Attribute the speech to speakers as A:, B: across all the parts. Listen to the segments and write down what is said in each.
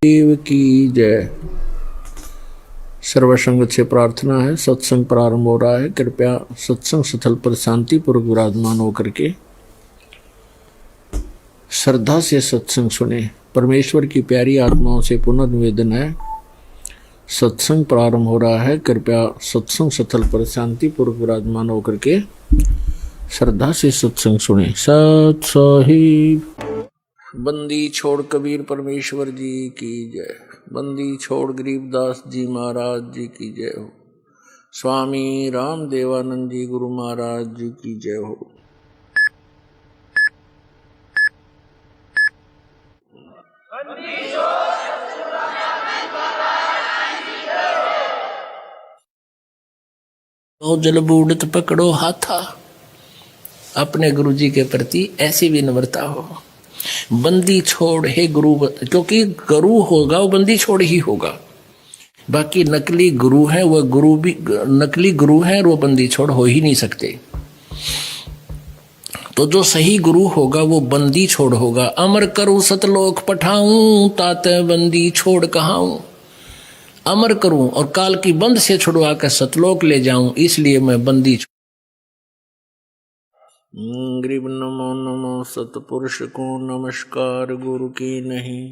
A: देव की जय। सर्वसंगत से प्रार्थना है। सत्संग प्रारंभ हो रहा है। कृपया सत्संग स्थल पर शांतिपूर्वक विराजमान होकर के श्रद्धा से सत्संग सुने। परमेश्वर की प्यारी आत्माओं से पुनर्निवेदन है, सत्संग प्रारंभ हो रहा है। कृपया सत्संग स्थल पर शांतिपूर्वक विराजमान होकर के श्रद्धा से सत्संग सुने। सत साहिब। बंदी छोड़ कबीर परमेश्वर जी की जय। बंदी छोड़ गरीबदास जी महाराज जी की जय हो। स्वामी राम देवानंद जी गुरु महाराज जी की जय हो। तो जल बूढ़त पकड़ो हाथा, अपने गुरु जी के प्रति ऐसी विनम्रता हो। बंदी छोड़ हे गुरु, क्योंकि गुरु होगा वो बंदी छोड़ ही होगा। बाकी नकली गुरु है, वह गुरु भी नकली गुरु है और वो बंदी छोड़ हो ही नहीं सकते। तो जो सही गुरु होगा वो बंदी छोड़ होगा। अमर करूं सतलोक पठाऊं, ताते बंदी छोड़ कहाऊं। अमर करूं और काल की बंद से छुड़वा कर सतलोक ले जाऊं, इसलिए मैं बंदी छोड़। गरीब नमो नमो सतपुरुष को नमस्कार, गुरु की नहीं।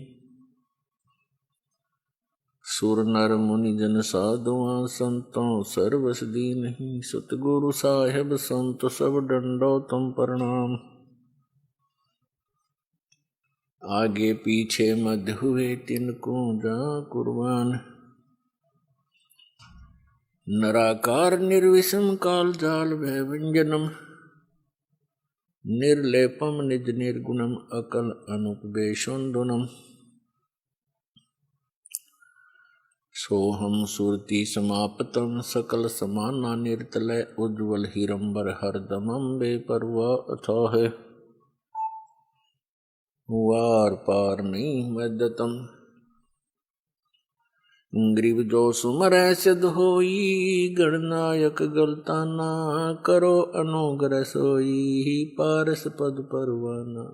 A: सुर नर मुनि जन साधुआ, संतों सर्वस दीन्हि। सतगुरु साहेब संत सब डंडो तुम प्रणाम। आगे पीछे मध्य हुए तिनको जा कुर्बान। नराकार निर्विषम काल जाल भय व्यंजनम। निर्लेपम निज निर्गुणम अकल अनुपवेशोन्दुनम। सोहम सुरति समापतम सकल समाना निर्तलय। उज्ज्वल हिरंबर हरदमम बेपरवा अथाह। वार पार नहीं मदतम। ग्रीव जो सुमर सिद्ध होई, गणनायक गलताना। करो अनुग्रह सोई, पारस पद परवाना।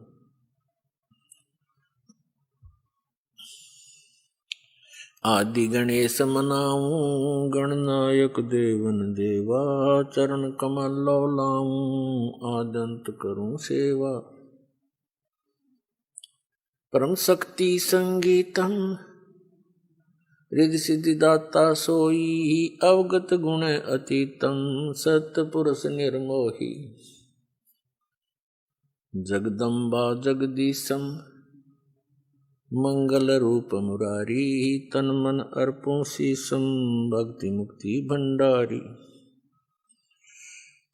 A: आदि गणेश मनाऊं, गणनायक देवन देवा। चरण कमल लो लाऊं, आदंत करूं सेवा। परम शक्ति संगीतम, रिद्धि सिद्धि दाता सोई। अवगत गुण अतीतम, सतपुरुष निर्मोही। जगदम्बा जगदीशम, मंगल रूप मुरारी। तन मन अर्पों शीसम, भक्ति मुक्ति भंडारी।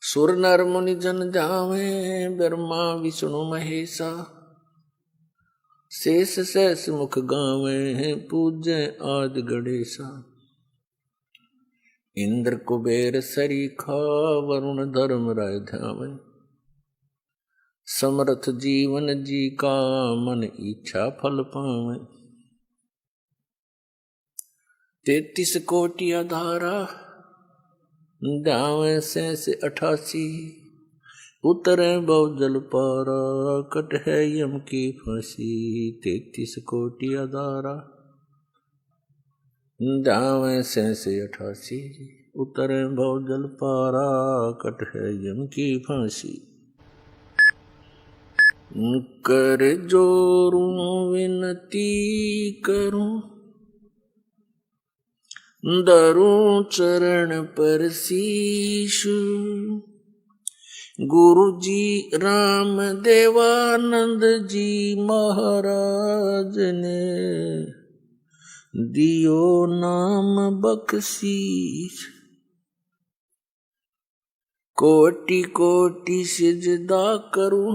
A: सुर नर मुनि जन जावे, ब्रह्मा विष्णु महेशा। शेष सहस मुख गावे, पूज्य आदि गणेशा। इंद्र कुबेर सरीखा, वरुण धर्म राय ध्यावे। समर्थ जीवन जी का, मन इच्छा फल पावे। 33 कोटि आधारा, ध्यावे शेष 88। उतरे बहु जल पारा, कट है यम की फांसी। 33 कोटि आधारा, ध्यावे शेष 88। उतरे बहु जल पारा, कट है यम की फांसी। कर जोरूं विनती करूं, धरूं चरण पर शीश। गुरु जी राम देवानंद जी महाराज ने, दियो नाम बख्शीश। कोटि कोटि सिजदा करूं,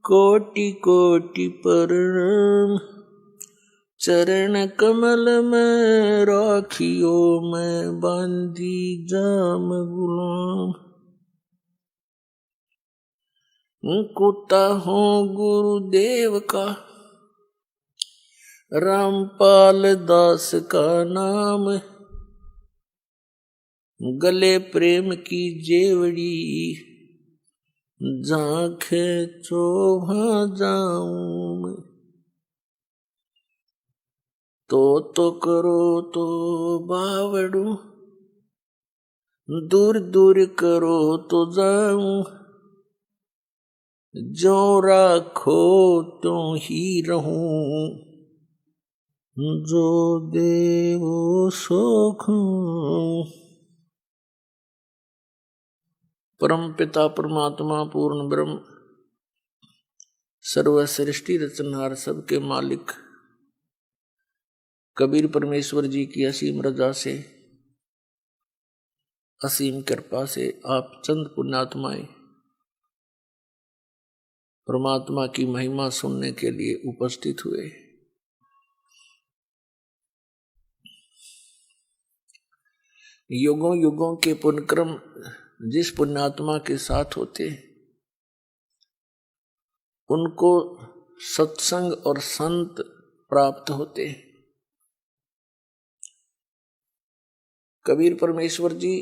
A: कोटि कोटि प्रणाम। चरण कमल में राखियो, मैं बांधी जाम गुलाम। कुत्ता हूँ गुरुदेव का, रामपाल दास का नाम। गले प्रेम की जेवड़ी, झांखे चोभा जाऊं मैं। तो करो तो बावड़ू, दूर दूर करो तो जाऊं, जो राखो तो ही रहूं, जो देवो सोखूं। परम पिता परमात्मा पूर्ण ब्रह्म सर्व सृष्टि रचनहार सबके मालिक कबीर परमेश्वर जी की असीम रजा से, असीम कृपा से आप चंद पुण्यात्माएं परमात्मा की महिमा सुनने के लिए उपस्थित हुए। युगों युगों के पुण्यक्रम जिस पुण्यात्मा के साथ होते उनको सत्संग और संत प्राप्त होते। कबीर परमेश्वर जी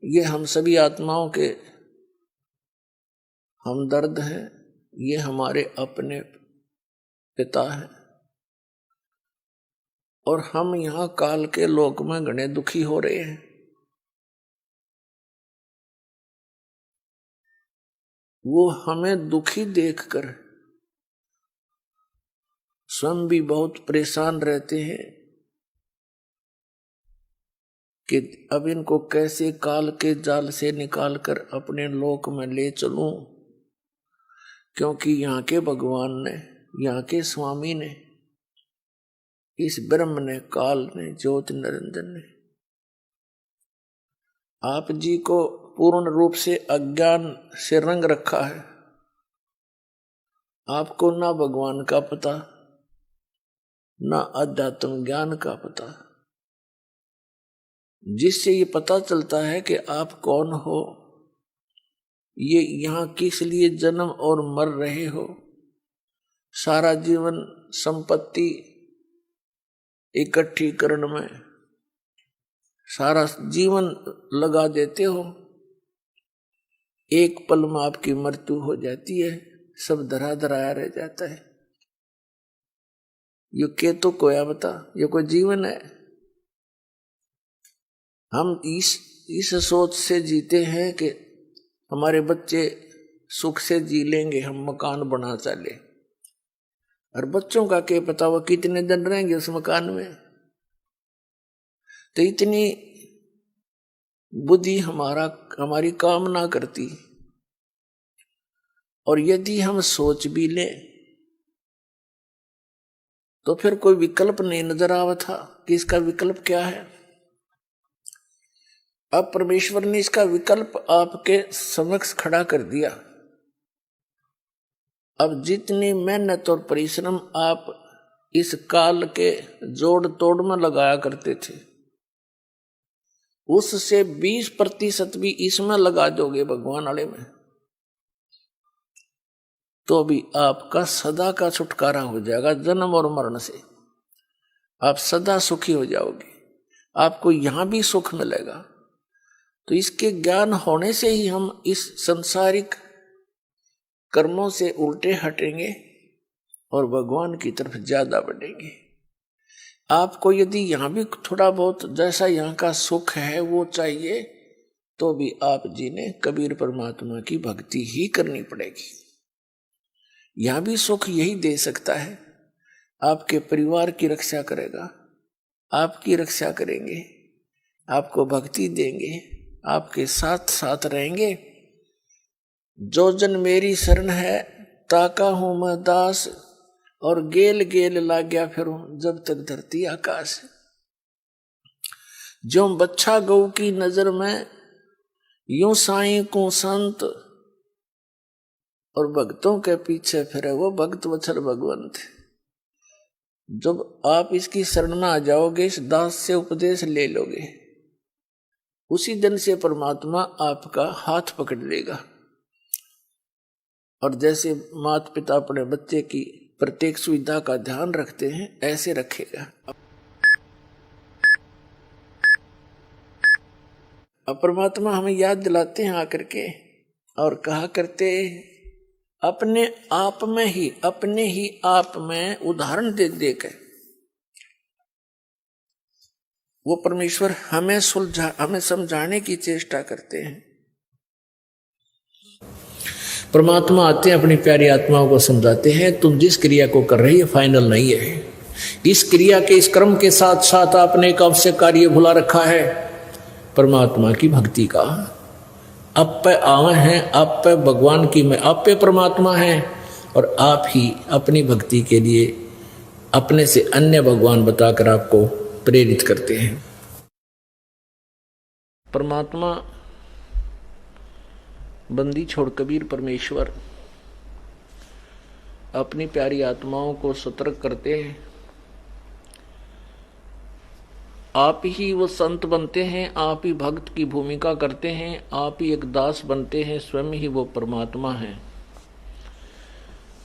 A: ये हम सभी आत्माओं के हमदर्द हैं, ये हमारे अपने पिता हैं और हम यहाँ काल के लोक में घने दुखी हो रहे हैं। वो हमें दुखी देखकर स्वयं भी बहुत परेशान रहते हैं कि अब इनको कैसे काल के जाल से निकालकर अपने लोक में ले चलूं, क्योंकि यहाँ के भगवान ने, यहाँ के स्वामी ने, इस ब्रह्म ने, काल ने, ज्योत निरंजन ने आप जी को पूर्ण रूप से अज्ञान से रंग रखा है। आपको ना भगवान का पता, ना अध्यात्म ज्ञान का पता, जिससे ये पता चलता है कि आप कौन हो, ये यहाँ किस लिए जन्म और मर रहे हो, सारा जीवन संपत्ति इकट्ठी करने में सारा जीवन लगा देते हो, एक पल में आपकी मृत्यु हो जाती है, सब धरा धराया रह जाता है। ये के तो कोया बता, ये कोई जीवन है? हम इस सोच से जीते हैं कि हमारे बच्चे सुख से जी लेंगे, हम मकान बना चले, और बच्चों का क्या पता वो कितने दिन रहेंगे उस मकान में। तो इतनी बुद्धि हमारी काम ना करती, और यदि हम सोच भी ले तो फिर कोई विकल्प नहीं नजर आवा था कि इसका विकल्प क्या है। अब परमेश्वर ने इसका विकल्प आपके समक्ष खड़ा कर दिया। अब जितनी मेहनत और परिश्रम आप इस काल के जोड़ तोड़ में लगाया करते थे, उससे 20% भी इसमें लगा दोगे भगवान वाले में, तो भी आपका सदा का छुटकारा हो जाएगा जन्म और मरण से। आप सदा सुखी हो जाओगे, आपको यहां भी सुख मिलेगा। तो इसके ज्ञान होने से ही हम इस संसारिक कर्मों से उल्टे हटेंगे और भगवान की तरफ ज्यादा बढ़ेंगे। आपको यदि यहां भी थोड़ा बहुत जैसा यहाँ का सुख है वो चाहिए, तो भी आप जी ने कबीर परमात्मा की भक्ति ही करनी पड़ेगी। यहां भी सुख यही दे सकता है, आपके परिवार की रक्षा करेगा, आपकी रक्षा करेंगे, आपको भक्ति देंगे, आपके साथ साथ रहेंगे। जो जन मेरी शरण है ताका हूं मैं दास, और गेल गेल लाग्या फिरूं जब तक धरती आकाश। जो बच्छा गऊ की नजर में यूं साईं को संत, और भक्तों के पीछे फिरे वो भक्त वत्सल भगवंत। जब आप इसकी शरण में आ जाओगे, इस दास से उपदेश ले लोगे, उसी दिन से परमात्मा आपका हाथ पकड़ लेगा। और जैसे माता पिता अपने बच्चे की प्रत्येक सुविधा का ध्यान रखते हैं, ऐसे रखेगा। अब परमात्मा हमें याद दिलाते हैं आकर के, और कहा करते अपने आप में ही, अपने ही आप में उदाहरण दे देकर वो परमेश्वर हमें समझाने की चेष्टा करते हैं। परमात्मा आते हैं, अपनी प्यारी आत्माओं को समझाते हैं, तुम जिस क्रिया को कर रही है फाइनल नहीं है। इस क्रिया के, इस कर्म के साथ साथ आपने एक आवश्यक कार्य भुला रखा है, परमात्मा की भक्ति का। आप पे आए हैं, आप पे भगवान की में, आप पे परमात्मा है, और आप ही अपनी भक्ति के लिए अपने से अन्य भगवान बताकर आपको प्रेरित करते हैं। परमात्मा बंदी छोड़ कबीर परमेश्वर अपनी प्यारी आत्माओं को सतर्क करते हैं। आप ही वो संत बनते हैं, आप ही भक्त की भूमिका करते हैं, आप ही एक दास बनते हैं, स्वयं ही वो परमात्मा है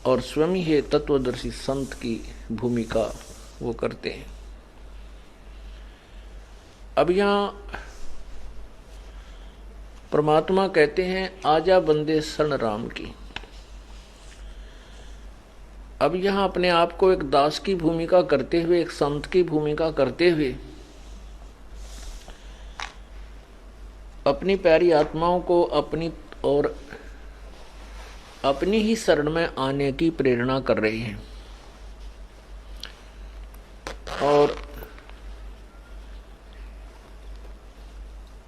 A: और स्वयं ही तत्वदर्शी संत की भूमिका वो करते हैं। अब यहाँ परमात्मा कहते हैं, आजा बंदे शरण राम की। अब यहां अपने आप को एक दास की भूमिका करते हुए, एक संत की भूमिका करते हुए अपनी प्यारी आत्माओं को अपनी और अपनी ही शरण में आने की प्रेरणा कर रहे हैं। और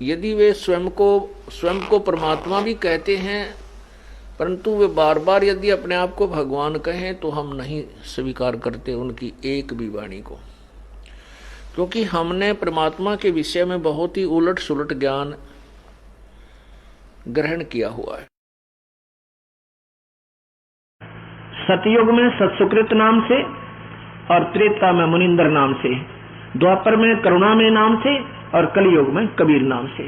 A: यदि वे स्वयं को परमात्मा भी कहते हैं, परंतु वे बार बार यदि अपने आप को भगवान कहें तो हम नहीं स्वीकार करते उनकी एक भी वाणी को, क्योंकि हमने परमात्मा के विषय में बहुत ही उलट सुलट ज्ञान ग्रहण किया हुआ है।
B: सतयुग में सत्सुकृत नाम से और त्रेता में मुनिंदर नाम से, द्वापर में करुणा में नाम से और कलयुग में कबीर नाम से।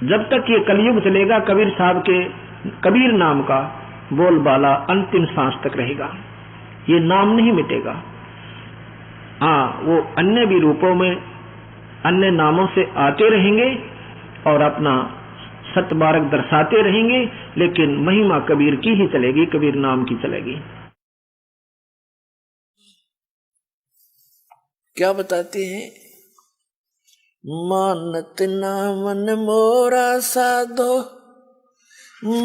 B: जब तक ये कलयुग चलेगा कबीर साहब के कबीर नाम का बोलबाला अंतिम सांस तक रहेगा, ये नाम नहीं मिटेगा। हाँ, वो अन्य भी रूपों में अन्य नामों से आते रहेंगे और अपना सतबारक दर्शाते रहेंगे, लेकिन महिमा कबीर की ही चलेगी, कबीर नाम की चलेगी।
A: क्या बताते हैं? मानत ना मन मोरा साधो,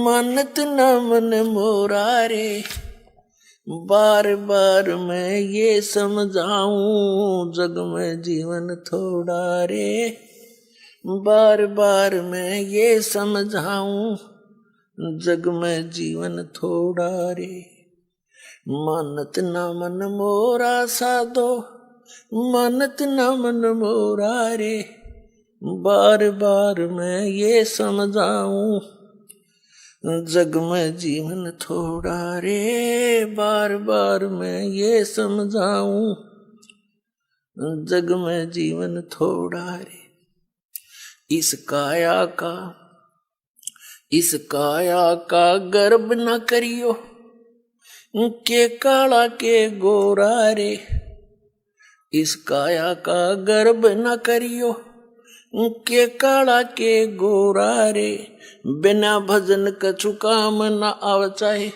A: मानत ना मन मोरा रे, बार बार मैं ये समझाऊं जग में जीवन थोड़ा रे, बार बार मैं ये समझाऊं जग में जीवन थोड़ा रे। मानत ना मन मोरा साधो, मानत ना मन मोरा रे, बार बार मैं ये समझाऊं जग में जीवन थोड़ा रे, बार बार मैं ये समझाऊं जग में जीवन थोड़ा रे। इस काया का गर्व न करियो, के काला के गोरा रे, इस काया का गर्व न करियो, के काला के गोरा रे, बिना भजन कछु काम न आव चाहे,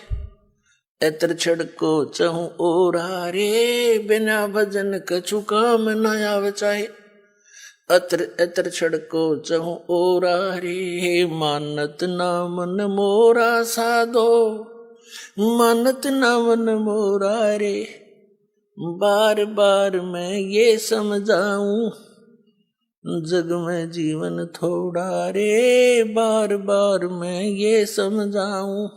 A: एतर छड़को चहु ओरा रे, बिना भजन कछु काम न आव चाहे, अतर छड़को चहु ओरा रे। मानत ना मन मोरा साधो, मानत ना मन मोरा रे, बार बार मैं ये समझाऊं जग में जीवन थोड़ा रे, बार बार मैं ये समझाऊं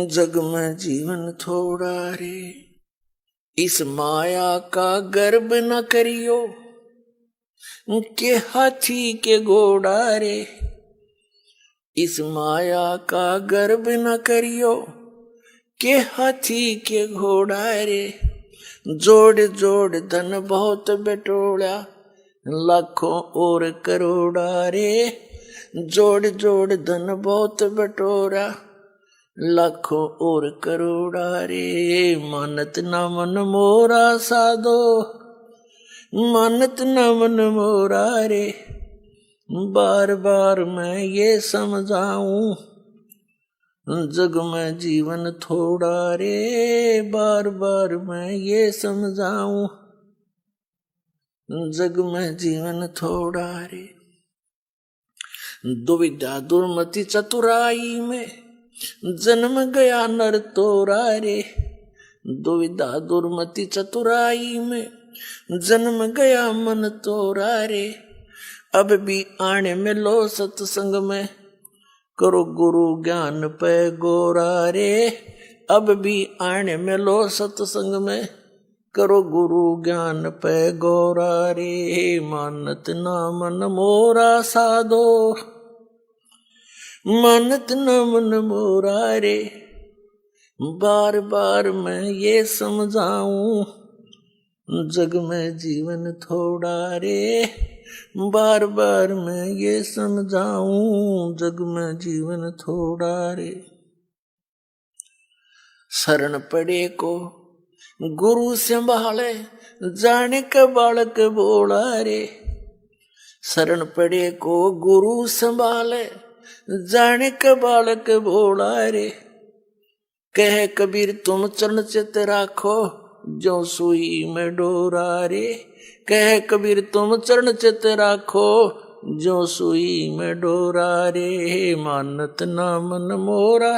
A: जग में जीवन थोड़ा रे। इस माया का गर्व न करियो, के हाथी के घोड़ा रे, इस माया का गर्व न करियो, के हाथी के घोड़ा रे, जोड़ जोड़ धन बहुत बटोड़ा, लाखों और करोड़ा रे, जोड़ जोड़ धन बहुत बटोरा, लाखों और करोड़ा रे। मानत ना मन मोरा साधो, मानत ना मन मोरा रे, बार बार मैं ये समझाऊं जग में जीवन थोड़ा रे, बार बार मैं ये समझाऊं जग में जीवन थोड़ा रे। दुविधा दुर्मति चतुराई में जन्म गया नर तोरा रे। दुविधा दुर्मति चतुराई में जन्म गया मन तोरा रे। अब भी आने में लो सत्संग में करो गुरु ज्ञान पे गोरा रे। अब भी आने में लो सत्संग में करो गुरु ज्ञान पे गोरा रे। मानत ना मन मोरा साधो, मानत ना मन मोरा रे। बार बार मैं ये समझाऊं जग में जीवन थोड़ा रे। बार बार मैं ये समझाऊं जग में जीवन थोड़ा रे। शरण पड़े को गुरु संभाले जाने का बालक बोला रे। शरण पड़े को गुरु संभाले जाने का बालक बोला रे। कह कबीर तुम चरण चित राखो जो सुई में डोरा रे। कह कबीर तुम चरण चित राखो जो सुई में डोरा रे। मानत ना मन मोरा,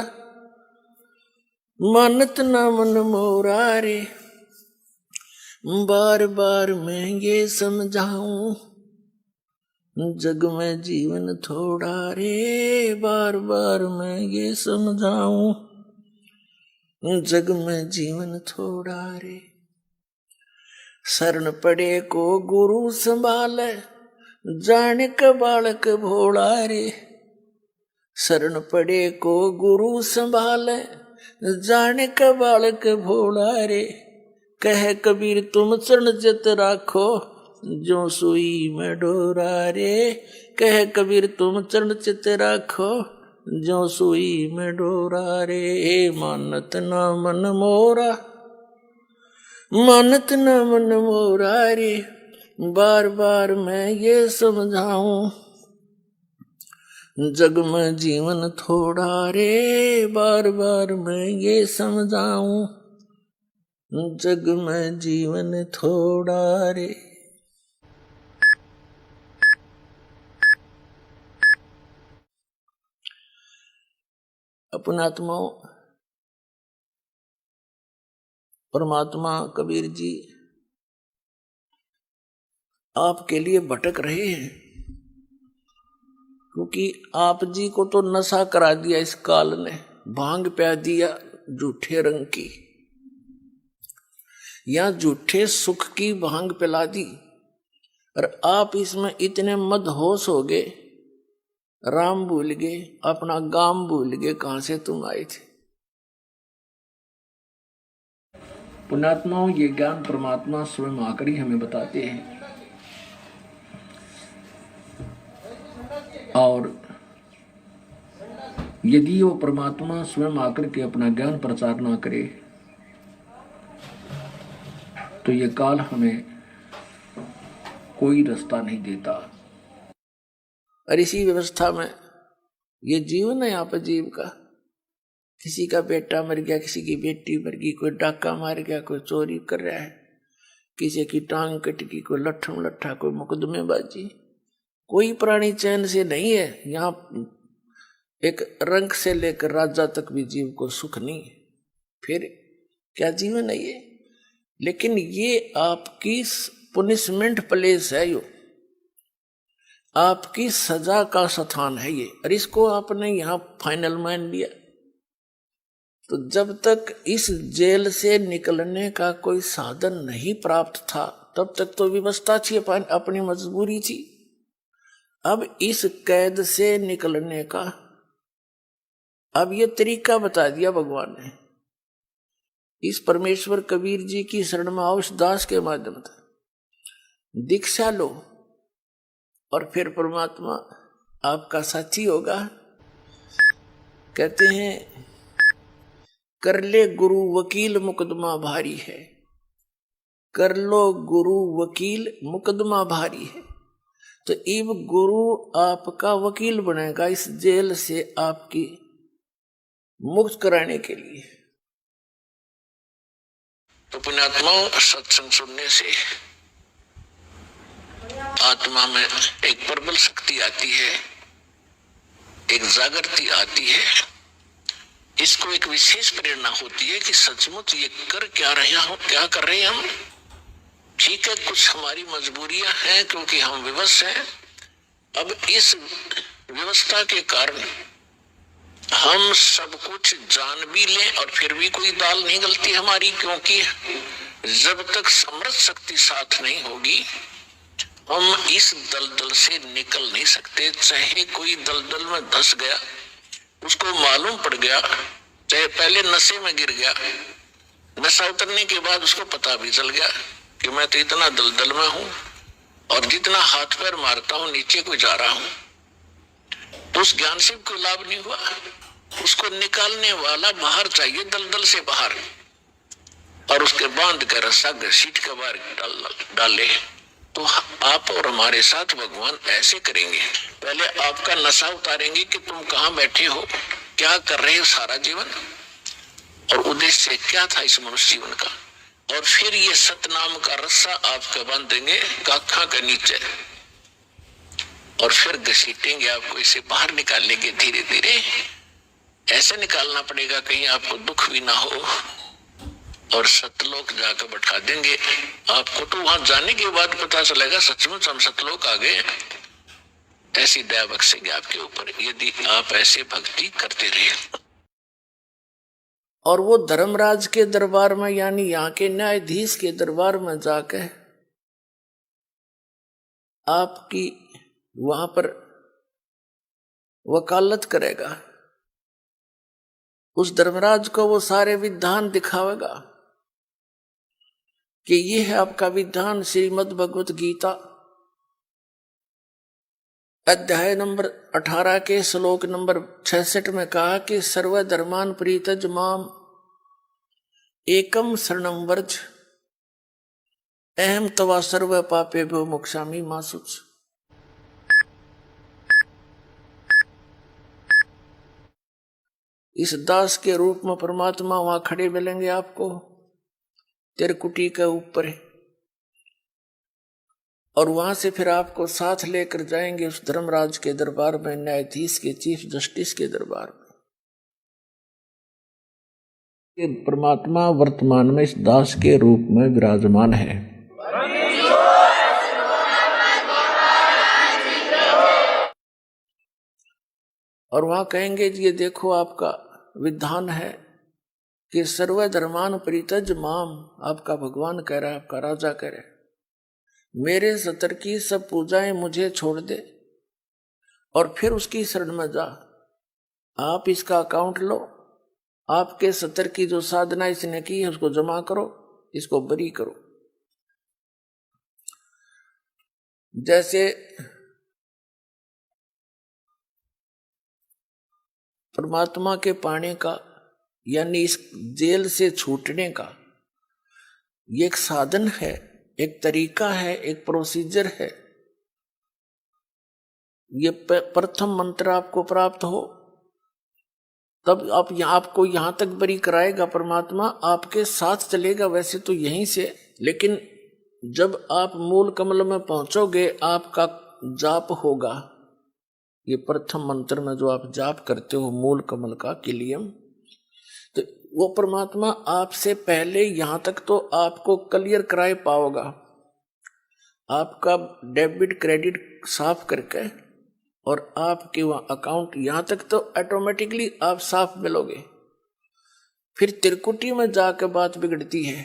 A: मानत ना मन मोरा रे। बार बार मैं ये समझाऊं जग में जीवन थोड़ा रे। बार बार मैं ये समझाऊं जग में जीवन थोड़ा रे। शरण पड़े को गुरु संभाले जाने का बालक भोला रे। शरण पड़े को गुरु संभाले जाने का बालक भोला रे। कह कबीर तुम चरण चित राखो जो सुई में डोरा रे। कह कबीर तुम चरण चित राखो जो सुई में डोरा रे। मानत ना मन मोरा, मानत न मन मोरा रे। बार बार मैं ये समझाऊं जग में जीवन थोड़ा रे। बार बार मैं ये समझाऊं जग में जीवन थोड़ा रे। अपनात्माओं, परमात्मा कबीर जी आपके लिए भटक रहे हैं, क्योंकि आप जी को तो नशा करा दिया इस काल ने, भांग पिला दिया झूठे रंग की, या झूठे सुख की भांग पिला दी। और आप इसमें इतने मदहोश हो गए, राम भूल गए, अपना गाम भूल गए, कहां से तुम आए थे। पुण्यात्माओं, ये ज्ञान परमात्मा स्वयं आकर ही हमें बताते हैं। और यदि वो परमात्मा स्वयं आकर के अपना ज्ञान प्रचार ना करे तो ये काल हमें कोई रास्ता नहीं देता। और इसी व्यवस्था में ये जीवन है यहाँ पर जीव का। किसी का बेटा मर गया, किसी की बेटी मर गई, कोई डाका मार गया, कोई चोरी कर रहा है, किसी की टांग कट गई, कोई लट्ठम लट्ठा, कोई मुकदमेबाजी। कोई प्राणी चैन से नहीं है। यहाँ एक रंग से लेकर राजा तक भी जीव को सुख नहीं। फिर क्या जीवन है ये? लेकिन ये आपकी पनिशमेंट प्लेस है, यो आपकी सजा का स्थान है ये। और इसको आपने यहाँ फाइनल मान लिया, तो जब तक इस जेल से निकलने का कोई साधन नहीं प्राप्त था तब तक तो व्यवस्था थी, अपनी मजबूरी थी। अब इस कैद से निकलने का अब ये तरीका बता दिया भगवान ने। इस परमेश्वर कबीर जी की शरण में आओ, इस दास के माध्यम से दीक्षा लो और फिर परमात्मा आपका साथी होगा। कहते हैं कर ले गुरु वकील मुकदमा भारी है, कर लो गुरु वकील मुकदमा भारी है। तो इब गुरु आपका वकील बनेगा इस जेल से आपकी मुक्त कराने के लिए। तो पुण्यात्माओं, सत्संग सुनने से आत्मा में एक प्रबल शक्ति आती है, एक जागृति आती है। इसको एक विशेष प्रेरणा होती है कि सचमुच ये कर क्या रहे हैं हम। ठीक है, कुछ हमारी मजबूरियां हैं क्योंकि हम विवश हैं। अब इस व्यवस्था के कारण हम सब कुछ जान भी लें और फिर भी कोई दाल नहीं गलती हमारी, क्योंकि जब तक समृद्ध शक्ति साथ नहीं होगी हम इस दलदल से निकल नहीं सकते। चाहे कोई दलदल में धंस गया, उसको मालूम पड़ गया, चाहे पहले नशे में गिर गया, नशा उतरने के बाद उसको पता भी चल गया कि मैं तो इतना दलदल में हूं और जितना हाथ पैर मारता हूं नीचे को जा रहा हूं, तो उस ज्ञान से कोई लाभ नहीं हुआ। उसको निकालने वाला बाहर चाहिए, दलदल से बाहर, और उसके बांध कर रस्सा घसीट के बाहर डाले। तो आप और हमारे साथ भगवान ऐसे करेंगे। पहले आपका नशा उतारेंगे कि तुम कहां बैठे हो, क्या कर रहे हो सारा जीवन, और उद्देश्य क्या था इस मनुष्य जीवन का। और फिर ये सतनाम का रस्सा आपका बांधेंगे काखा के नीचे, और फिर घसीटेंगे आपको, इसे बाहर निकालेंगे धीरे धीरे। ऐसे निकालना पड़ेगा कहीं आपको दुख भी ना हो, और सतलोक जाकर बैठा देंगे आपको। तो वहां जाने के बाद पता चलेगा सचमुच हम सतलोक आ गए। ऐसी दया बख्शेंगे आपके ऊपर यदि आप ऐसे भक्ति करते रहे। और वो धर्मराज के दरबार में, यानी यहाँ के न्यायाधीश के दरबार में जाकर आपकी वहां पर वकालत करेगा। उस धर्मराज को वो सारे विधान दिखावेगा कि ये है आपका विधान। श्रीमद् भगवत गीता अध्याय नंबर 18 के श्लोक नंबर 66 में कहा कि सर्वधर्मान प्रीतज माम एकम शरणं व्रज अहम तवा सर्व पापेभ्यो मोक्षामि मा शुच। इस दास के रूप में परमात्मा वहां खड़े मिलेंगे आपको तिरकुटी के ऊपर, और वहां से फिर आपको साथ लेकर जाएंगे उस धर्मराज के दरबार में, न्यायाधीश के, चीफ जस्टिस के दरबार में। ये परमात्मा वर्तमान में इस दास के रूप में विराजमान है। और वहां कहेंगे ये देखो आपका विधान है कि सर्वधर्मान परित्यज माम, आपका भगवान कह रहा है, आपका राजा कह रहा है, मेरे सतर की सब पूजाएं मुझे छोड़ दे और फिर उसकी शरण में जा। आप इसका अकाउंट लो, आपके सतर की जो साधना इसने की है उसको जमा करो, इसको बरी करो। जैसे परमात्मा के पाने का, यानी इस जेल से छूटने का ये एक साधन है, एक तरीका है, एक प्रोसीजर है। ये प्रथम मंत्र आपको प्राप्त हो तब आपको यहां तक बरी कराएगा परमात्मा, आपके साथ चलेगा वैसे तो यहीं से, लेकिन जब आप मूल कमल में पहुंचोगे आपका जाप होगा। ये प्रथम मंत्र में जो आप जाप करते हो मूल कमल का किलियम, तो वो परमात्मा आपसे पहले यहां तक तो आपको क्लियर कराए पाओगा, आपका डेबिट क्रेडिट साफ करके, और आपके वहां अकाउंट यहां तक तो ऑटोमेटिकली आप साफ मिलोगे। फिर त्रिकुटी में जाकर बात बिगड़ती है।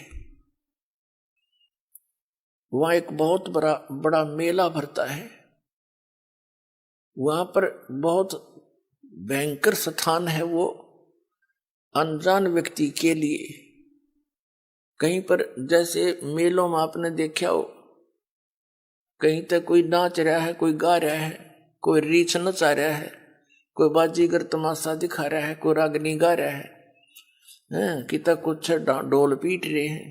A: वहां एक बहुत बड़ा मेला भरता है, वहां पर बहुत भयंकर स्थान है वो अनजान व्यक्ति के लिए। कहीं पर जैसे मेलों में आपने देखा हो, कहीं तक कोई नाच रहा है, कोई गा रहा है, कोई रीछ नचा रहा है, कोई बाजीगर तमाशा दिखा रहा है, कोई रागनी गा रहा है, किता कुछ ढोल पीट रहे हैं,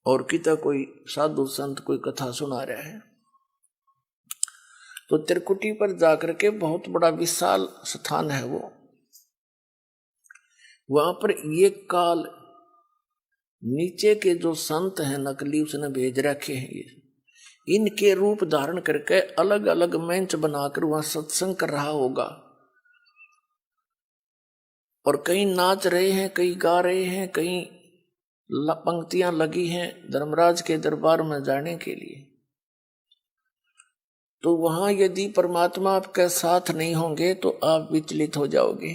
A: और किता कोई साधु संत कोई कथा सुना रहा है। तो त्रिकुटी पर जाकर के बहुत बड़ा विशाल स्थान है वो, वहां पर ये काल नीचे के जो संत हैं नकली उसने भेज रखे हैं, इनके रूप धारण करके अलग अलग मंच बनाकर वहां सत्संग कर रहा होगा। और कहीं नाच रहे हैं, कहीं गा रहे हैं, कहीं पंक्तियां लगी हैं धर्मराज के दरबार में जाने के लिए। तो वहां यदि परमात्मा आपके साथ नहीं होंगे तो आप विचलित हो जाओगे।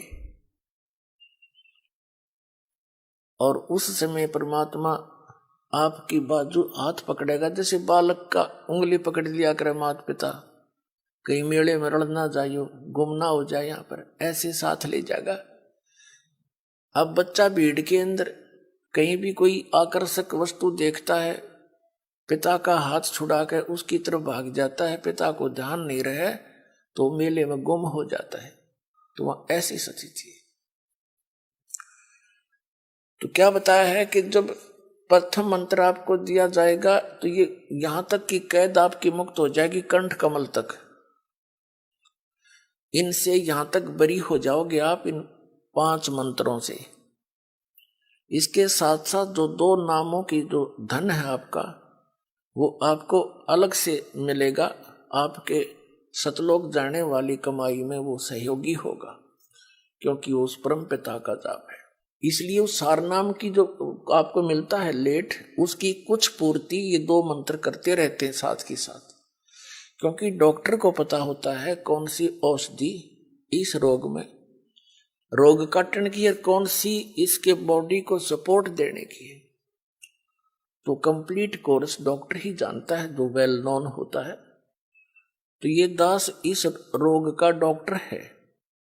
A: और उस समय परमात्मा आपकी बाजू हाथ पकड़ेगा, जैसे बालक का उंगली पकड़ लिया करे माता पिता, कहीं मेले में रड़ ना जाइयो, गुम ना हो जाए, यहां पर ऐसे साथ ले जाएगा। अब बच्चा भीड़ के अंदर कहीं भी कोई आकर्षक वस्तु देखता है, पिता का हाथ छुड़ा कर उसकी तरफ भाग जाता है, पिता को ध्यान नहीं रहे तो मेले में गुम हो जाता है। तो वहां ऐसी स्थिति है। तो क्या बताया है कि जब प्रथम मंत्र आपको दिया जाएगा तो ये यहां तक की कैद आपकी मुक्त हो जाएगी, कंठ कमल तक, इनसे यहां तक बरी हो जाओगे आप इन 5 मंत्रों से। इसके साथ साथ जो 2 नामों की जो धन है आपका, वो आपको अलग से मिलेगा। आपके सतलोक जाने वाली कमाई में वो सहयोगी होगा, क्योंकि वो उस परम पिता का जाप है। इसलिए उस सारनाम की जो आपको मिलता है लेट, उसकी कुछ पूर्ति ये 2 मंत्र करते रहते हैं साथ के साथ। क्योंकि डॉक्टर को पता होता है कौन सी औषधि इस रोग में रोग काटने की है, कौन सी इसके बॉडी को सपोर्ट देने की है। तो कंप्लीट कोर्स डॉक्टर ही जानता है, जो वेल नोन होता है। तो ये दास इस रोग का डॉक्टर है।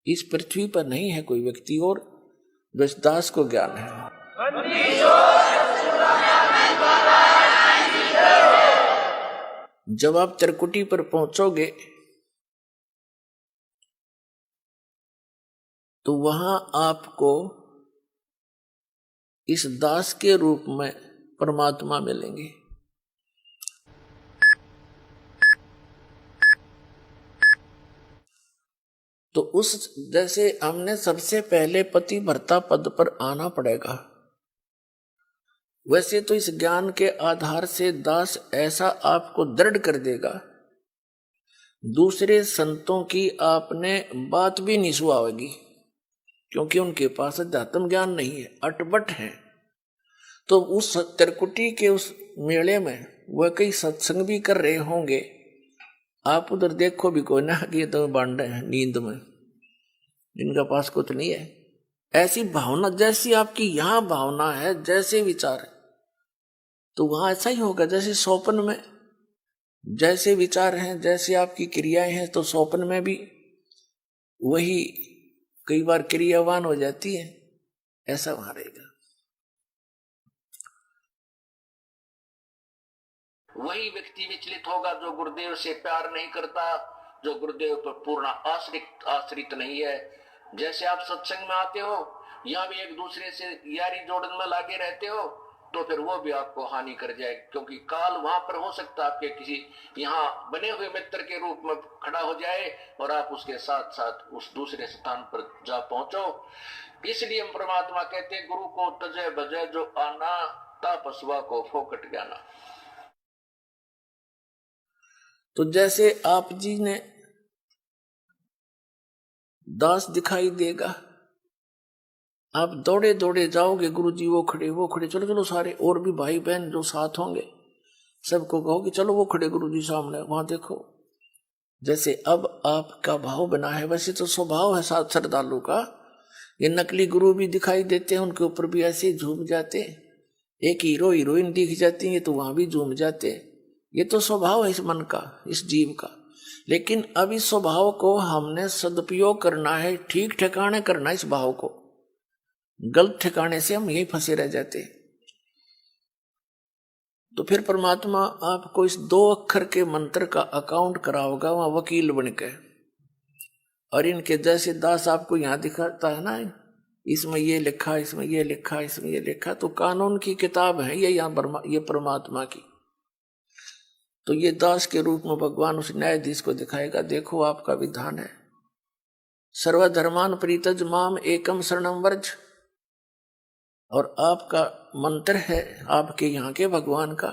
A: इस पृथ्वी पर नहीं है कोई व्यक्ति और जो इस दास को ज्ञान है। जब आप त्रिकुटी पर पहुंचोगे तो वहां आपको इस दास के रूप में परमात्मा मिलेंगे। तो उस जैसे हमने सबसे पहले पति भर्ता पद पर आना पड़ेगा, वैसे तो इस ज्ञान के आधार से दास ऐसा आपको दृढ़ कर देगा, दूसरे संतों की आपने बात भी नहीं सुहावेगी, क्योंकि उनके पास अध्यात्म ज्ञान नहीं है, अटपट है। तो उस त्रिकुटी के उस मेले में वह कई सत्संग भी कर रहे होंगे, आप उधर देखो भी कोई ना कि ये तो बांडे हैं नींद में, इनका पास कुछ नहीं है। ऐसी भावना जैसी आपकी यहां भावना है, जैसे विचार है, तो वहां ऐसा ही होगा। जैसे स्वप्न में जैसे विचार हैं, जैसे आपकी क्रियाएं हैं, तो स्वप्न में भी वही कई बार क्रियावान हो जाती है, ऐसा वहां रहेगा। वही व्यक्ति विचलित होगा जो गुरुदेव से प्यार नहीं करता, जो गुरुदेव पर पूर्ण आश्रित नहीं है। जैसे आप सत्संग में आते हो, यहाँ भी एक दूसरे से यारी जोड़न में लागे रहते हो, तो फिर वो भी आपको हानि कर जाए, क्योंकि काल वहां पर हो सकता है आपके किसी यहाँ बने हुए मित्र के रूप में खड़ा हो जाए और आप उसके साथ साथ उस दूसरे स्थान पर जा पहुंचो। इसलिए हम परमात्मा कहते हैं, गुरु को तजय बजय जो आना, तापस्वा को फोकट ज्ञाना। तो जैसे आप जी ने दास दिखाई देगा, आप दौड़े दौड़े जाओगे, गुरु जी वो खड़े, चलो चलो सारे और भी भाई बहन जो साथ होंगे सबको कहो कि चलो वो खड़े गुरु जी सामने, वहां देखो। जैसे अब आपका भाव बना है, वैसे तो स्वभाव है साथ श्रद्धालु का। ये नकली गुरु भी दिखाई देते हैं, उनके ऊपर भी ऐसे झूम जाते। एक हीरो हीरोइन दिख जाती है तो वहां भी झूम जाते। ये तो स्वभाव है इस मन का, इस जीव का। लेकिन अब इस स्वभाव को हमने सदुपयोग करना है, ठीक ठिकाने करना है इस भाव को। गलत ठिकाने से हम यही फंसे रह जाते। तो फिर परमात्मा आपको इस 2 अक्षर के मंत्र का अकाउंट कराओगा वहां वकील बनके। और इनके जैसे दास आपको यहां दिखाता है ना, इसमें ये लिखा, इसमें ये लिखा, इसमें ये लिखा, तो कानून की किताब है ये यहाँ ये परमात्मा की। तो ये दास के रूप में भगवान उस न्यायाधीश को दिखाएगा, देखो आपका विधान है, सर्वधर्मान परित्यज माम एकम शरणम व्रज। और आपका मंत्र है आपके यहाँ के भगवान का,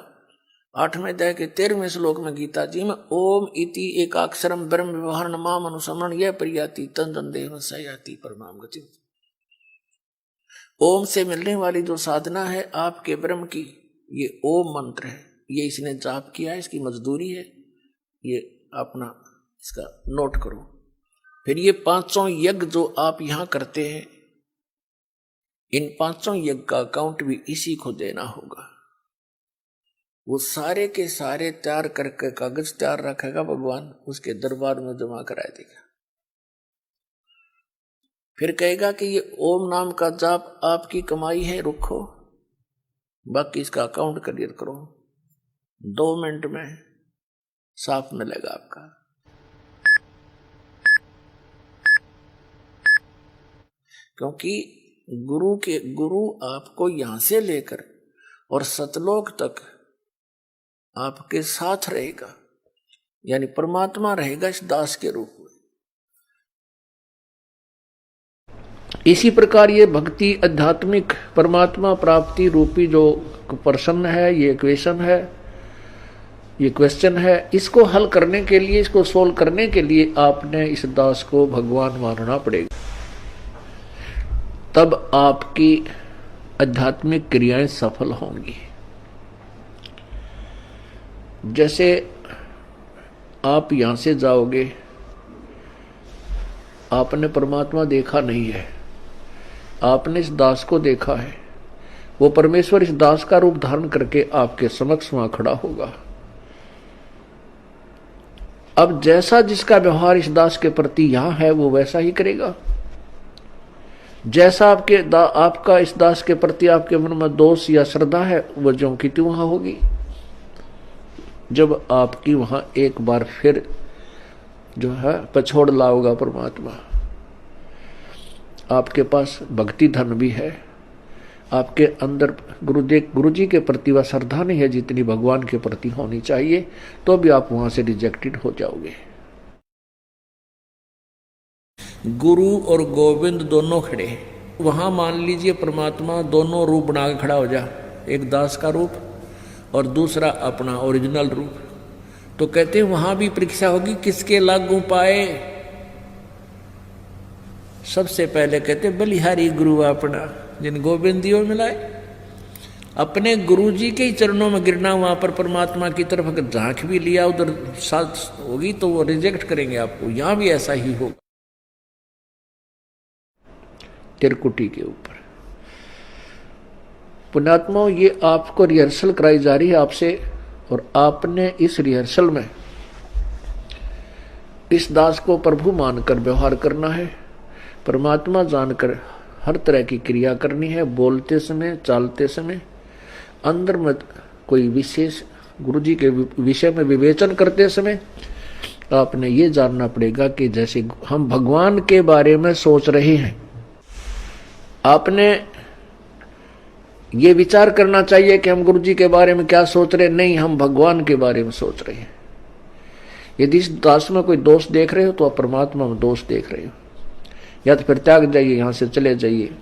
A: 8वें अध्याय के 13वें श्लोक में गीता जी में ओम इति एकाक्षरम ब्रह्म व्यवहार नाम अनुसमरण यह प्रियाति तन देह सयाति परमाम गति। ओम से मिलने वाली जो साधना है आपके ब्रह्म की, ये ओम मंत्र है, ये इसने जाप किया है, इसकी मजदूरी है, ये अपना इसका नोट करो। फिर ये 5 यज्ञ जो आप यहां करते हैं, इन 5 यज्ञ का अकाउंट भी इसी को देना होगा। वो सारे के सारे तैयार करके कागज तैयार रखेगा भगवान, उसके दरबार में जमा करा देगा। फिर कहेगा कि ये ओम नाम का जाप आपकी कमाई है, रुको, बाकी इसका अकाउंट क्लियर करो। 2 मिनट में साफ मिलेगा आपका। क्योंकि गुरु आपको यहां से लेकर और सतलोक तक आपके साथ रहेगा, यानी परमात्मा रहेगा इस दास के रूप में। इसी प्रकार ये भक्ति आध्यात्मिक परमात्मा प्राप्ति रूपी जो प्रश्न है, ये इक्वेशन है, ये क्वेश्चन है, इसको हल करने के लिए, इसको सोल्व करने के लिए आपने इस दास को भगवान मानना पड़ेगा। तब आपकी आध्यात्मिक क्रियाएं सफल होंगी। जैसे आप यहां से जाओगे, आपने परमात्मा देखा नहीं है, आपने इस दास को देखा है, वो परमेश्वर इस दास का रूप धारण करके आपके समक्ष वहां खड़ा होगा। अब जैसा जिसका व्यवहार इस दास के प्रति यहां है वो वैसा ही करेगा। जैसा आपका इस दास के प्रति आपके मन में दोष या श्रद्धा है, वो ज्यों की त्यों वहां होगी। जब आपकी वहां एक बार फिर जो है पछोड़ लाओगा परमात्मा, आपके पास भक्ति धन भी है, आपके अंदर गुरु जी के प्रति वह श्रद्धा नहीं है जितनी भगवान के प्रति होनी चाहिए, तो भी आप वहां से रिजेक्टेड हो जाओगे। गुरु और गोविंद दोनों खड़े, वहां मान लीजिए परमात्मा दोनों रूप बना के खड़ा हो जा, एक दास का रूप और दूसरा अपना ओरिजिनल रूप। तो कहते हैं वहां भी परीक्षा होगी, किसके लागू पाए। सबसे पहले कहते बलिहारी गुरु अपना, जिन गोविंदियों मिलाए। अपने गुरु जी के ही चरणों में गिरना, वहां पर परमात्मा की तरफ अगर झांक भी लिया उधर साथ होगी तो वो रिजेक्ट करेंगे आपको। यहां भी ऐसा ही होगा। तिरकुटी के ऊपर पुण्यात्मा, ये आपको रिहर्सल कराई जा रही है आपसे, और आपने इस रिहर्सल में इस दास को प्रभु मानकर व्यवहार करना है, परमात्मा जानकर हर तरह की क्रिया करनी है, बोलते समय, चालते समय। अंदर में कोई विशेष गुरु जी के विषय में विवेचन करते समय आपने ये जानना पड़ेगा कि जैसे हम भगवान के बारे में सोच रहे हैं, आपने ये विचार करना चाहिए कि हम गुरु जी के बारे में क्या सोच रहे, नहीं, हम भगवान के बारे में सोच रहे हैं। यदि इस दास में कोई दोष देख रहे हो तो आप परमात्मा में दोष देख रहे हो, या तो फिर त्याग जाइए, यहां से चले जाइए।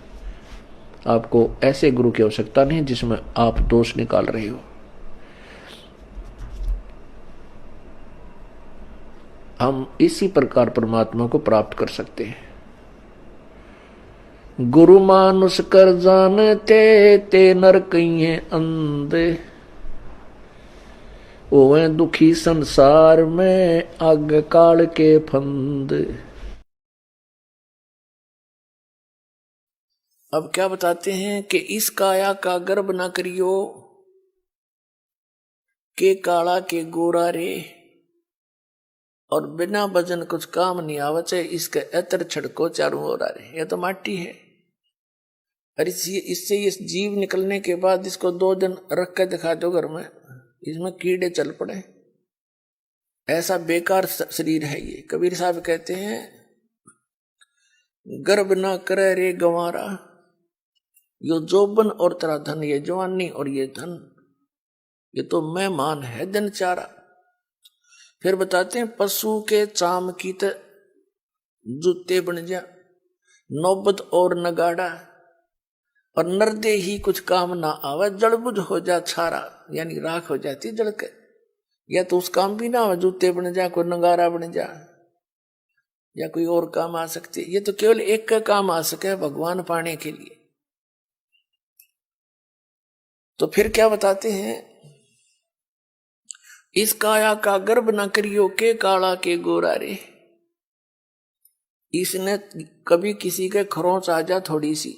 A: आपको ऐसे गुरु की आवश्यकता नहीं जिसमें आप दोष निकाल रहे हो। हम इसी प्रकार परमात्मा को प्राप्त कर सकते हैं। गुरु मानुष कर जानते ते नर कहिए अंधे, ओवे दुखी संसार में आग काल के फंद। अब क्या बताते हैं कि इस काया का गर्भ न करियो, के काला के गोरा रे, और बिना भजन कुछ काम नहीं आवचे, इसके एतर छड़को चारों ओर आ रहे। यह तो माटी है, और इससे ये जीव निकलने के बाद इसको 2 दिन रख के दिखा दो घर में, इसमें कीड़े चल पड़े। ऐसा बेकार शरीर है ये। कबीर साहब कहते हैं, गर्भ ना करे रे गंवारा, यो जोबन और तेरा धन, ये जवानी और ये धन, ये तो मेहमान है दिन चारा। फिर बताते हैं, पशु के चाम की त जूते बन जा, नौबत और नगाड़ा, और नरदे ही कुछ काम ना आवे, जड़बुझ हो जा छारा, यानी राख हो जाती जड़ के, या तो उस काम भी ना हो, जूते बन जा, कोई नगारा बन जा, या कोई और काम आ सकती है। ये तो केवल एक का काम आ सके, भगवान पाने के लिए। तो फिर क्या बताते हैं, इस काया का गर्भ न करियो के काला के गोरा रे। इसने कभी किसी के खरोंच आ जा थोड़ी सी,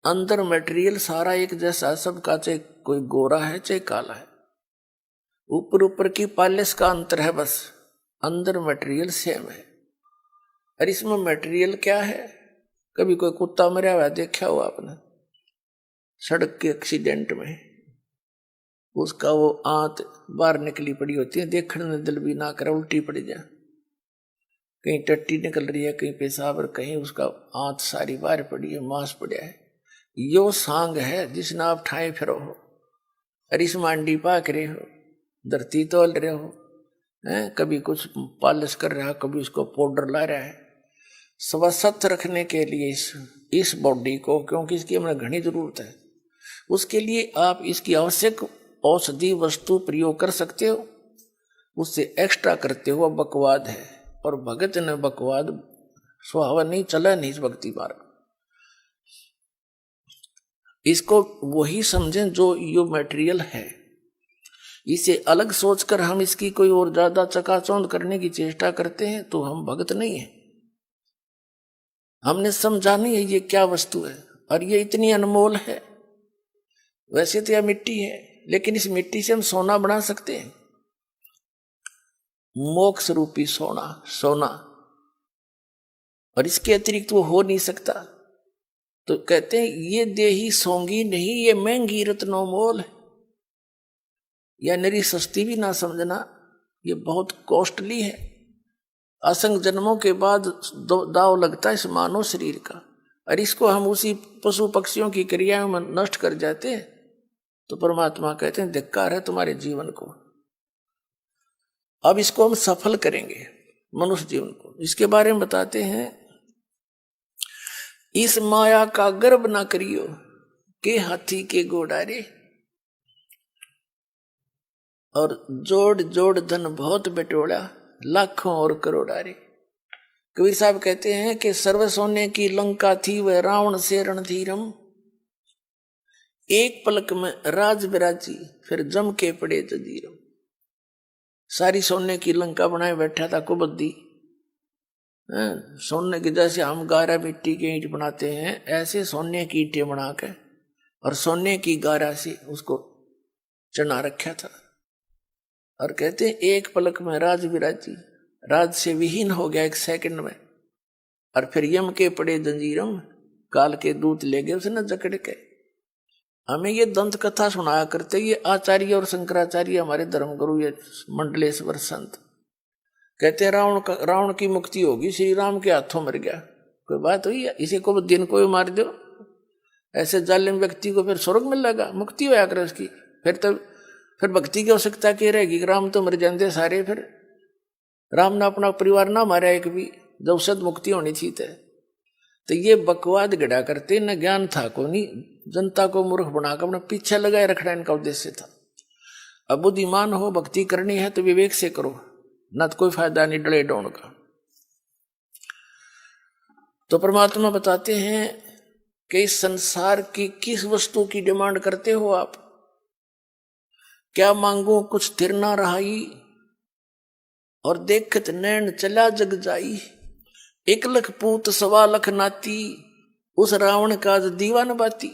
A: अंदर मटेरियल सारा एक जैसा सबका, चाहे कोई गोरा है चाहे काला है, ऊपर ऊपर की पॉलिश का अंतर है बस, अंदर मटेरियल सेम है। और इसमें मटेरियल क्या है, कभी कोई कुत्ता मरा हुआ देखा हो आपने सड़क के एक्सीडेंट में, उसका वो आंत बाहर निकली पड़ी होती है, देखने में दिल भी ना करे, उल्टी पड़ जाए, कहीं टट्टी निकल रही है, कहीं पेशाब, और कहीं उसका आंत सारी बाहर पड़ी है, मांस पड़ा है। यो सांग है जिसने आप ठाए फिरो हो, और इस मांडी पाक रहे हो, धरती तोल रहे हो, कभी कुछ पॉलिश कर रहा है, कभी उसको पाउडर ला रहा है, स्वस्थ रखने के लिए इस बॉडी को, क्योंकि इसकी हमें घनी जरूरत है, उसके लिए आप इसकी आवश्यक औषधि वस्तु प्रयोग कर सकते हो, उससे एक्स्ट्रा करते हो बकवाद है। और भगत ने बकवाद सुहावा नहीं, चला नहीं इस भक्ति मार्ग। इसको वही समझें जो यो मटेरियल है, इसे अलग सोचकर हम इसकी कोई और ज्यादा चकाचौंध करने की चेष्टा करते हैं तो हम भगत नहीं है। हमने समझा नहीं है ये क्या वस्तु है, और ये इतनी अनमोल है। वैसे तो यह मिट्टी है, लेकिन इस मिट्टी से हम सोना बना सकते हैं, मोक्ष रूपी सोना, और इसके अतिरिक्त वो हो नहीं सकता। तो कहते हैं ये देही सोंगी नहीं, ये महंगी रत्नों मोल है, या नरी सस्ती भी ना समझना, ये बहुत कॉस्टली है। असंग जन्मों के बाद दाव लगता है इस मानव शरीर का, और इसको हम उसी पशु पक्षियों की क्रियाओं में नष्ट कर जाते हैं। तो परमात्मा कहते हैं धिक्कार है तुम्हारे जीवन को। अब इसको हम सफल करेंगे मनुष्य जीवन को। इसके बारे में बताते हैं, इस माया का गर्भ ना करियो के हाथी के गोडारे, और जोड़ जोड़ धन बहुत बटोड़ा लाखों और करोड़ारे। कबीर साहब कहते हैं कि सर्व सोने की लंका थी वह रावण से रणधीरम, एक पलक में राज विराजी फिर जम के पड़े जजीरम। सारी सोने की लंका बनाए बैठा था कुबद्दी, सोने की, जैसे हम गारा मिट्टी के ईंट बनाते हैं ऐसे सोने की ईंटें बना के और सोने की गारा से उसको चढ़ा रखा था। और कहते हैं एक पलक में राज विराजी, राज से विहीन हो गया एक सेकंड में, और फिर यम के पड़े जंजीरम, काल के दूत ले गए उसने जकड़ के। हमें ये दंत कथा सुनाया करते ये आचार्य और शंकराचार्य हमारे धर्मगुरु, ये मंडलेश्वर संत कहते हैं रावण की मुक्ति होगी, श्री राम के हाथों मर गया। कोई बात हुई है? इसी को दिन को मार दो, ऐसे जालिम व्यक्ति को फिर स्वर्ग मिल लगा, मुक्ति होया कर उसकी। फिर भक्ति की आवश्यकता क्या रहेगी? राम तो मर जाते सारे, फिर राम ने अपना परिवार ना मारा एक भी, जब सद मुक्ति होनी थी। तो ये बकवाद गड़ा करते, न ज्ञान था को नहीं, जनता को मूर्ख बनाकर अपने पीछे लगाए रखना इनका उद्देश्य था। अब बुद्धिमान हो, भक्ति करनी है तो विवेक से करो, न तो कोई फायदा नहीं डले डोन का। तो परमात्मा बताते हैं कि इस संसार की किस वस्तु की डिमांड करते हो आप? क्या मांगो कुछ स्थिर ना रहाई, और देखत नैन चला जग जाई। 1 लाख पूत 1.25 लाख नाती, उस रावण का दीवान बाती।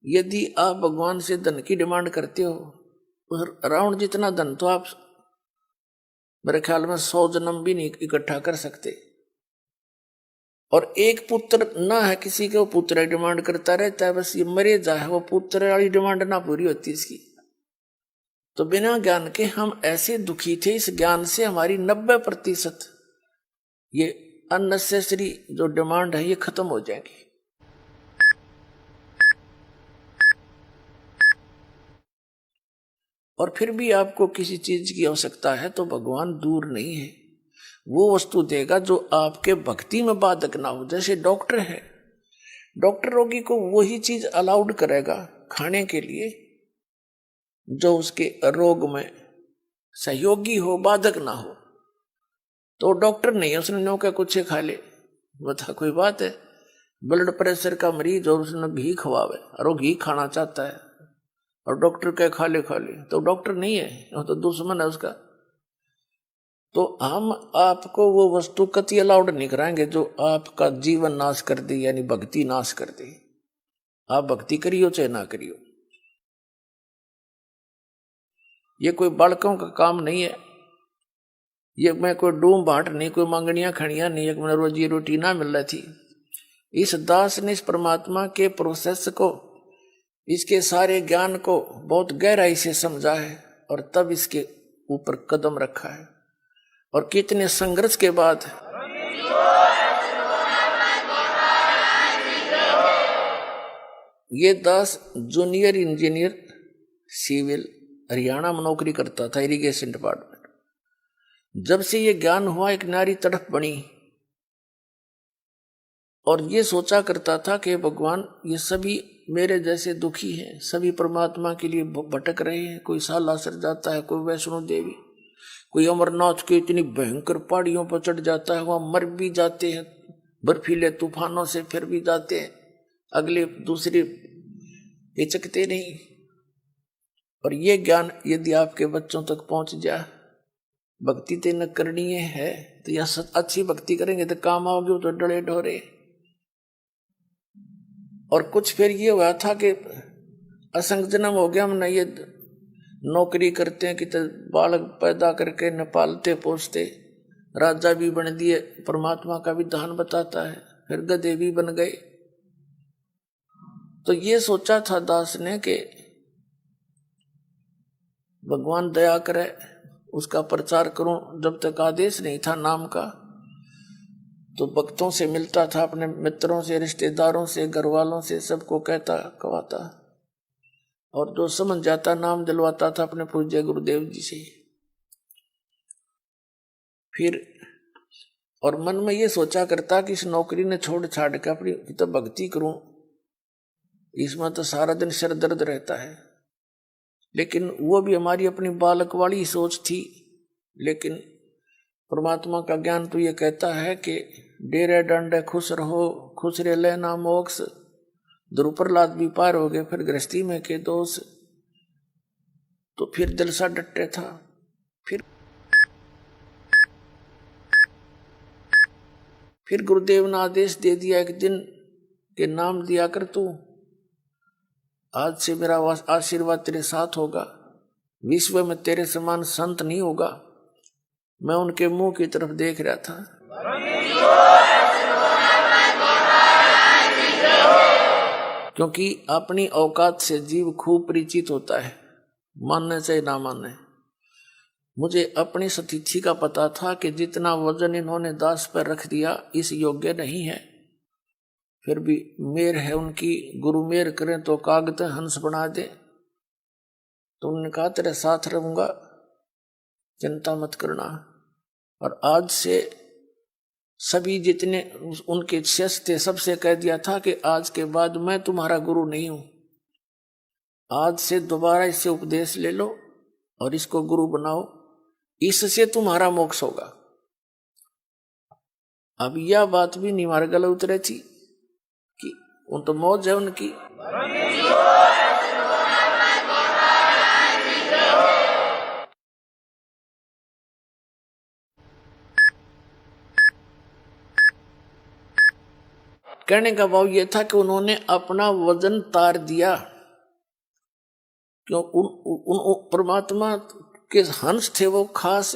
A: यदि आप भगवान से धन की डिमांड करते हो, उस रावण जितना धन तो आप मेरे ख्याल में 100 जन्म भी नहीं इकट्ठा कर सकते। और एक पुत्र ना है किसी के, वो पुत्र डिमांड करता रहता है, बस ये मरे जाए, वो पुत्र वाली डिमांड ना पूरी होती इसकी। तो बिना ज्ञान के हम ऐसे दुखी थे, इस ज्ञान से हमारी 90% ये अननेसेसरी जो डिमांड है ये खत्म हो जाएगी। और फिर भी आपको किसी चीज की आवश्यकता है तो भगवान दूर नहीं है, वो वस्तु देगा जो आपके भक्ति में बाधक ना हो। जैसे डॉक्टर है, डॉक्टर रोगी को वही चीज अलाउड करेगा खाने के लिए जो उसके रोग में सहयोगी हो, बाधक ना हो। तो डॉक्टर नहीं, उसने नो क्या कुछ खा ले, बता कोई बात है। ब्लड प्रेशर का मरीज और उसने घी खवावे और वो घी खाना चाहता है और डॉक्टर क्या खा ले, तो डॉक्टर नहीं है, वो तो दुश्मन है उसका। तो हम आपको वो वस्तु कति अलाउड नहीं कराएंगे जो आपका जीवन नाश कर दे, यानी भक्ति नाश कर दे। आप भक्ति करियो चाहे ना करियो, ये कोई बालकों का काम नहीं है। ये मैं कोई डूम बाट नहीं, कोई मांगनियां खड़ियां नहीं, एक मैंने रोजी रोटी ना मिल रही थी। इस दास ने इस परमात्मा के प्रोसेस को, इसके सारे ज्ञान को बहुत गहराई से समझा है और तब इसके ऊपर कदम रखा है। और कितने संघर्ष के बाद ये दास जूनियर इंजीनियर सिविल हरियाणा में नौकरी करता था, इरिगेशन डिपार्टमेंट। जब से ये ज्ञान हुआ, एक नारी तड़प बनी और ये सोचा करता था कि भगवान ये सभी मेरे जैसे दुखी हैं, सभी परमात्मा के लिए भटक रहे हैं। कोई सालासर जाता है, कोई वैष्णो देवी, कोई अमरनाथ के इतनी भयंकर पहाड़ियों पर चढ़ जाता है, वहां मर भी जाते हैं बर्फीले तूफानों से, फिर भी जाते हैं, अगले दूसरे हिचकते नहीं। और ये ज्ञान यदि आपके बच्चों तक पहुंच जाए, भक्ति ते न करनी है तो या अच्छी भक्ति करेंगे तो काम आओगे, तो डरे ढोरे। और कुछ फिर ये हुआ था कि असंग जन्म हो गया, हमने ये नौकरी करते हैं कि तो बालक पैदा करके न पालते पोसते, राजा भी बन दिए, परमात्मा का विधान बताता है, फिर गधे भी बन गए। तो ये सोचा था दास ने कि भगवान दया करे, उसका प्रचार करूं। जब तक आदेश नहीं था नाम का, तो भक्तों से मिलता था, अपने मित्रों से, रिश्तेदारों से, घर वालों से, सबको कहता कवाता, और जो समझ जाता नाम दिलवाता था अपने पूज्य गुरुदेव जी से। फिर और मन में ये सोचा करता कि इस नौकरी ने छोड़ छाड़ के अपनी तो भक्ति करूं, इसमें तो सारा दिन सिर दर्द रहता है। लेकिन वो भी हमारी अपनी बालक वाली सोच थी। लेकिन परमात्मा का ज्ञान तो ये कहता है कि डेरे डंडे खुश रहो, खुश रे लेना मोक्ष, द्रुपरलाद भी पार हो गए, फिर गृहस्थी में के दोष। तो फिर दिल सा डटे था। फिर गुरुदेव ने आदेश दे दिया एक दिन के नाम दिया कर तू, आज से मेरा आशीर्वाद तेरे साथ होगा, विश्व में तेरे समान संत नहीं होगा। मैं उनके मुंह की तरफ देख रहा था। क्योंकि अपनी औकात से जीव खूब परिचित होता है, मानने चाहे ना मानने। मुझे अपनी स्थिति का पता था कि जितना वजन इन्होंने दास पर रख दिया इस योग्य नहीं है। फिर भी मेर है उनकी, गुरु मेर करें तो कागज हंस बना दे। तो उन्होंने कहा तेरे साथ रहूंगा, चिंता मत करना। और आज से सभी जितने उनके शिष्य थे सबसे कह दिया था कि आज के बाद मैं तुम्हारा गुरु नहीं हूं, आज से दोबारा इससे उपदेश ले लो और इसको गुरु बनाओ, इससे तुम्हारा मोक्ष होगा। अब यह बात भी नहीं हमारे गले उतरे थी कि उन तो मौज है उनकी। कहने का भाव यह था कि उन्होंने अपना वजन तार दिया। क्यों? उन परमात्मा के हंस थे वो खास,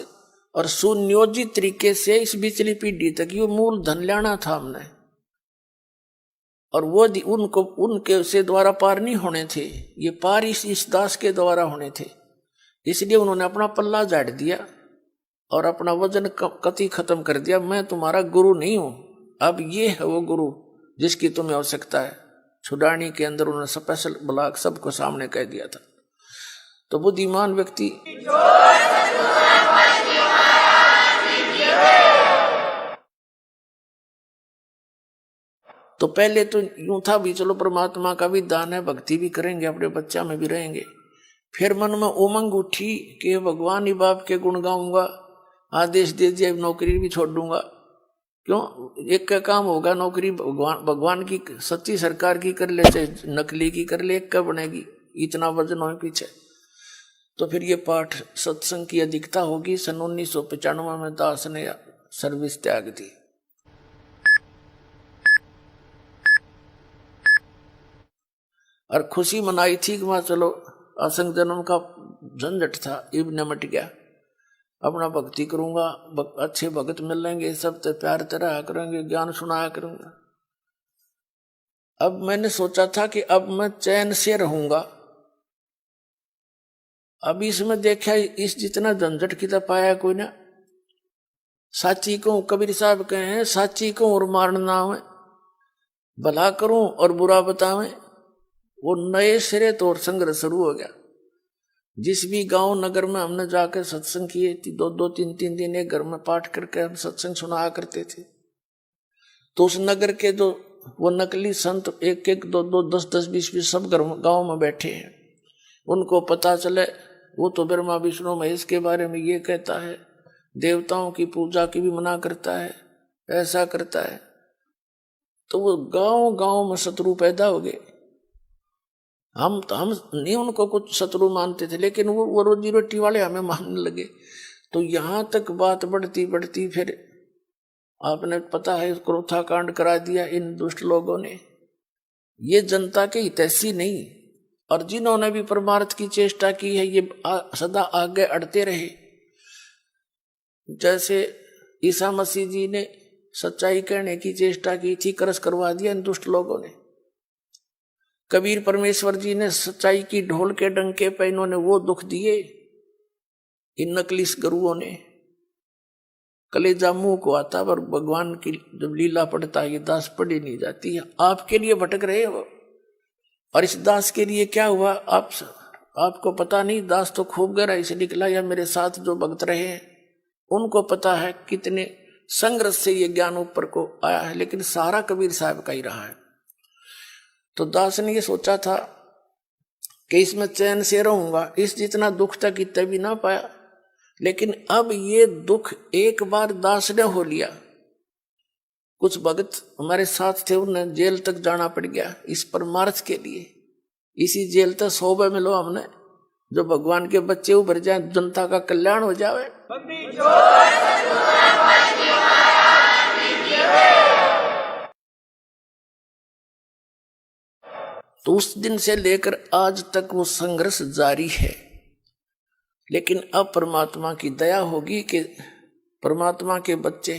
A: और सुनियोजित तरीके से इस पिछली पीढ़ी तक ये मूल धन लाना था हमने, और वो उनको उनके से द्वारा पार नहीं होने थे, ये पार इस दास के द्वारा होने थे। इसलिए उन्होंने अपना पल्ला झाड़ दिया और अपना वजन कति खत्म कर दिया। मैं तुम्हारा गुरु नहीं हूं, अब ये है वो गुरु जिसकी तुम्हें आवश्यकता है। छुड़ानी के अंदर उन्होंने स्पेशल ब्लॉक सबको सामने कह दिया था। तो बुद्धिमान व्यक्ति तो पहले तो यूं था भी चलो परमात्मा का भी दान है, भक्ति भी करेंगे, अपने बच्चा में भी रहेंगे। फिर मन में उमंग उठी कि भगवान ही बाप के गुण गाऊंगा, आदेश दे दिया नौकरी भी छोड़ दूंगा। क्यों? एक का काम होगा, नौकरी भगवान की सच्ची सरकार की कर ले चाहे नकली की कर ले, एक का बनेगी, इतना वजन हो पीछे। तो फिर ये पाठ सत्संग की अधिकता होगी। सन 1995 में दास ने सर्विस त्याग दी। और खुशी मनाई थी कि वहां चलो असंग जन्म का झंझट था, इब निमट गया, अपना भक्ति करूंगा, अच्छे भगत मिलेंगे, सब तो प्यार तरह करेंगे, ज्ञान सुनाया करूंगा। अब मैंने सोचा था कि अब मैं चैन से रहूंगा। अब इसमें देखा इस जितना झंझट की तो पाया कोई ना। साची को कबीर साहब कहे हैं, साची को और मारना है, भला करूं और बुरा बतावें। वो नए सिरे तो और संघर्ष शुरू हो गया। जिस भी गांव नगर में हमने जाकर सत्संग किए थी, 2-2, 3-3 दिन एक घर में पाठ करके हम सत्संग सुनाया करते थे। तो उस नगर के जो वो नकली संत 1-1, 2-2, 10-10, 20-20 सब गांव में बैठे हैं। उनको पता चले वो तो ब्रह्मा विष्णु महेश के बारे में ये कहता है, देवताओं की पूजा की भी मना करता है, ऐसा करता है। तो वो गांव गांव में शत्रु पैदा हो गए। हम नहीं उनको कुछ शत्रु मानते थे, लेकिन वो रोजी रोटी वाले हमें मानने लगे। तो यहां तक बात बढ़ती बढ़ती फिर आपने पता है क्रोथा कांड करा दिया इन दुष्ट लोगों ने। ये जनता के हितैषी नहीं, और जिन्होंने भी परमार्थ की चेष्टा की है ये सदा आगे अड़ते रहे। जैसे ईसा मसीह जी ने सच्चाई कहने की चेष्टा की थी, करस करवा दिया इन दुष्ट लोगों ने। कबीर परमेश्वर जी ने सच्चाई की ढोल के डंके पे इन्होंने वो दुख दिए इन नकली गुरुओं ने। कलेजा मुंह को आता, पर भगवान की जब लीला पढ़ता है ये दास पढ़ी नहीं जाती है। आपके लिए भटक रहे हो, और इस दास के लिए क्या हुआ आपको पता नहीं। दास तो खूब गहराई से निकला, या मेरे साथ जो भक्त रहे हैं उनको पता है कितने संघर्ष से ये ज्ञान ऊपर को आया है, लेकिन सारा कबीर साहब का ही रहा है। तो दास ने ये सोचा था कि इसमें चैन से रहूंगा, इस जितना दुख था कितना भी ना पाया। लेकिन अब ये दुख एक बार दास ने हो लिया। कुछ भगत हमारे साथ थे, उन्हें जेल तक जाना पड़ गया इस परमार्थ के लिए। इसी जेल तक 100 मिलो हमने, जो भगवान के बच्चे उभर जाए, जनता का कल्याण हो जाए। तो उस दिन से लेकर आज तक वो संघर्ष जारी है। लेकिन अब परमात्मा की दया होगी कि परमात्मा के बच्चे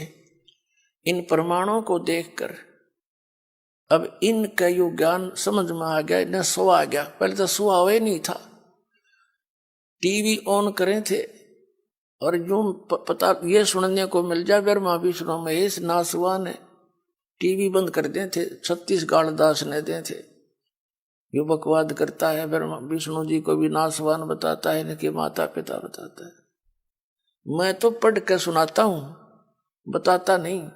A: इन प्रमाणों को देखकर अब इनका यो ज्ञान समझ में आ गया, इन्हें सो आ गया। पहले तो सुहा हुआ नहीं था, टीवी ऑन करें थे और यूं पता ये सुनने को मिल जाए ब्रह्मा विष्णु महेश नासवान है, टीवी बंद कर दे थे। 36 गाल दास ने दे थे। यो बकवाद करता है, ब्रह्मा विष्णु जी को भी नासवान बताता है, इनके माता पिता बताता है। मैं तो पढ़ के सुनाता हूं, बताता नहीं।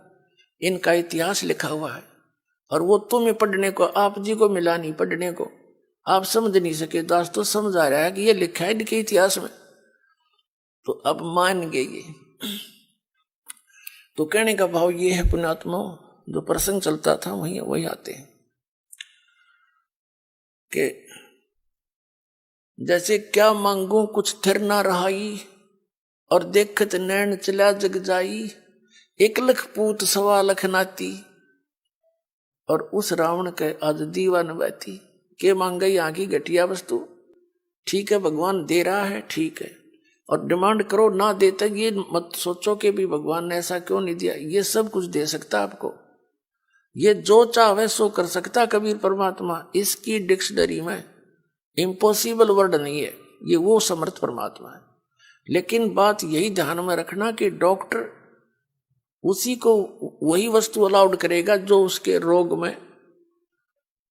A: इनका इतिहास लिखा हुआ है, और वो तुम्हें पढ़ने को, आप जी को मिला नहीं पढ़ने को, आप समझ नहीं सके। दास तो समझ आ रहा है कि ये लिखा है इनके इतिहास में, तो अब मान गए ये। तो कहने का भाव ये है पुण्यात्मा, जो प्रसंग चलता था वही आते हैं कि जैसे क्या मांगू कुछ थिर ना रहाई, और देखत नैन चला जग जाई, 1 लाख पूत 1.25 लाख नाती, और उस रावण के आज दीवान बैठी। के मांगे यहाँ की घटिया वस्तु, ठीक है भगवान दे रहा है, ठीक है, और डिमांड करो, ना देता ये मत सोचो कि भी भगवान ने ऐसा क्यों नहीं दिया। ये सब कुछ दे सकता आपको, ये जो चाहे सो कर सकता कबीर परमात्मा। इसकी डिक्शनरी में इम्पॉसिबल वर्ड नहीं है, ये वो समर्थ परमात्मा है। लेकिन बात यही ध्यान में रखना कि डॉक्टर उसी को वही वस्तु अलाउड करेगा जो उसके रोग में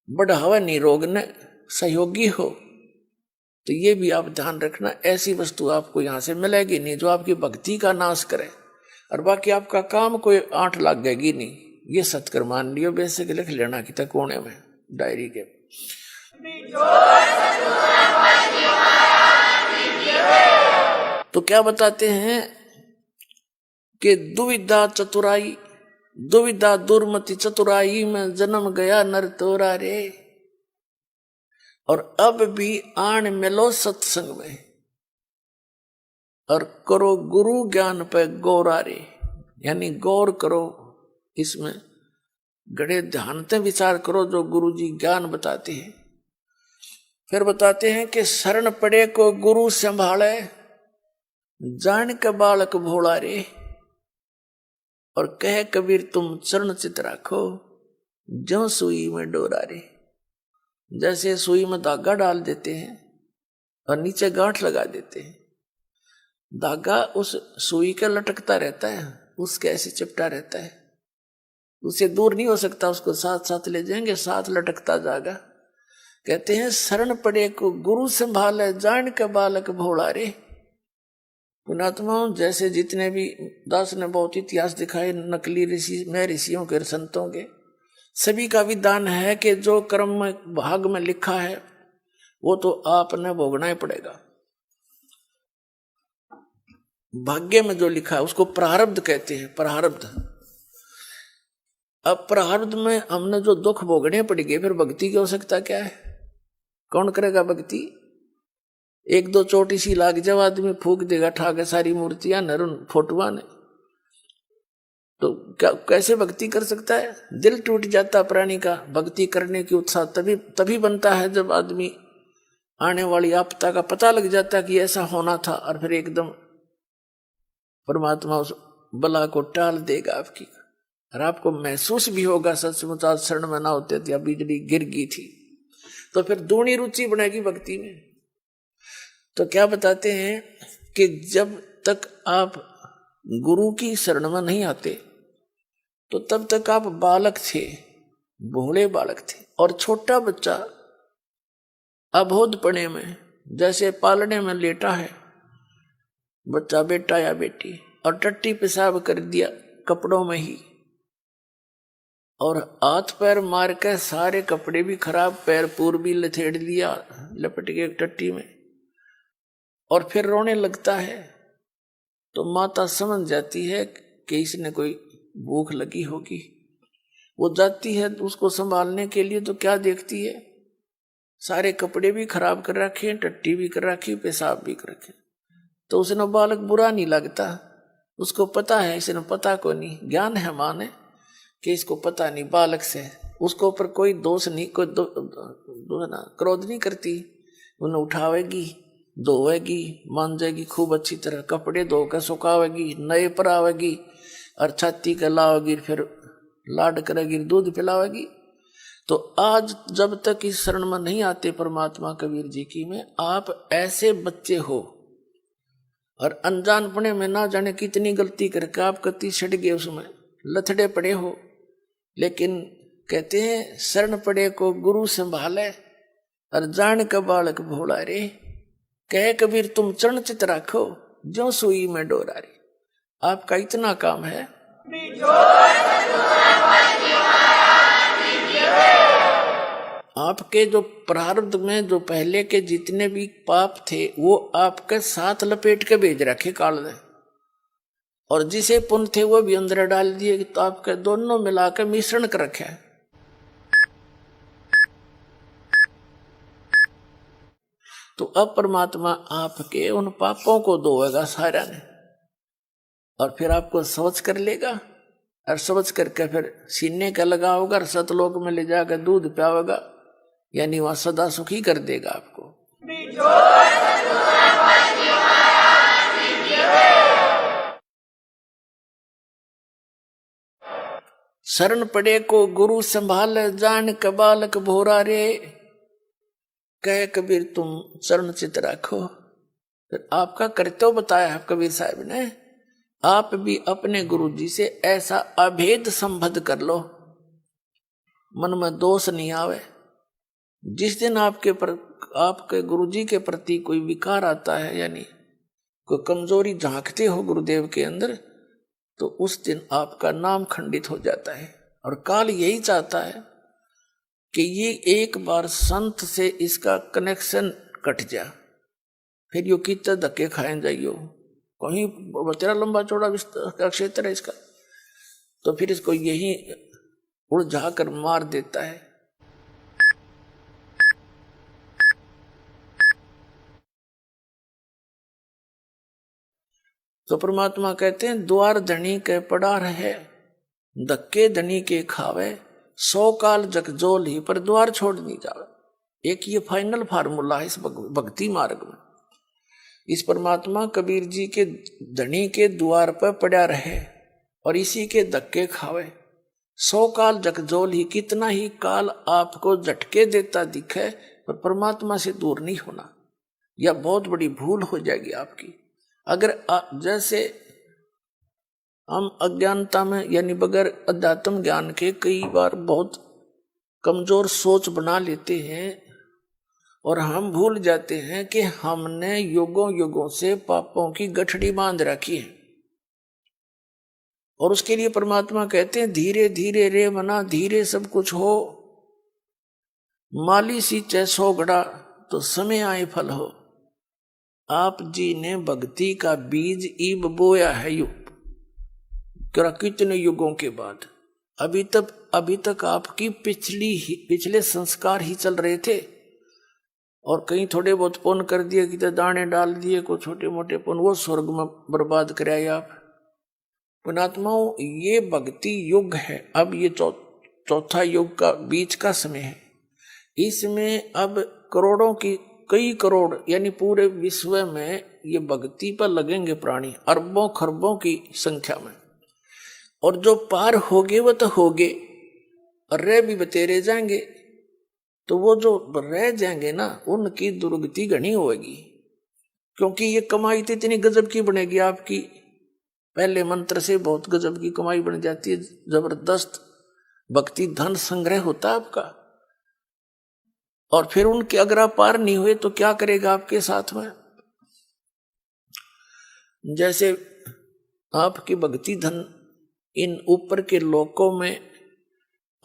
A: बढ़ावा, नहीं रोग ने सहयोगी हो। तो ये भी आप ध्यान रखना, ऐसी वस्तु आपको यहां से मिलेगी नहीं जो आपकी भक्ति का नाश करे, और बाकी आपका काम कोई 8 लाग गएगी नहीं। ये सत्कर मान लियो, बेसिक लिख लेना कि तक कोने में डायरी के। तो क्या बताते हैं कि दुविधा चतुराई, दुविधा दुर्मति चतुराई में जन्म गया नर तोरा रे, और अब भी आन मिलो सत्संग में, और करो गुरु ज्ञान पे गौरा रे, यानी गौर करो इसमें, गड़े ध्यान से विचार करो जो गुरु जी ज्ञान बताते हैं। फिर बताते हैं कि शरण पड़े को गुरु संभाले, जान के बालक भोला रे, और कह कबीर तुम चरण चित राखो, ज्यों सुई में डोरा रे। जैसे सुई में धागा डाल देते हैं और नीचे गांठ लगा देते हैं, धागा उस सुई के लटकता रहता है, उसके ऐसे चिपटा रहता है, उसे दूर नहीं हो सकता, उसको साथ साथ ले जाएंगे, साथ लटकता जाएगा। कहते हैं शरण पड़े को गुरु संभाले, जान के बालक भोला रे। पुणात्माओं, जैसे जितने भी दास ने बहुत इतिहास दिखाए नकली ऋषि में, ऋषियों के संतों के, सभी का विधान है कि जो कर्म में भाग में लिखा है वो तो आपने भोगना ही पड़ेगा। भाग्य में जो लिखा है उसको प्रारब्ध कहते हैं, प्रारब्ध। अब प्रारब्ध में हमने जो दुख भोगने पड़ेंगे, फिर भक्ति की आवश्यकता क्या है? कौन करेगा भक्ति? एक दो चोटी सी लाग जब आदमी फूक देगा ठाके सारी मूर्तियां नरुन फोटुआ ने, तो क्या कैसे भक्ति कर सकता है? दिल टूट जाता प्राणी का। भक्ति करने की उत्साह तभी बनता है जब आदमी आने वाली आपदा का पता लग जाता है कि ऐसा होना था, और फिर एकदम परमात्मा उस बला को टाल देगा आपकी, और आपको महसूस भी होगा सचमुच आज शरण में ना होते थे, बिजली गिर गई थी। तो फिर दूनी रुचि बनेगी भक्ति में। तो क्या बताते हैं कि जब तक आप गुरु की शरण में नहीं आते तो तब तक आप बालक थे, भोले बालक थे। और छोटा बच्चा अबोधपने में जैसे पालने में लेटा है बच्चा, बेटा या बेटी, और टट्टी पेशाब कर दिया कपड़ों में ही, और हाथ पैर मार के सारे कपड़े भी खराब, पैर पूर भी लथेड़ दिया लपट के एक टट्टी में, और फिर रोने लगता है, तो माता समझ जाती है कि इसने कोई भूख लगी होगी। वो जाती है उसको संभालने के लिए, तो क्या देखती है? सारे कपड़े भी खराब कर रखे, टट्टी भी कर रखी, पेशाब भी कर रखे। तो उसने बालक बुरा नहीं लगता, उसको पता है, इसने पता को नहीं, ज्ञान है मां ने कि इसको पता नहीं, बालक से उसको ऊपर कोई दोष नहीं, कोई क्रोध नहीं करती। उन्हें उठावेगी, धोएगी, मांजेगी खूब अच्छी तरह, कपड़े धोकर सुखावेगी, नए पर आवेगी, और छाती के लावेगी, फिर लाड करेगी, दूध पिलावेगी। तो आज जब तक इस शरण में नहीं आते परमात्मा कबीर जी की में, आप ऐसे बच्चे हो, और अनजानपने में ना जाने कितनी गलती करके आप कति छट गए, उसमें लथड़े पड़े हो। लेकिन कहते हैं शरण पड़े को गुरु संभाले, और जान का बालक भोला रे, कह कबीर तुम चरण चित राखो, ज्यों सुई में डोरा रे। आपका इतना काम है। आपके जो प्रारब्ध में जो पहले के जितने भी पाप थे वो आपके साथ लपेट के भेज रखे काल ने, और जिसे पुण्य थे वो भी अंदर डाल दिए, तो आपके दोनों मिलाकर मिश्रण कर रखे है। तो अब परमात्मा आपके उन पापों को धोएगा सारा ने, और फिर आपको समझ कर लेगा, और समझ करके फिर सीने का लगाओगा, और सतलोक में ले जाकर दूध पियावेगा, यानी वहां सदा सुखी कर देगा आपको। शरण पड़े को गुरु संभाल, जान के बालक भोरा रे, कह कबीर तुम चरण चित राखो। फिर आपका कर्तव्य बताया है कबीर साहब ने, आप भी अपने गुरु जी से ऐसा अभेद संबंध कर लो, मन में दोष नहीं आवे। जिस दिन आपके गुरु जी के प्रति कोई विकार आता है, यानी कोई कमजोरी झांकते हो गुरुदेव के अंदर, तो उस दिन आपका नाम खंडित हो जाता है, और काल यही चाहता है कि ये एक बार संत से इसका कनेक्शन कट जा, फिर यो कितना धक्के खाए जाइयो, कहीं तेरा लंबा चौड़ा का क्षेत्र है इसका, तो फिर इसको यही उलझा कर मार देता है। तो परमात्मा कहते हैं द्वार धनी के पड़ा रहे, धक्के धनी के खावे, 100 काल जगजोल ही पर द्वार छोड़ नहीं जावे। एक ये फाइनल फार्मूला है इस भक्ति मार्ग में। इस परमात्मा कबीर जी के धनी के द्वार पर पड़ा रहे और इसी के धक्के खावे, 100 काल जगजोल ही, कितना ही काल आपको झटके देता दिखे पर परमात्मा से दूर नहीं होना, यह बहुत बड़ी भूल हो जाएगी आपकी। अगर जैसे हम अज्ञानता में यानी बगैर अध्यात्म ज्ञान के कई बार बहुत कमजोर सोच बना लेते हैं और हम भूल जाते हैं कि हमने युगों युगों से पापों की गठड़ी बांध रखी है। और उसके लिए परमात्मा कहते हैं धीरे धीरे रे मना, धीरे सब कुछ हो, माली सींचे 100 घड़ा तो समय आए फल हो। आप जी ने भक्ति का बीज ईब बोया है युग, कितने युगों के बाद। अभी तक आपकी पिछले संस्कार ही चल रहे थे और कहीं थोड़े बहुत पुण्य कर दिए, कि दाने डाल दिए, को छोटे मोटे पुण्य, वो स्वर्ग में बर्बाद कराए आप। पुणात्माओं, ये भक्ति युग है। अब ये चौथा युग का बीच का समय है। इसमें अब करोड़ों की, कई करोड़ यानी पूरे विश्व में ये भक्ति पर लगेंगे प्राणी, अरबों खरबों की संख्या में। और जो पार होगे वो तो होगे और रह भी बतेरे जाएंगे, तो वो जो रह जाएंगे ना उनकी दुर्गति घनी होगी, क्योंकि ये कमाई तो इतनी गजब की बनेगी आपकी। पहले मंत्र से बहुत गजब की कमाई बन जाती है, जबरदस्त भक्ति धन संग्रह होता है आपका। और फिर उनके अगर आप पार नहीं हुए तो क्या करेगा आपके साथ में। जैसे आपकी भक्ति धन इन ऊपर के लोकों में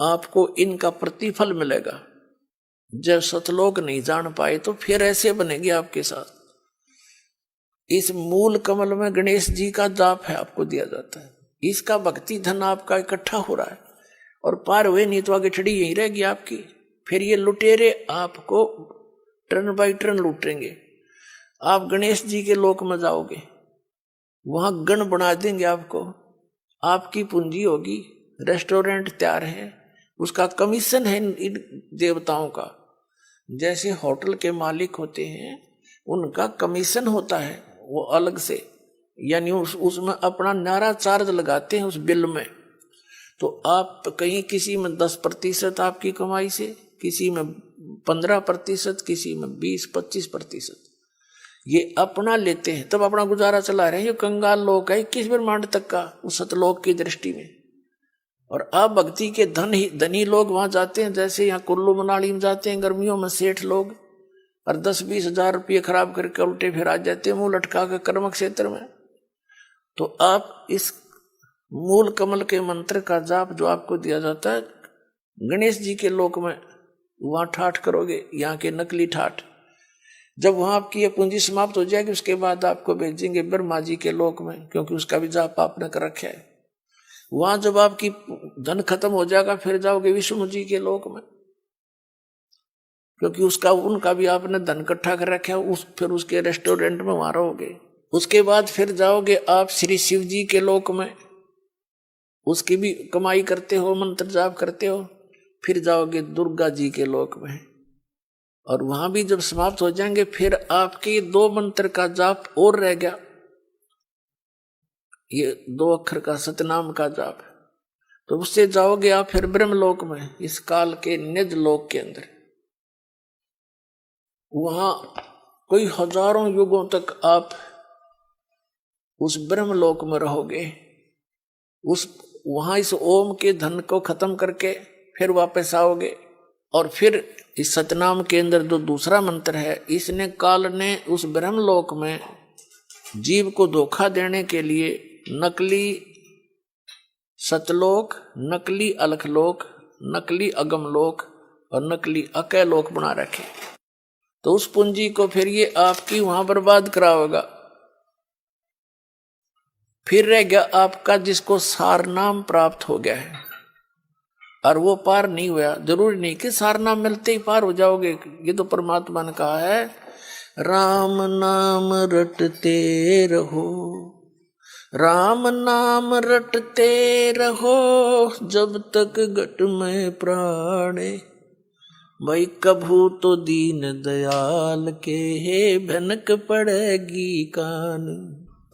A: आपको इनका प्रतिफल मिलेगा। जब सतलोक नहीं जान पाए तो फिर ऐसे बनेगी आपके साथ। इस मूल कमल में गणेश जी का जाप है, आपको दिया जाता है, इसका भक्ति धन आपका इकट्ठा हो रहा है और पार हुए नहीं तो आगे छड़ी यही रहेगी आपकी। फिर ये लुटेरे आपको टर्न बाई टर्न लूटेंगे। आप गणेश जी के लोक में जाओगे, वहां गण बना देंगे आपको, आपकी पूंजी होगी, रेस्टोरेंट तैयार है, उसका कमीशन है इन देवताओं का। जैसे होटल के मालिक होते हैं उनका कमीशन होता है वो अलग से, यानी उसमें अपना नारा चार्ज लगाते हैं उस बिल में। तो आप कहीं किसी में 10% आपकी कमाई से, किसी में 15%, किसी में 20-25% ये अपना लेते हैं, तब अपना गुजारा चला रहे हैं। ये कंगाल लोग है 21 ब्रह्मांड तक का उस सतलोक की दृष्टि में। और आप भक्ति के धनी लोग वहां जाते हैं, जैसे यहाँ कुल्लू मनाली में जाते हैं गर्मियों में सेठ लोग, और 10-20 हजार रुपये खराब करके उल्टे फिर आ जाते हैं मुंह लटका के कर्म क्षेत्र में। तो आप इस मूल कमल के मंत्र का जाप जो आपको दिया जाता है गणेश जी के लोक में, वहां ठाठ करोगे, यहाँ के नकली ठाठ। जब वहां आपकी ये पूंजी समाप्त हो जाएगी उसके बाद आपको भेजेंगे ब्रह्मा जी के लोक में, क्योंकि उसका भी जाप आपने कर रखा है। वहां जब आपकी धन खत्म हो जाएगा फिर जाओगे विष्णु जी के लोक में, क्योंकि उनका भी आपने धन इकट्ठा कर रखा है। फिर उसके रेस्टोरेंट में वहां रहोगे। उसके बाद फिर जाओगे आप श्री शिव जी के लोक में, उसकी भी कमाई करते हो, मंत्र जाप करते हो। फिर जाओगे दुर्गा जी के लोक में, और वहां भी जब समाप्त हो जाएंगे फिर आपके 2 मंत्र का जाप और रह गया, ये 2 अक्षर का सतनाम का जाप। तो उससे जाओगे आप फिर ब्रह्मलोक में, इस काल के निज लोक के अंदर। वहां कोई हजारों युगों तक आप उस ब्रह्मलोक में रहोगे। वहां इस ओम के धन को खत्म करके फिर वापस आओगे। और फिर इस सतनाम के अंदर जो दूसरा मंत्र है, इसने काल ने उस ब्रह्मलोक में जीव को धोखा देने के लिए नकली सतलोक, नकली अलखलोक, नकली अगमलोक और नकली अकैलोक बना रखे। तो उस पूंजी को फिर ये आपकी वहां बर्बाद कराओगा। फिर रह गया आपका जिसको सार नाम प्राप्त हो गया है और वो पार नहीं हुआ। जरूरी नहीं कि सार नाम मिलते ही पार हो जाओगे। ये तो परमात्मा ने कहा है, राम नाम रटते रहो, राम नाम रटते रहो, जब तक घट में प्राणे। भाई कभू तो दीन दयाल के भनक पड़ेगी कान।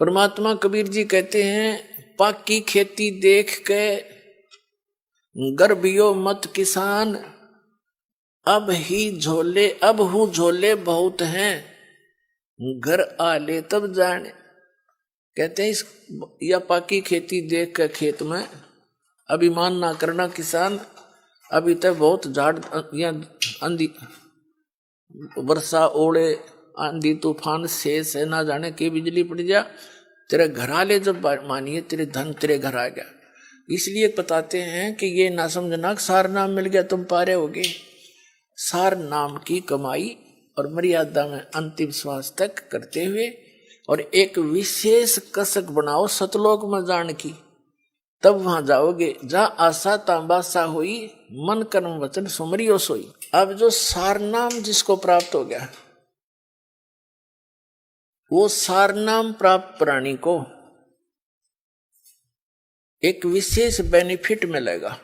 A: परमात्मा कबीर जी कहते हैं, पाकी खेती देख के गर्भियो मत किसान, अब हूँ झोले बहुत हैं, घर आले तब जाने। कहते हैं इस या पाकी खेती देख के खेत में अभिमान ना करना किसान, अभी तक बहुत झाड़ या आंधी वर्षा ओले आंधी तूफान शेष है, ना जाने की बिजली पड़ जा, तेरे घर आले जब मानिए तेरे धन तेरे घर आ गया। इसलिए बताते हैं कि ये ना समझना सार नाम मिल गया तुम पारे होगे। सार नाम की कमाई और मर्यादा में अंतिम श्वास तक करते हुए और एक विशेष कसक बनाओ सतलोक में जान की, तब वहां जाओगे जहाँ आशा तांबासा हुई, मन कर्म वचन सुमरियो सोई। अब जो सार नाम जिसको प्राप्त हो गया, वो सार नाम प्राप्त प्राणी को एक विशेष बेनिफिट मिलेगा।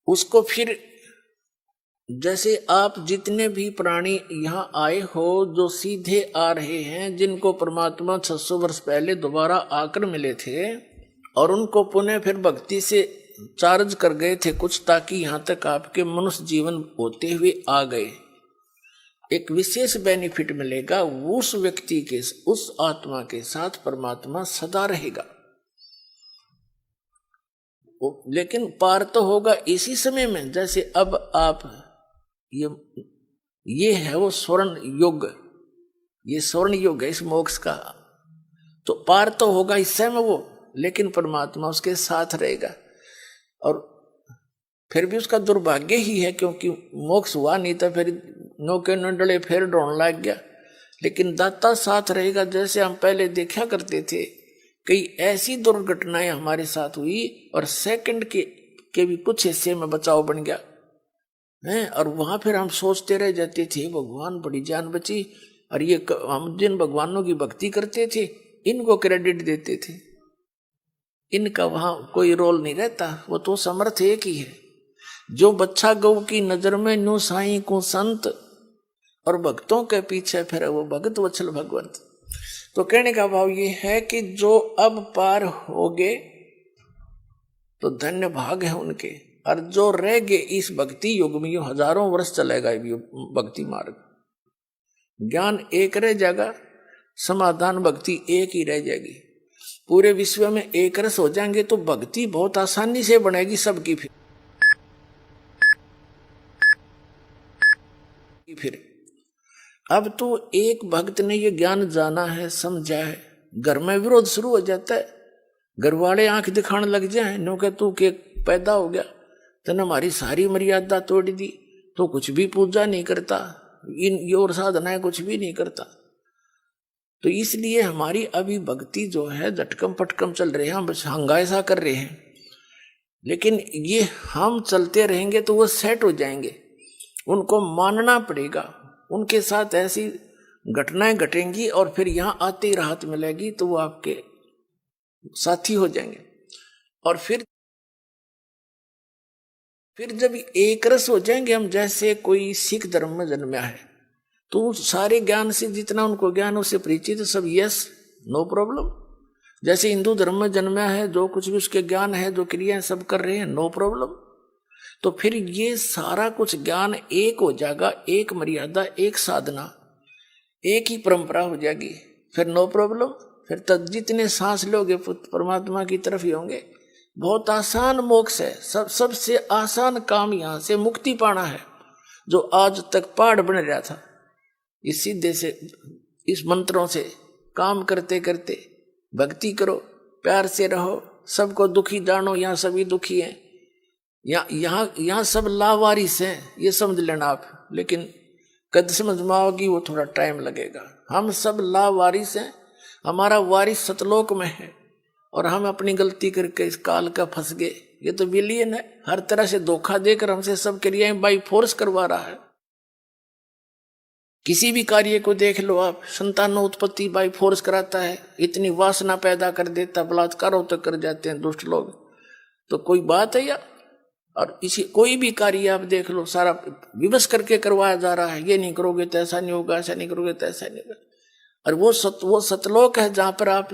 A: उसको फिर जैसे आप जितने भी प्राणी यहाँ आए हो, जो सीधे आ रहे हैं, जिनको परमात्मा 600 वर्ष पहले दोबारा आकर मिले थे और उनको पुनः फिर भक्ति से चार्ज कर गए थे कुछ, ताकि यहाँ तक आपके मनुष्य जीवन होते हुए आ गए, एक विशेष बेनिफिट मिलेगा। उस व्यक्ति के, उस आत्मा के साथ परमात्मा सदा रहेगा। लेकिन पार तो होगा इसी समय में। जैसे अब आप ये है वो स्वर्ण युग, ये स्वर्ण युग है इस मोक्ष का, तो पार तो होगा इस समय वो, लेकिन परमात्मा उसके साथ रहेगा। और फिर भी उसका दुर्भाग्य ही है, क्योंकि मोक्ष हुआ नहीं था, फिर नौके नडले फिर ढोने लग गया। लेकिन दाता साथ रहेगा। जैसे हम पहले देखा करते थे, कई ऐसी दुर्घटनाएं हमारे साथ हुई और सेकंड के भी कुछ हिस्से में बचाव बन गया है, और वहां फिर हम सोचते रह जाते थे भगवान बड़ी जान बची। और ये हम जिन भगवानों की भक्ति करते थे इनको क्रेडिट देते थे, इनका वहां कोई रोल नहीं रहता, वो तो समर्थ एक ही है। जो बच्चा गौ की नजर में न्यू साई को संत, और भक्तों के पीछे फिर वो भगत वत्सल भगवंत। तो कहने का भाव ये है कि जो अब पार होगे तो धन्य भाग है उनके, और जो रह गए इस भक्ति युग में, हजारों वर्ष चलेगा ये भक्ति मार्ग। ज्ञान एक रह जाएगा, समाधान भक्ति एक ही रह जाएगी। पूरे विश्व में एक रस हो जाएंगे तो भक्ति बहुत आसानी से बनेगी सबकी। फिर अब तो एक भक्त ने ये ज्ञान जाना है, समझा है, घर में विरोध शुरू हो जाता है। घर वाले आंख दिखाने लग जाए, नो के तू के पैदा हो गया, तने हमारी सारी मर्यादा तोड़ दी, तो कुछ भी पूजा नहीं करता, इन और साधनाएं कुछ भी नहीं करता। तो इसलिए हमारी अभी भक्ति जो है झटकम पटकम चल रहे हैं, हम बस हंगासा कर रहे हैं। लेकिन ये हम चलते रहेंगे तो वो सेट हो जाएंगे, उनको मानना पड़ेगा। उनके साथ ऐसी घटनाएं घटेंगी और फिर यहाँ आते ही राहत मिलेगी, तो वो आपके साथी हो जाएंगे। और फिर जब एक रस हो जाएंगे हम, जैसे कोई सिख धर्म में जन्मा है तो सारे ज्ञान से जितना उनको ज्ञान उससे परिचित सब यस नो प्रॉब्लम। जैसे हिंदू धर्म में जन्मा है, जो कुछ भी उसके ज्ञान है, जो क्रियाएं सब कर रहे हैं, नो प्रॉब्लम। तो फिर ये सारा कुछ ज्ञान एक हो जाएगा, एक मर्यादा, एक साधना, एक ही परंपरा हो जाएगी, फिर नो प्रॉब्लम। फिर तक जितने सांस लोगे परमात्मा की तरफ ही होंगे। बहुत आसान मोक्ष है, सबसे आसान काम यहाँ से मुक्ति पाना है, जो आज तक पहाड़ बन रहा था। इस सीधे से, इस मंत्रों से काम करते करते भक्ति करो, प्यार से रहो, सबको दुखी जानो, यहाँ सभी दुखी हैं, यहाँ सब लावारिस हैं, ये समझ लेना आप। लेकिन कद समझ में आओगी वो थोड़ा टाइम लगेगा। हम सब लावारिस हैं, हमारा वारिस सतलोक में है और हम अपनी गलती करके इस काल का फंस गए। ये तो विलियन है, हर तरह से धोखा देकर हमसे सब क्रियाएं बाई फोर्स करवा रहा है। किसी भी कार्य को देख लो आप, संतानोत्पत्ति बाई फोर्स कराता है, इतनी वासना पैदा कर देता, बलात्कारों तक कर जाते हैं दुष्ट लोग। तो कोई बात है यार? और इसी कोई भी कार्य आप देख लो, सारा विवश करके करवाया जा रहा है। ये नहीं करोगे तो ऐसा नहीं होगा, ऐसा नहीं करोगे तो ऐसा नहीं होगा। और वो सतलोक है जहां पर आप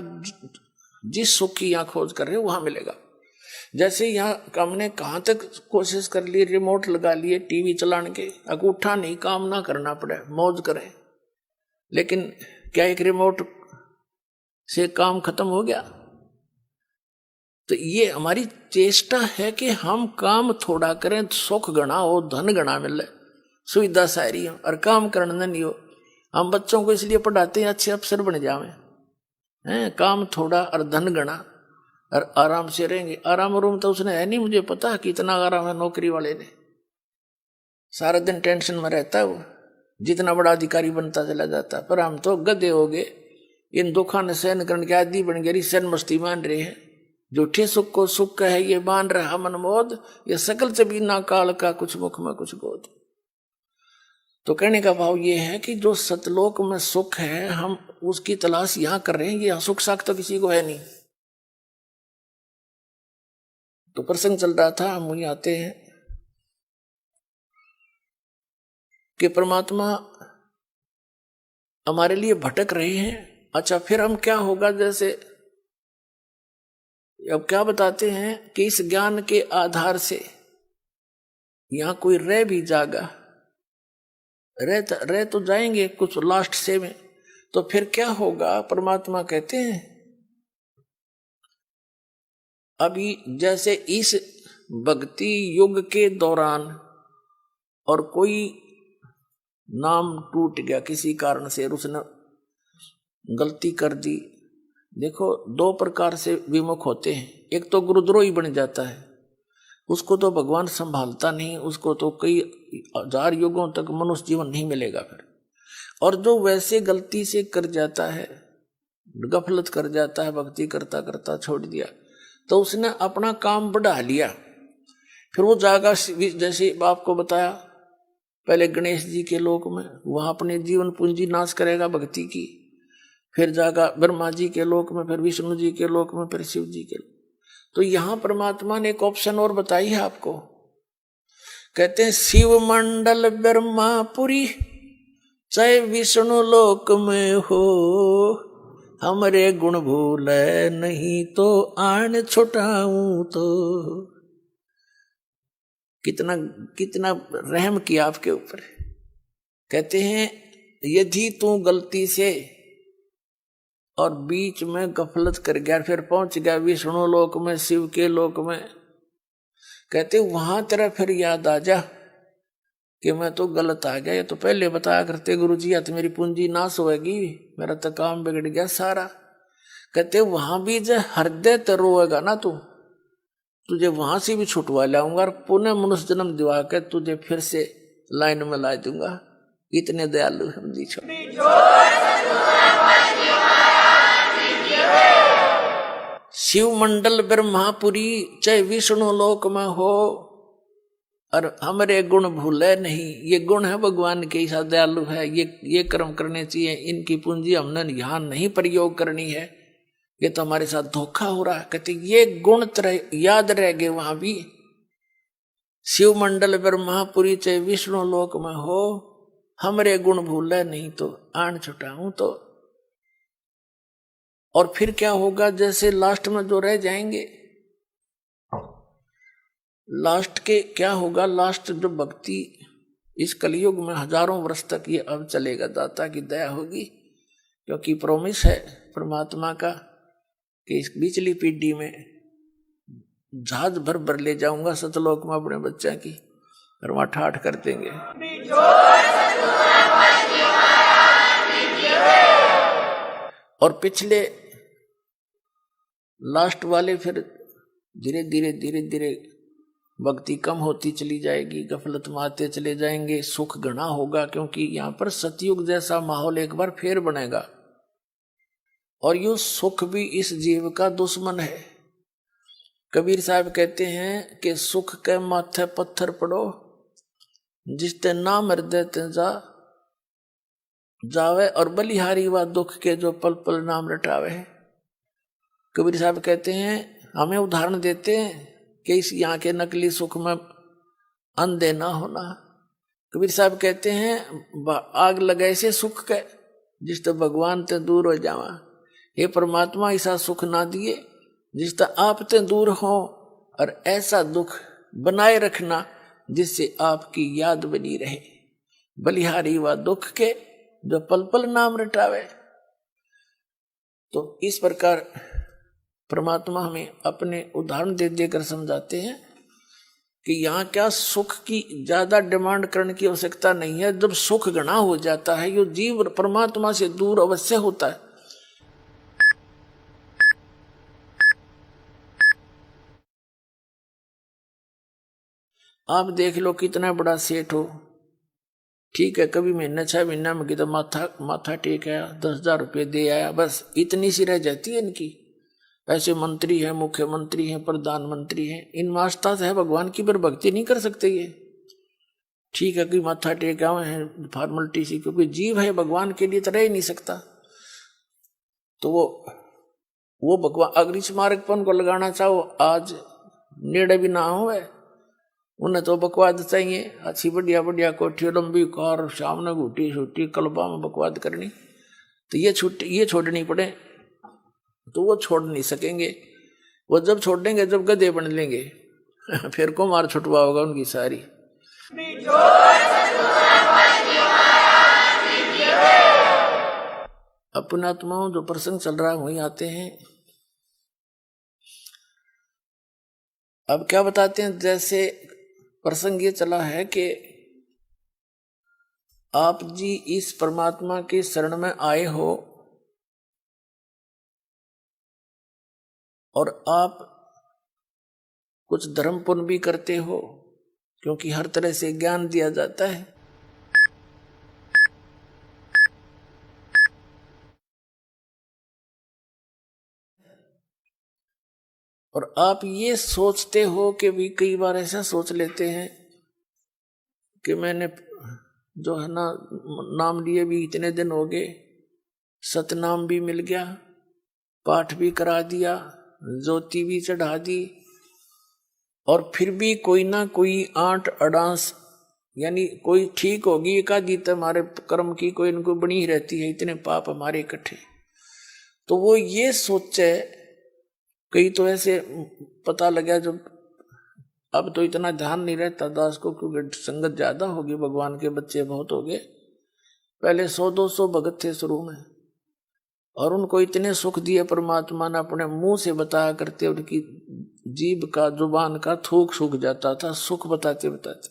A: जिस सुख की यहाँ खोज कर रहे हो वहां मिलेगा। जैसे यहाँ हमने कहाँ तक कोशिश कर ली, रिमोट लगा लिए टीवी चलाने के, अंगूठा नहीं, काम ना करना पड़े, मौज करें। लेकिन क्या एक रिमोट से काम खत्म हो गया? तो ये हमारी चेष्टा है कि हम काम थोड़ा करें, सुख गणा हो, धन गणा मिले, सुविधा सारी हो, और काम करना नहीं हो। हम बच्चों को इसलिए पढ़ाते हैं अच्छे अफसर बन जावे हैं, काम थोड़ा और धन गणा और आराम से रहेंगे। आराम रूम तो उसने है नहीं, मुझे पता कितना आराम है नौकरी वाले ने, सारा दिन टेंशन में रहता है वो, जितना बड़ा अधिकारी बनता चला जाता। पर हम तो गधे हो गए, इन दुखों ने सहन करने के आदि बन गए, सहन मस्ती मान रहे हैं। झूठे सुख को सुख है ये मान रहा मनमोद, ये सकल से भी ना काल का कुछ मुख में कुछ गोद। तो कहने का भाव ये है कि जो सतलोक में सुख है हम उसकी तलाश यहाँ कर रहे हैं। ये सुख साख तो किसी को है नहीं। तो प्रसंग चल रहा था, हम वहीं आते हैं कि परमात्मा हमारे लिए भटक रहे हैं। अच्छा, फिर हम क्या होगा? जैसे अब क्या बताते हैं कि इस ज्ञान के आधार से यहां कोई रह भी जागा, रह तो जाएंगे कुछ लास्ट से में, तो फिर क्या होगा? परमात्मा कहते हैं अभी जैसे इस भक्ति युग के दौरान और कोई नाम टूट गया किसी कारण से, उसने गलती कर दी। देखो, दो प्रकार से विमुख होते हैं। एक तो गुरुद्रोही बन जाता है, उसको तो भगवान संभालता नहीं, उसको तो कई हजार युगों तक मनुष्य जीवन नहीं मिलेगा फिर। और जो वैसे गलती से कर जाता है, गफलत कर जाता है, भक्ति करता करता छोड़ दिया, तो उसने अपना काम बढ़ा लिया। फिर वो जागा, जैसे आपको बताया पहले गणेश जी के लोक में, वहां अपने जीवन पूंजी नाश करेगा भक्ति की। फिर जागा ब्रह्मा जी के लोक में, फिर विष्णु जी के लोक में, फिर शिव जी के लोक। तो यहां परमात्मा ने एक ऑप्शन और बताई है आपको। कहते हैं शिव मंडल ब्रह्मापुरी चाहे विष्णु लोक में हो, हमरे गुण भूले नहीं तो आन छुटाऊं तो। कितना कितना रहम किया आपके ऊपर। कहते हैं यदि तू गलती से और बीच में गफलत कर गया, फिर पहुंच गया विष्णु लोक में, शिव के लोक में, कहते वहां तेरा फिर याद आ जा कि मैं तो गलत आ गया। ये तो पहले बताया करते गुरुजी, या तो मेरी पूंजी नाश होएगी, मेरा तो काम बिगड़ गया सारा। कहते वहां भी जो हृदय तो रोएगा ना तू, तुझे वहां से भी छुटवा लाऊंगा और पुनः मनुष्य जन्म दिवा के तुझे फिर से लाइन में ला दूंगा। इतने दयालु हम जी छोड़। शिव मंडल ब्रह्मापुरी चाहे विष्णु लोक में हो, और हमारे गुण भूले नहीं। ये गुण है भगवान के, ऐसा दयालु है, ये कर्म करने चाहिए, इनकी पूंजी हमने यहाँ नहीं प्रयोग करनी है, ये तो हमारे साथ धोखा हो रहा है। कहते ये गुण याद रह गए वहां भी। शिव मंडल ब्रह्मापुरी चाहे विष्णु लोक में हो, हमरे गुण भूले नहीं तो आन छुटाऊं तो। और फिर क्या होगा? जैसे लास्ट में जो रह जाएंगे, लास्ट के क्या होगा? लास्ट जो भक्ति इस कलयुग में हजारों वर्ष तक ये अब चलेगा, दाता की दया होगी, क्योंकि प्रोमिस है परमात्मा का कि इस पिछली पीढ़ी में जहाज भर भर ले जाऊंगा सतलोक में अपने बच्चा की, और वहां ठाठ कर देंगे। और पिछले लास्ट वाले फिर धीरे धीरे धीरे धीरे भक्ति कम होती चली जाएगी, गफलत में आते चले जाएंगे, सुख घना होगा, क्योंकि यहाँ पर सतयुग जैसा माहौल एक बार फिर बनेगा। और यू सुख भी इस जीव का दुश्मन है। कबीर साहब कहते हैं कि सुख के माथे पत्थर पड़ो, जिसते नाम हृदय ते जावे, और बलिहारी व दुख के जो पल पल नाम रटावे। कबीर साहब कहते हैं, हमें उदाहरण देते हैं कि इस यहाँ के नकली सुख में अंधे ना होना। कबीर साहब कहते हैं, आग लगाए से सुख के, जिस तो भगवान ते दूर हो जावा। हे परमात्मा, ऐसा सुख ना दिए जिस तो आप ते दूर हो, और ऐसा दुख बनाए रखना जिससे आपकी याद बनी रहे। बलिहारी व दुख के जो पल पल नाम रटावे। तो इस प्रकार परमात्मा हमें अपने उदाहरण दे देकर समझाते हैं कि यहाँ क्या सुख की ज्यादा डिमांड करने की आवश्यकता नहीं है। जब सुख घना हो जाता है, ये जीव परमात्मा से दूर अवश्य होता है। आप देख लो, कितना बड़ा सेठ हो, ठीक है, कभी महीने 6 महीना में कितना माथा टेक आया, 10,000 रुपये दे आया, बस इतनी सी रह जाती है इनकी। ऐसे मंत्री हैं, मुख्यमंत्री हैं, प्रधानमंत्री हैं, इन वास्ता से है भगवान की, पर भक्ति नहीं कर सकते ये। ठीक है कि माथा टेक आए हैं फॉर्मेलिटी सी, क्योंकि जीव है, भगवान के लिए तो रह ही नहीं सकता। तो वो भगवान अगर इस मार्ग पर उनको लगाना चाहो, आज नेड़े भी ना हो, उन्हें तो बकवाद चाहिए, अच्छी बढ़िया बढ़िया कोठी, लंबी कार, सामने घूटी छूटी, कलबा में बकवाद करनी, तो ये छोड़नी पड़े, तो वो छोड़ नहीं सकेंगे। वो जब छोड़ देंगे जब गधे बन लेंगे, फिर को मार छुटवा होगा उनकी सारी। अब पुण्यात्माओं, जो प्रसंग चल रहा है वहीं आते हैं। अब क्या बताते हैं, जैसे प्रसंग ये चला है कि आप जी इस परमात्मा के शरण में आए हो, और आप कुछ धर्म पुण्य भी करते हो, क्योंकि हर तरह से ज्ञान दिया जाता है। और आप ये सोचते हो कि भी, कई बार ऐसा सोच लेते हैं कि मैंने जो है ना नाम लिए भी इतने दिन हो गए, सतनाम भी मिल गया, पाठ भी करा दिया, ज्योति भी चढ़ा दी, और फिर भी कोई ना कोई आंट अडांस, यानी कोई ठीक होगी एकाधी तो हमारे कर्म की कोई इनको बनी ही रहती है, इतने पाप हमारे इकट्ठे। तो वो ये सोचे, कई तो ऐसे पता लगा, जब अब तो इतना ध्यान नहीं रहता दास को, क्योंकि संगत ज्यादा होगी, भगवान के बच्चे बहुत हो गए। पहले 100-200 भगत थे शुरू में, और उनको इतने सुख दिए परमात्मा ने, अपने मुंह से बताया करते, उनकी जीभ का, जुबान का थूक सूख जाता था सुख बताते बताते।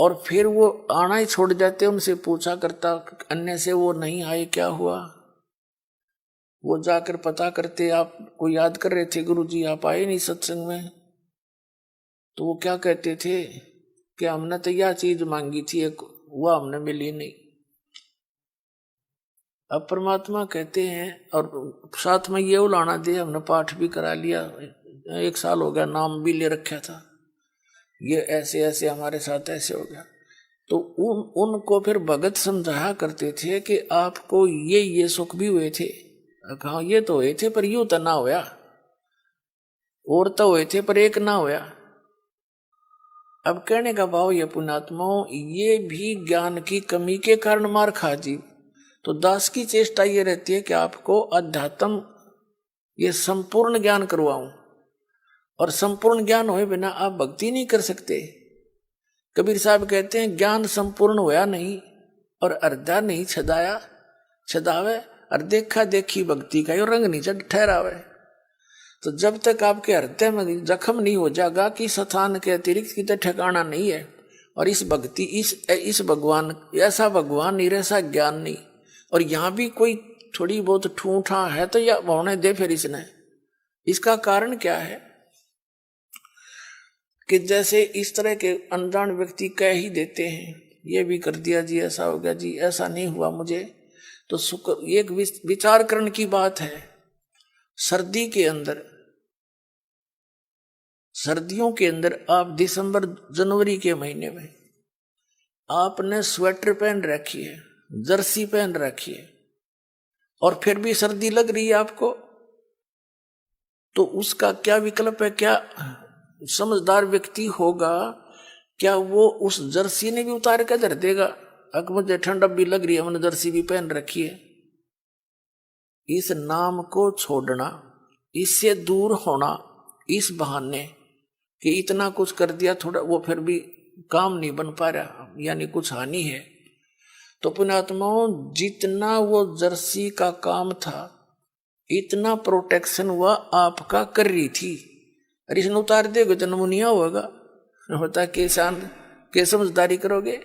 A: और फिर वो आना ही छोड़ जाते, उनसे पूछा करता, अन्य से वो नहीं आए, क्या हुआ? वो जाकर पता करते, आपको याद कर रहे थे गुरु जी, आप आए नहीं सत्संग में। तो वो क्या कहते थे कि हमने तो यह चीज मांगी थी, एक वह हमने मिली नहीं। अब परमात्मा कहते हैं, और साथ में ये उलाना दे, हमने पाठ भी करा लिया, 1 साल हो गया, नाम भी ले रखा था, ये ऐसे ऐसे हमारे साथ ऐसे हो गया। तो उनको फिर भगत समझाया करते थे कि आपको ये सुख भी हुए थे। कहा ये तो हुए थे, पर यूं तो ना होया, और तो हुए थे पर एक ना होया। अब कहने का भाव ये पुण्यात्माओं, ये भी ज्ञान की कमी के कारण मार खा जी। तो दास की चेष्टा ये रहती है कि आपको अध्यात्म ये संपूर्ण ज्ञान करवाऊं, और संपूर्ण ज्ञान होए बिना आप भक्ति नहीं कर सकते। कबीर साहब कहते हैं, ज्ञान संपूर्ण होया नहीं और अर्धा नहीं छदावे, और देखा देखी भक्ति का यो रंग नहीं चढ़ ठहरावे। तो जब तक आपके हृदय में जख्म नहीं हो जाएगा कि स्थान के अतिरिक्त कितने ठिकाना नहीं है, और इस भक्ति इस भगवान, ऐसा भगवान नहीं, ऐसा ज्ञान नहीं, और यहाँ भी कोई थोड़ी बहुत ठूठा है तो या होने दे फिर इसने। इसका कारण क्या है कि जैसे इस तरह के अनजान व्यक्ति कह ही देते हैं, ये भी कर दिया जी, ऐसा हो गया जी, ऐसा नहीं हुआ मुझे, तो एक विचार करने की बात है। सर्दी के अंदर, सर्दियों के अंदर आप दिसंबर जनवरी के महीने में आपने स्वेटर पहन रखी है, जर्सी पहन रखी है, और फिर भी सर्दी लग रही है आपको, तो उसका क्या विकल्प है? क्या समझदार व्यक्ति होगा, क्या वो उस जर्सी ने भी उतार के धर देगा? अगर मुझे ठंड भी लग रही है, मैंने जर्सी भी पहन रखी है। इस नाम को छोड़ना, इससे दूर होना, इस बहाने कि इतना कुछ कर दिया थोड़ा, वो फिर भी काम नहीं बन पा रहा, यानी कुछ हानि है। तो पुण्यात्माओं, जितना वो जर्सी का काम था, इतना प्रोटेक्शन वह आपका कर रही थी, अरे इसने उतार देगा तो नमूनिया होगा, होता के समझदारी करोगे।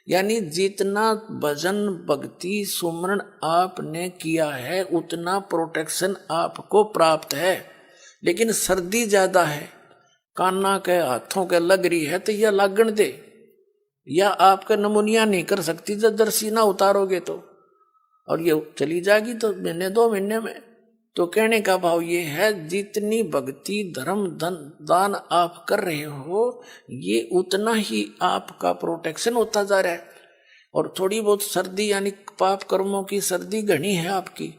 A: यानी जितना भजन भक्ति सुमरण आपने किया है उतना प्रोटेक्शन आपको प्राप्त है। लेकिन सर्दी ज्यादा है, काना के हाथों के लग रही है तो यह लागण दे, या आपका नमूनिया नहीं कर सकती जब जर्सी ना उतारोगे तो, और ये चली जाएगी तो महीने 2 महीने में। तो कहने का भाव ये है, जितनी भक्ति धर्म दान आप कर रहे हो, ये उतना ही आपका प्रोटेक्शन होता जा रहा है। और थोड़ी बहुत सर्दी, यानी पाप कर्मों की सर्दी घनी है आपकी,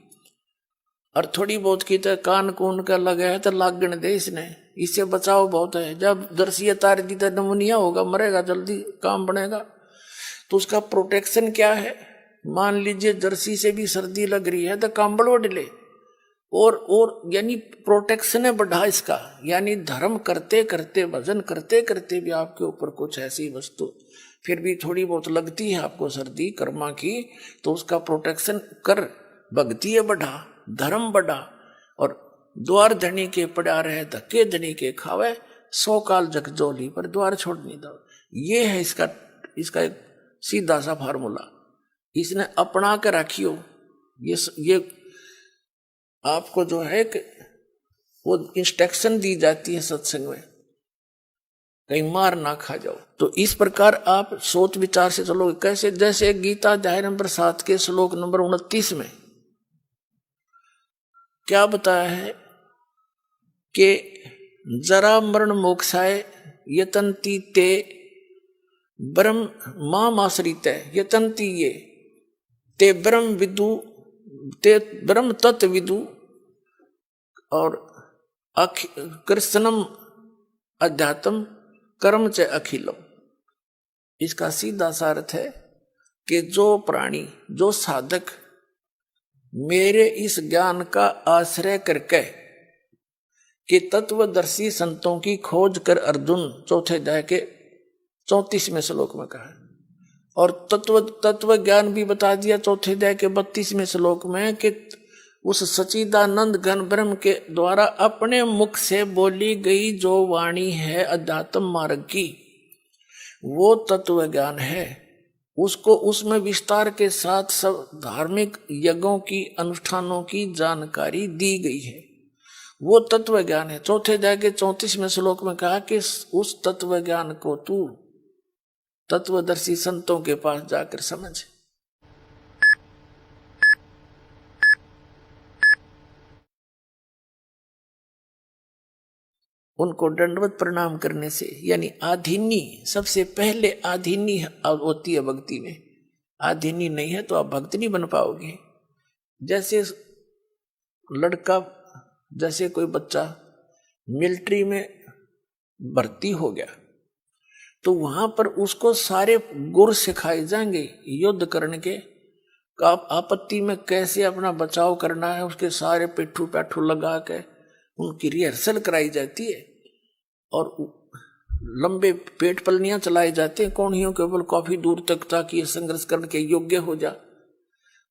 A: और थोड़ी बहुत की तो कान कून का लगा है तो लागण दे इसने, इससे बचाव बहुत है। जब जर्सी तार दी तो नमूनिया होगा, मरेगा जल्दी, काम बनेगा। तो उसका प्रोटेक्शन क्या है? मान लीजिए जर्सी से भी सर्दी लग रही है तो कंबल ओढ़ ले, और यानी प्रोटेक्शन है बढ़ा इसका। यानी धर्म करते करते, भजन करते करते भी आपके ऊपर कुछ ऐसी वस्तु फिर भी थोड़ी बहुत लगती है आपको सर्दी कर्मा की, तो उसका प्रोटेक्शन कर, भक्ति है बढ़ा, धर्म बढ़ा। और द्वार धनी के पड़ा रहे, धक्के धनी के खावे, 100 काल जगजोली पर द्वार छोड़ नहीं दो। ये है इसका एक सीधा सा फार्मूला, इसने अपना के रखियो। ये आपको जो है कि वो इंस्ट्रक्शन दी जाती है सत्संग में, कहीं मार ना खा जाओ। तो इस प्रकार आप सोच विचार से चलोगे। कैसे? जैसे गीता अध्याय नंबर 7 के श्लोक नंबर 29 में क्या बताया है कि जरा मरण मोक्षाय यतन्ति ते ब्रह्म मामाश्रित यतन्ति ये ते ब्रह्म विदु ते ब्रह्म तत्व विदु और कृष्णम अध्यात्म कर्म च अखिलम। इसका सीधा सा अर्थ है कि जो प्राणी, जो साधक मेरे इस ज्ञान का आश्रय करके कि तत्वदर्शी संतों की खोज कर अर्जुन, चौथे अध्याय के 34वें श्लोक में कहा, और तत्व ज्ञान भी बता दिया चौथे अध्याय के 32वें श्लोक में कि उस सच्चिदानंद घन ब्रह्म के द्वारा अपने मुख से बोली गई जो वाणी है अध्यात्म मार्ग की, वो तत्व ज्ञान है। उसको उसमें विस्तार के साथ सब धार्मिक यज्ञों की, अनुष्ठानों की जानकारी दी गई है, वो तत्व ज्ञान है। चौथे अध्याय के 34वें श्लोक में कहा कि उस तत्व ज्ञान को तू तत्वदर्शी संतों के पास जाकर समझ। उनको दंडवत प्रणाम करने से, यानी आधीनी, सबसे पहले आधीनी होती है भक्ति में। आधीनी नहीं है तो आप भक्त नहीं बन पाओगे। जैसे लड़का, जैसे कोई बच्चा मिलिट्री में भर्ती हो गया तो वहां पर उसको सारे गुर सिखाए जाएंगे युद्ध करने के, आपत्ति में कैसे अपना बचाव करना है, उसके सारे पिट्ठू पैठू लगा के उनकी रिहर्सल कराई जाती है, और लंबे पेट पलनियां चलाई जाती हैं कोणियों के ऊपर काफी दूर तक, ताकि संघर्ष करने के योग्य हो जा।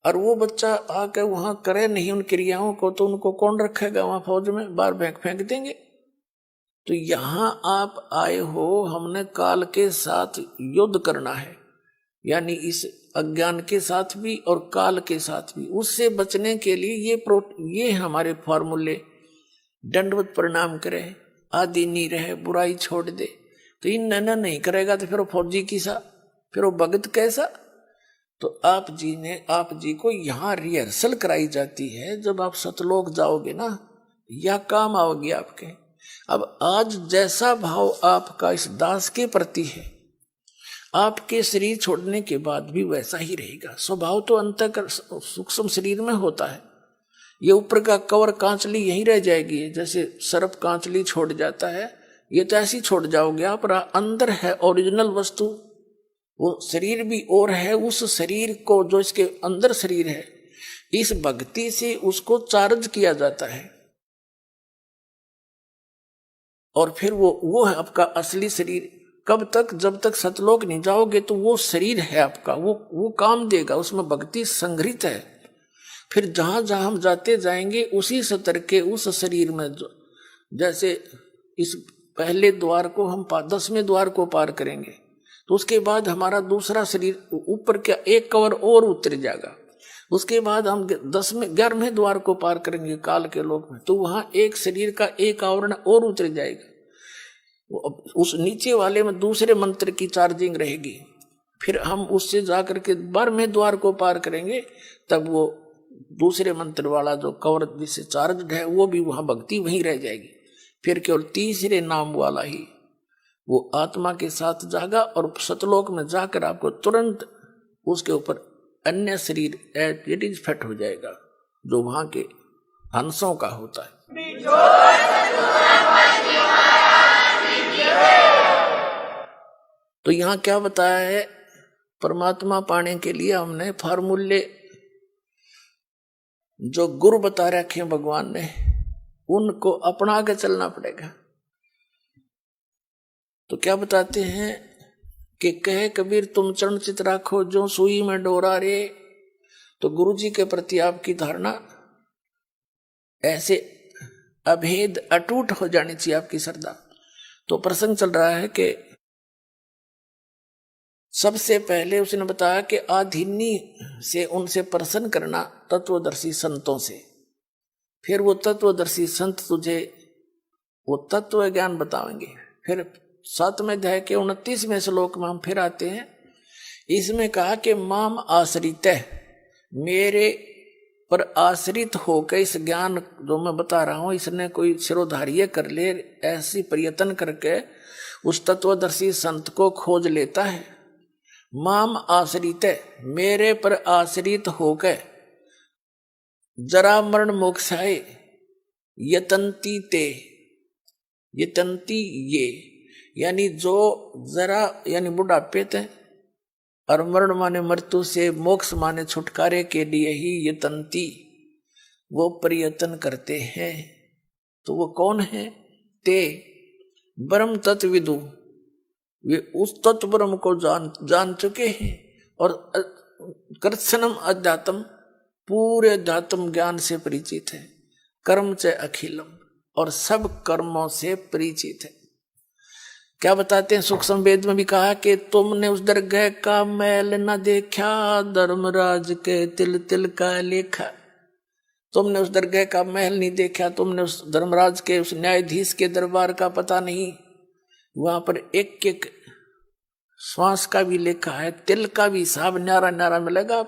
A: और वो बच्चा आके वहां करे नहीं उन क्रियाओं को, तो उनको कौन रखेगा वहां फौज में? बाहर फेंक देंगे। तो यहां आप आए हो, हमने काल के साथ युद्ध करना है, यानी इस अज्ञान के साथ भी और काल के साथ भी, उससे बचने के लिए ये हमारे फॉर्मूले, दंडवत प्रणाम करे, आदि नहीं रहे, बुराई छोड़ दे। तो इन नैना नहीं करेगा तो फिर वो फौजी किसा, फिर वो भगत कैसा। तो आप जी को यहाँ रिहर्सल कराई जाती है। जब आप सतलोक जाओगे ना, यह काम आओगे आपके। अब आज जैसा भाव आपका इस दास के प्रति है, आपके शरीर छोड़ने के बाद भी वैसा ही रहेगा। स्वभाव तो अंतःकर सूक्ष्म शरीर में होता है। ये ऊपर का कवर कांचली यहीं रह जाएगी, जैसे सर्प कांचली छोड़ जाता है, ये तो ऐसी छोड़ जाओगे आप। अंदर है ओरिजिनल वस्तु, वो शरीर भी और है। उस शरीर को, जो इसके अंदर शरीर है, इस भक्ति से उसको चार्ज किया जाता है। और फिर वो है आपका असली शरीर। कब तक? जब तक सतलोक नहीं जाओगे तो वो शरीर है आपका, वो काम देगा, उसमें भक्ति संग्रहित है। फिर जहां जहां हम जाते जाएंगे उसी स्तर के उस शरीर में, जैसे इस पहले द्वार को हम 10वें द्वार को पार करेंगे तो उसके बाद हमारा दूसरा शरीर ऊपर का एक कवर और उतर जाएगा। उसके बाद हम 11वें द्वार को पार करेंगे काल के लोक में, तो वहां एक शरीर का एक आवरण और उतर जाएगा। उस नीचे वाले में दूसरे मंत्र की चार्जिंग रहेगी। फिर हम उससे जाकर के 12वें द्वार को पार करेंगे, तब वो दूसरे मंत्र वाला जो कवर जिससे चार्ज है वो भी वहां भक्ति वहीं रह जाएगी। फिर केवल तीसरे नाम वाला ही वो आत्मा के साथ जागा और सतलोक में जाकर आपको तुरंत उसके ऊपर अन्य शरीर इट इज फिट हो जाएगा, जो वहां के हंसों का होता है। तो यहाँ क्या बताया है? परमात्मा पाने के लिए हमने फार्मूले जो गुरु बता रखे हैं भगवान ने, उनको अपना के चलना पड़ेगा। तो क्या बताते हैं कि कहे कबीर तुम चरण चित राखो जो सुई में डोरा रे। तो गुरु जी के प्रति आपकी धारणा ऐसे अभेद अटूट हो जानी चाहिए, आपकी श्रद्धा। तो प्रसंग चल रहा है कि सबसे पहले उसने बताया कि आधिनी से उनसे प्रसन्न करना तत्वदर्शी संतों से। फिर वो तत्वदर्शी संत तुझे वो तत्व ज्ञान बताएंगे। फिर 7वें अध्याय के 29वें श्लोक में हम फिर आते हैं। इसमें कहा कि माम आश्रित है, मेरे पर आश्रित होकर इस ज्ञान जो मैं बता रहा हूं इसने कोई शिरोधार्य कर ले, ऐसी प्रयत्न करके उस तत्वदर्शी संत को खोज लेता है। माम आश्रित है, मेरे पर आश्रित होकर जरा मरण मोक्षाए यतंती ते, यतंती ये यानी जो जरा यानी बुढ़ापे थे, और मरण माने मृत्यु से, मोक्ष माने छुटकारे के लिए ही यतंती वो प्रयत्न करते हैं। तो वो कौन है? ते ब्रह्म तत्वविदु, वे उस तत्व ब्रह्म को जान चुके हैं और कृत्सनम अध्यात्म, पूरे अध्यात्म ज्ञान से परिचित है। कर्म च अखिलम, और सब कर्मों से परिचित है। क्या बताते हैं? सूक्ष्म वेद में भी कहा कि तुमने उस दरगाह का मैल न देखा, धर्मराज के तिल तिल का लेखा। तुमने उस दरगाह का महल नहीं देखा, तुमने उस धर्मराज के उस न्यायाधीश के दरबार का पता नहीं। वहां पर एक एक श्वास का भी लेखा है, तिल का भी हिसाब न्यारा न्यारा मिलेगा।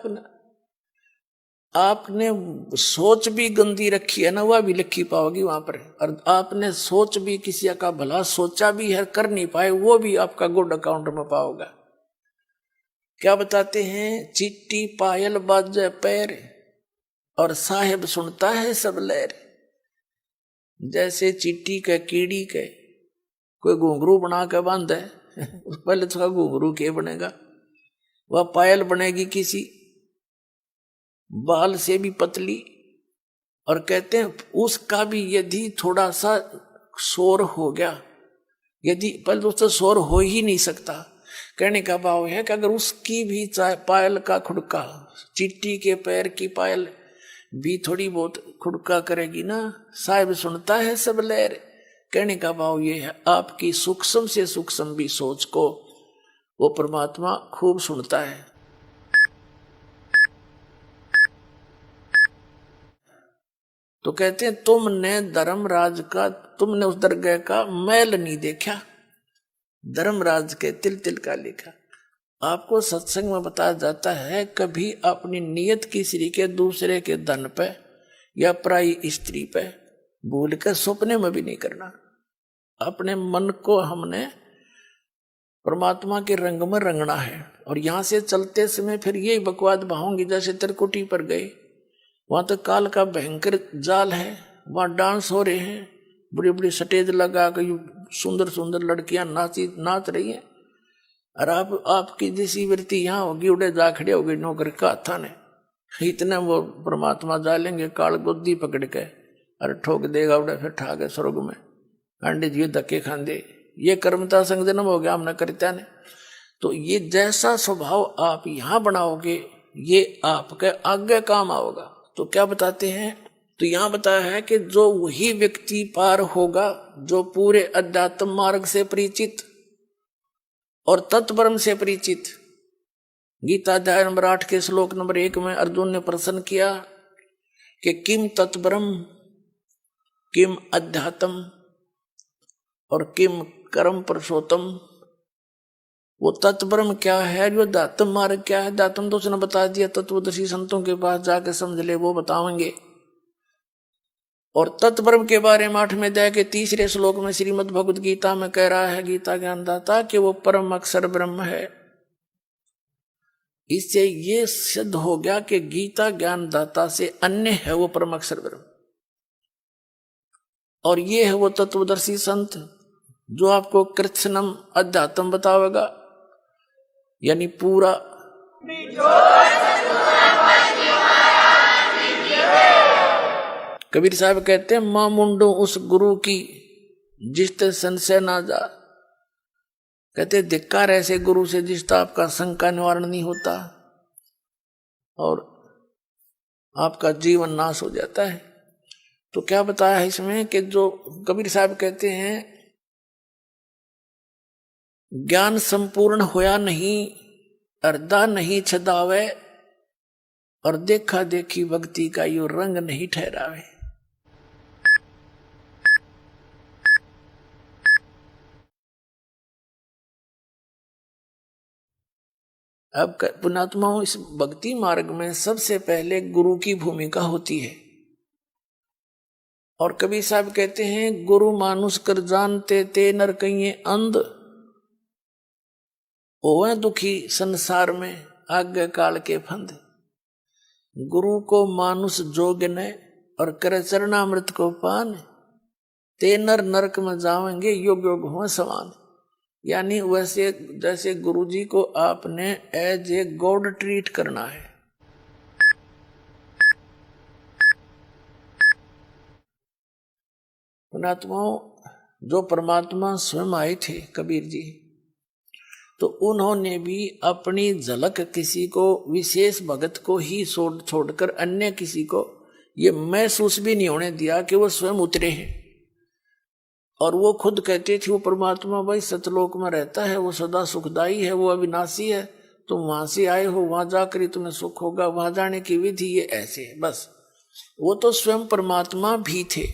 A: आपने सोच भी गंदी रखी है ना, वह भी लिखी पाओगी वहां पर। और आपने सोच भी किसी का भला सोचा भी है, कर नहीं पाए, वो भी आपका गुड अकाउंट में पाओगा। क्या बताते हैं? चिट्टी पायल बाजे पैर, और साहेब सुनता है सब लहर। जैसे चिट्टी के कीड़ी के कोई घुंघरू बना के बांधे, पहले तो घुंघरू के बनेगा, वह पायल बनेगी किसी बाल से भी पतली। और कहते हैं उसका भी यदि थोड़ा सा शोर हो गया, यदि पहले दोस्तों शोर हो ही नहीं सकता। कहने का भाव है कि अगर उसकी भी चाहे पायल का खुड़का, चिट्टी के पैर की पायल भी थोड़ी बहुत खुड़का करेगी ना, साहिब सुनता है सब लहर। कहने का भाव ये है, आपकी सूक्ष्म से सूक्ष्म भी सोच को वो परमात्मा खूब सुनता है। तो कहते हैं तुमने धर्मराज का, तुमने उस दरगाह का मैल नहीं देखा, धर्मराज के तिल तिल का लिखा। आपको सत्संग में बताया जाता है कभी अपनी नियत किसी के दूसरे के धन पे या पराई स्त्री पे भूल कर सपने में भी नहीं करना। अपने मन को हमने परमात्मा के रंग में रंगना है। और यहां से चलते समय फिर यही बकवाद बहाऊंगी, जैसे त्रिकुटी पर गए, वहां तो काल का भयंकर जाल है, वहां डांस हो रहे हैं, बड़ी बड़ी स्टेज लगा कर सुंदर सुंदर लड़कियां नाच रही हैं। और आपकी जैसी वृत्ति यहाँ होगी, उड़े जा खड़े होगी नौकर का था ने, इतने वो परमात्मा जालेंगे काल गोदी पकड़ के, अरे ठोक देगा उड़े, फिर ठाके स्वर्ग में पंडित जी धक्के खांदे। ये कर्मता संग जन्म हो गया हमने करता ने। तो ये जैसा स्वभाव आप यहाँ बनाओगे ये आपके आगे काम आओगा। तो क्या बताते हैं, तो यहाँ बताया है कि जो वही व्यक्ति पार होगा जो पूरे अध्यात्म मार्ग से परिचित और तत्परम से परिचित। गीता अध्याय नंबर 8 के श्लोक नंबर 1 में अर्जुन ने प्रश्न किया कि किम तत्परम किम अध्यात्म और किम कर्म पुरुषोत्तम। वो तत्परम क्या है, जो अध्यात्म मार्ग क्या है, अध्यात्म तो उसने बता दिया, तत्वदर्शी संतों के पास जाके समझ ले, वो बताएंगे। और तत्परम के बारे में 8वें अध्याय के 3 श्लोक में श्रीमद् भगवद गीता में कह रहा है गीता ज्ञानदाता कि वो परम अक्षर ब्रह्म है। इससे ये सिद्ध हो गया कि गीता ज्ञानदाता से अन्य है वो परम अक्षर ब्रह्म। और ये है वो तत्वदर्शी संत जो आपको कृत्स्नम अध्यात्म बतावेगा, यानी पूरा। कबीर साहब कहते हैं मां मुंडो उस गुरु की जिसते संशय ना जा। कहते धिक्कार ऐसे गुरु से जिसता आपका शंका निवारण नहीं होता और आपका जीवन नाश हो जाता है। तो क्या बताया है इसमें कि जो कबीर साहब कहते हैं ज्ञान संपूर्ण होया नहीं, अर्धा नहीं छदावे, और देखा देखी भक्ति का यो रंग नहीं ठहरावे। अब पुण्यात्माओं, इस भक्ति मार्ग में सबसे पहले गुरु की भूमिका होती है। और कबीर साहब कहते हैं गुरु मानुष कर जानते ते नर कहिए अंध, ओवे दुखी संसार में आगे काल के फंद। गुरु को मानुष जोग ने और करे चरणामृत को पान, ते नर नरक में जावेंगे योग योग हो समान। यानी वैसे जैसे गुरु जी को आपने एज ए गॉड ट्रीट करना है। पुण्यात्माओं, जो परमात्मा स्वयं आए थे कबीर जी, तो उन्होंने भी अपनी झलक किसी को विशेष भगत को ही छोड़कर अन्य किसी को ये महसूस भी नहीं होने दिया कि वो स्वयं उतरे हैं। और वो खुद कहते थे वो परमात्मा भाई सतलोक में रहता है, वो सदा सुखदाई है, वो अविनाशी है, तुम वहां से आए हो, वहां जाकर ही तुम्हें सुख होगा, वहां जाने की विधि ये ऐसे है। बस वो तो स्वयं परमात्मा भी थे।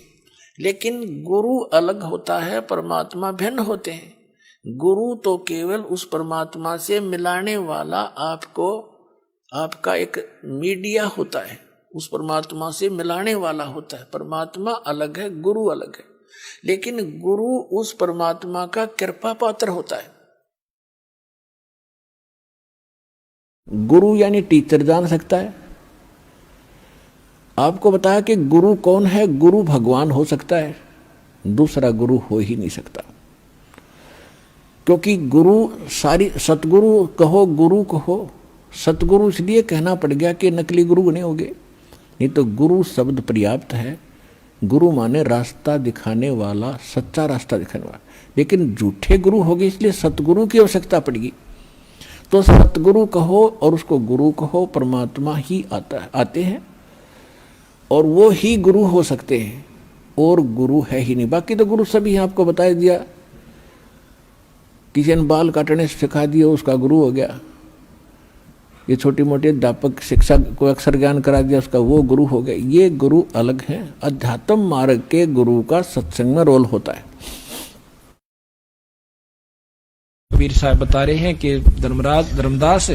A: लेकिन गुरु अलग होता है, परमात्मा भिन्न होते हैं। गुरु तो केवल उस परमात्मा से मिलाने वाला आपको आपका एक मीडिया होता है, उस परमात्मा से मिलाने वाला होता है। परमात्मा अलग है, गुरु अलग है। लेकिन गुरु उस परमात्मा का कृपा पात्र होता है। गुरु यानी टीचर जान सकता है। आपको बताया कि गुरु कौन है। गुरु भगवान हो सकता है, दूसरा गुरु हो ही नहीं सकता। क्योंकि गुरु सारी सतगुरु कहो, गुरु कहो, सतगुरु इसलिए कहना पड़ गया कि नकली गुरु बने होंगे, नहीं तो गुरु शब्द पर्याप्त है। गुरु माने रास्ता दिखाने वाला, सच्चा रास्ता दिखाने वाला। लेकिन झूठे गुरु हो गए इसलिए सतगुरु की आवश्यकता पड़ेगी। तो सतगुरु कहो और उसको गुरु कहो, परमात्मा ही आते हैं और वो ही गुरु हो सकते हैं, और गुरु है ही नहीं। बाकी तो गुरु सभी आपको बता दिया। किसी ने बाल काटने सिखा दिया, उसका गुरु हो गया। ये छोटी मोटी अध्यापक शिक्षा को अक्षर ज्ञान करा दिया उसका वो गुरु हो गए। ये गुरु अलग हैं। अध्यात्म मार्ग के गुरु का सत्संग में रोल होता है।
C: कबीर साहब बता रहे हैं कि धर्मदास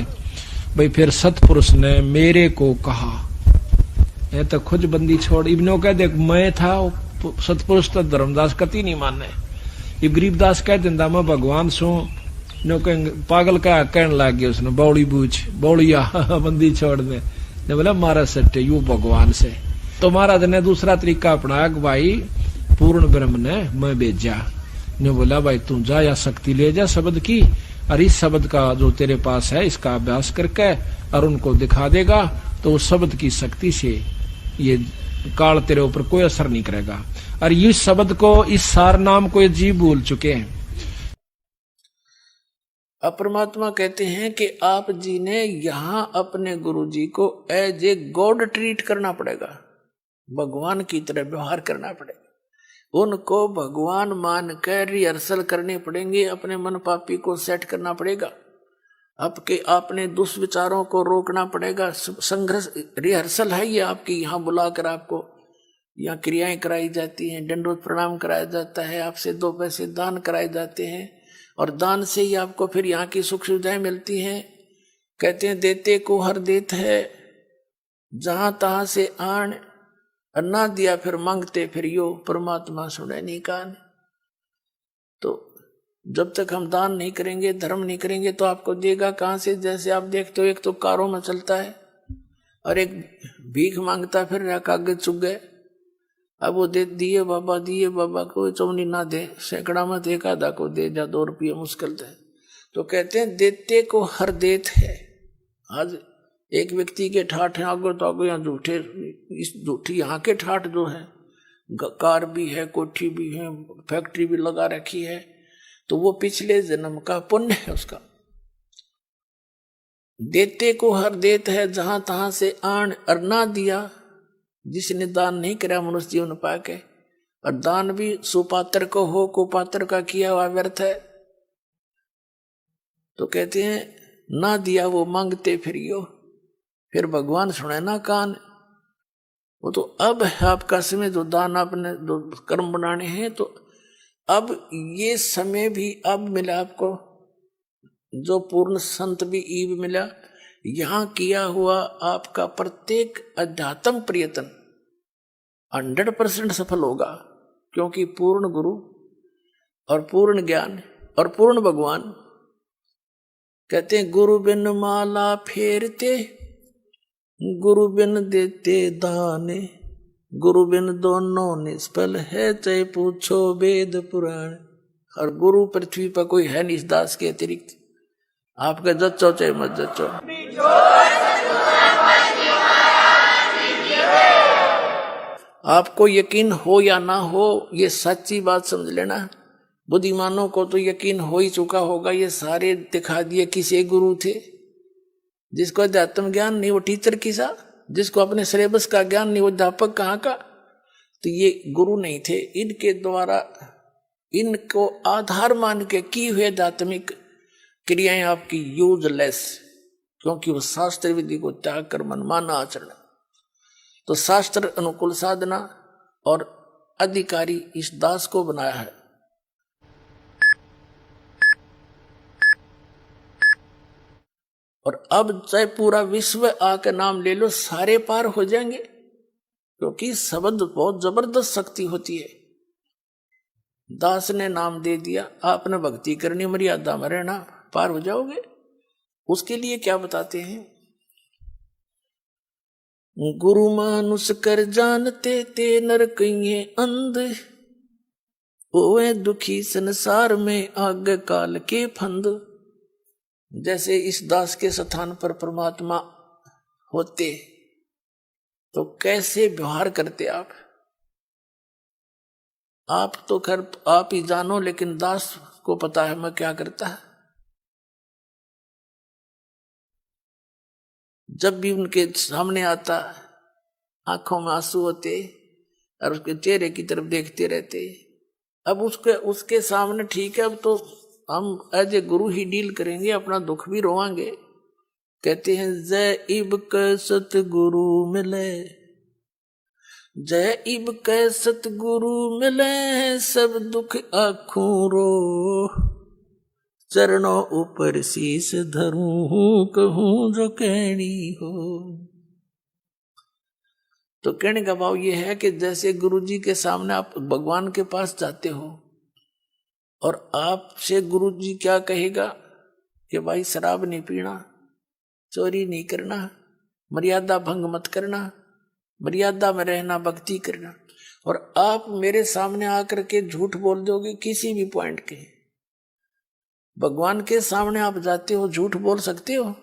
C: भाई फिर सतपुरुष ने मेरे को कहा, ये तो खुद बंदी छोड़ इब्नो कह दे मैं था सतपुरुष तो धर्मदास कति नहीं माने। ये गरीबदास कह दिंदा मैं भगवान सू नो पागल का कहने लग गया उसने बौड़ी बूझ बौड़िया बंदी छोड़ दे ने बोला मारा सट्टे यू भगवान से। तो महाराज ने दूसरा तरीका अपनाया कि भाई पूर्ण ब्रह्म ने मैं भेजा ने बोला भाई तू जा या शक्ति ले जा शब्द की और इस शब्द का जो तेरे पास है इसका अभ्यास करके और उनको दिखा देगा तो उस शब्द की शक्ति से ये काल तेरे ऊपर कोई असर नहीं करेगा। और इस शब्द को इस सार नाम को ये जीव भूल चुके हैं।
A: अब परमात्मा कहते हैं कि आप जी ने यहां अपने गुरु जी को एज ए गॉड ट्रीट करना पड़ेगा, भगवान की तरह व्यवहार करना पड़ेगा। उनको भगवान मान कर रिहर्सल करने पड़ेंगे, अपने मन पापी को सेट करना पड़ेगा, आपने दुष्विचारों को रोकना पड़ेगा। संघर्ष रिहर्सल है ये आपकी। यहाँ बुलाकर आपको यहाँ क्रियाएं कराई जाती हैं, दंडवत प्रणाम कराया जाता है, आपसे 2 पैसे दान कराए जाते हैं और दान से ही आपको फिर यहाँ की सुख सुविधाएं मिलती हैं। कहते हैं देते को हर देत है, जहां तहां से आन ना दिया फिर मांगते फिर यो, परमात्मा सुने नहीं कान। तो जब तक हम दान नहीं करेंगे, धर्म नहीं करेंगे तो आपको देगा कहां से। जैसे आप देखते हो एक तो कारों में चलता है और एक भीख मांगता फिर रहा कागज चुग गए। अब वो दिए बाबा को चौनी ना दे, सैकड़ा में एक आधा को दे जा, 2 रुपये मुश्किल है। तो कहते हैं देते को हर देत है। आज एक व्यक्ति के ठाठ है आगे तो आगे यहाँ झूठे, इस झूठी यहाँ के ठाठ जो है, कार भी है, कोठी भी है, फैक्ट्री भी लगा रखी है, तो वो पिछले जन्म का पुण्य है उसका। देते को हर देत है, जहां तहां से आन और ना दिया। जिसने दान नहीं करा मनुष्य जीवन पाके, और दान भी सुपात्र को हो, कुपात्र का किया हुआ व्यर्थ है। तो कहते हैं ना दिया वो मांगते फिरियो, फिर भगवान सुने ना कान। वो तो अब है आपका समय, जो दान आपने जो कर्म बनाने हैं, तो अब ये समय भी अब मिला आपको, जो पूर्ण संत भी ईब मिला। यहां किया हुआ आपका प्रत्येक अध्यात्म प्रयत्न 100% सफल होगा, क्योंकि पूर्ण गुरु और पूर्ण ज्ञान और पूर्ण भगवान। कहते हैं गुरु बिन माला फेरते, गुरु बिन देते दान, गुरु बिन दोनों निष्फल है, चाहे पूछो वेद पुराण। और गुरु पृथ्वी पर कोई है नहीं इस दास के अतिरिक्त। आपका जच्चो चाहे मत जच्चो, आपको यकीन हो या ना हो, ये सच्ची बात समझ लेना। बुद्धिमानों को तो यकीन हो ही चुका होगा, ये सारे दिखा दिए किसे गुरु थे। जिसको अध्यात्म ज्ञान नहीं वो टीचर किसा, जिसको अपने सिलेबस का ज्ञान नहीं वो अध्यापक कहाँ का। तो ये गुरु नहीं थे, इनके द्वारा इनको आधार मान के की हुए आध्यात्मिक क्रियाएं आपकी यूजलेस, क्योंकि वो शास्त्र विधि को त्याग कर मनमाना आचरण। तो शास्त्र अनुकूल साधना और अधिकारी इस दास को बनाया है। और अब चाहे पूरा विश्व आके नाम ले लो, सारे पार हो जाएंगे, क्योंकि शब्द बहुत जबरदस्त शक्ति होती है। दास ने नाम दे दिया, आपने भक्ति करनी, मर्यादा में रहना, पार हो जाओगे। उसके लिए क्या बताते हैं, गुरु मानुष कर जानते ते नर कहिए अंध, ओए दुखी संसार में आगे काल के फंद। जैसे इस दास के स्थान पर परमात्मा होते तो कैसे व्यवहार करते आप तो खैर आप ही जानो, लेकिन दास को पता है मैं क्या करता है। जब भी उनके सामने आता, आंखों में आंसू होते और उसके चेहरे की तरफ देखते रहते। अब उसके सामने ठीक है, अब तो हम as a Guru he deal करेंगे, अपना दुख भी रोवांगे, कहते हैं जय इब क सतगुरु मिले, जय इब कै सतगुरु मिले, सब दुख आँखों रो, चरणों ऊपर शीस धरूं, कहूं जो कहनी हो। तो कहने का भाव ये है कि जैसे गुरु जी के सामने आप भगवान के पास जाते हो और आपसे गुरु जी क्या कहेगा कि भाई शराब नहीं पीना, चोरी नहीं करना, मर्यादा भंग मत करना, मर्यादा में रहना, भक्ति करना, और आप मेरे सामने आकर के झूठ बोल दोगे किसी भी पॉइंट के। भगवान के सामने आप जाते हो, झूठ बोल सकते हो?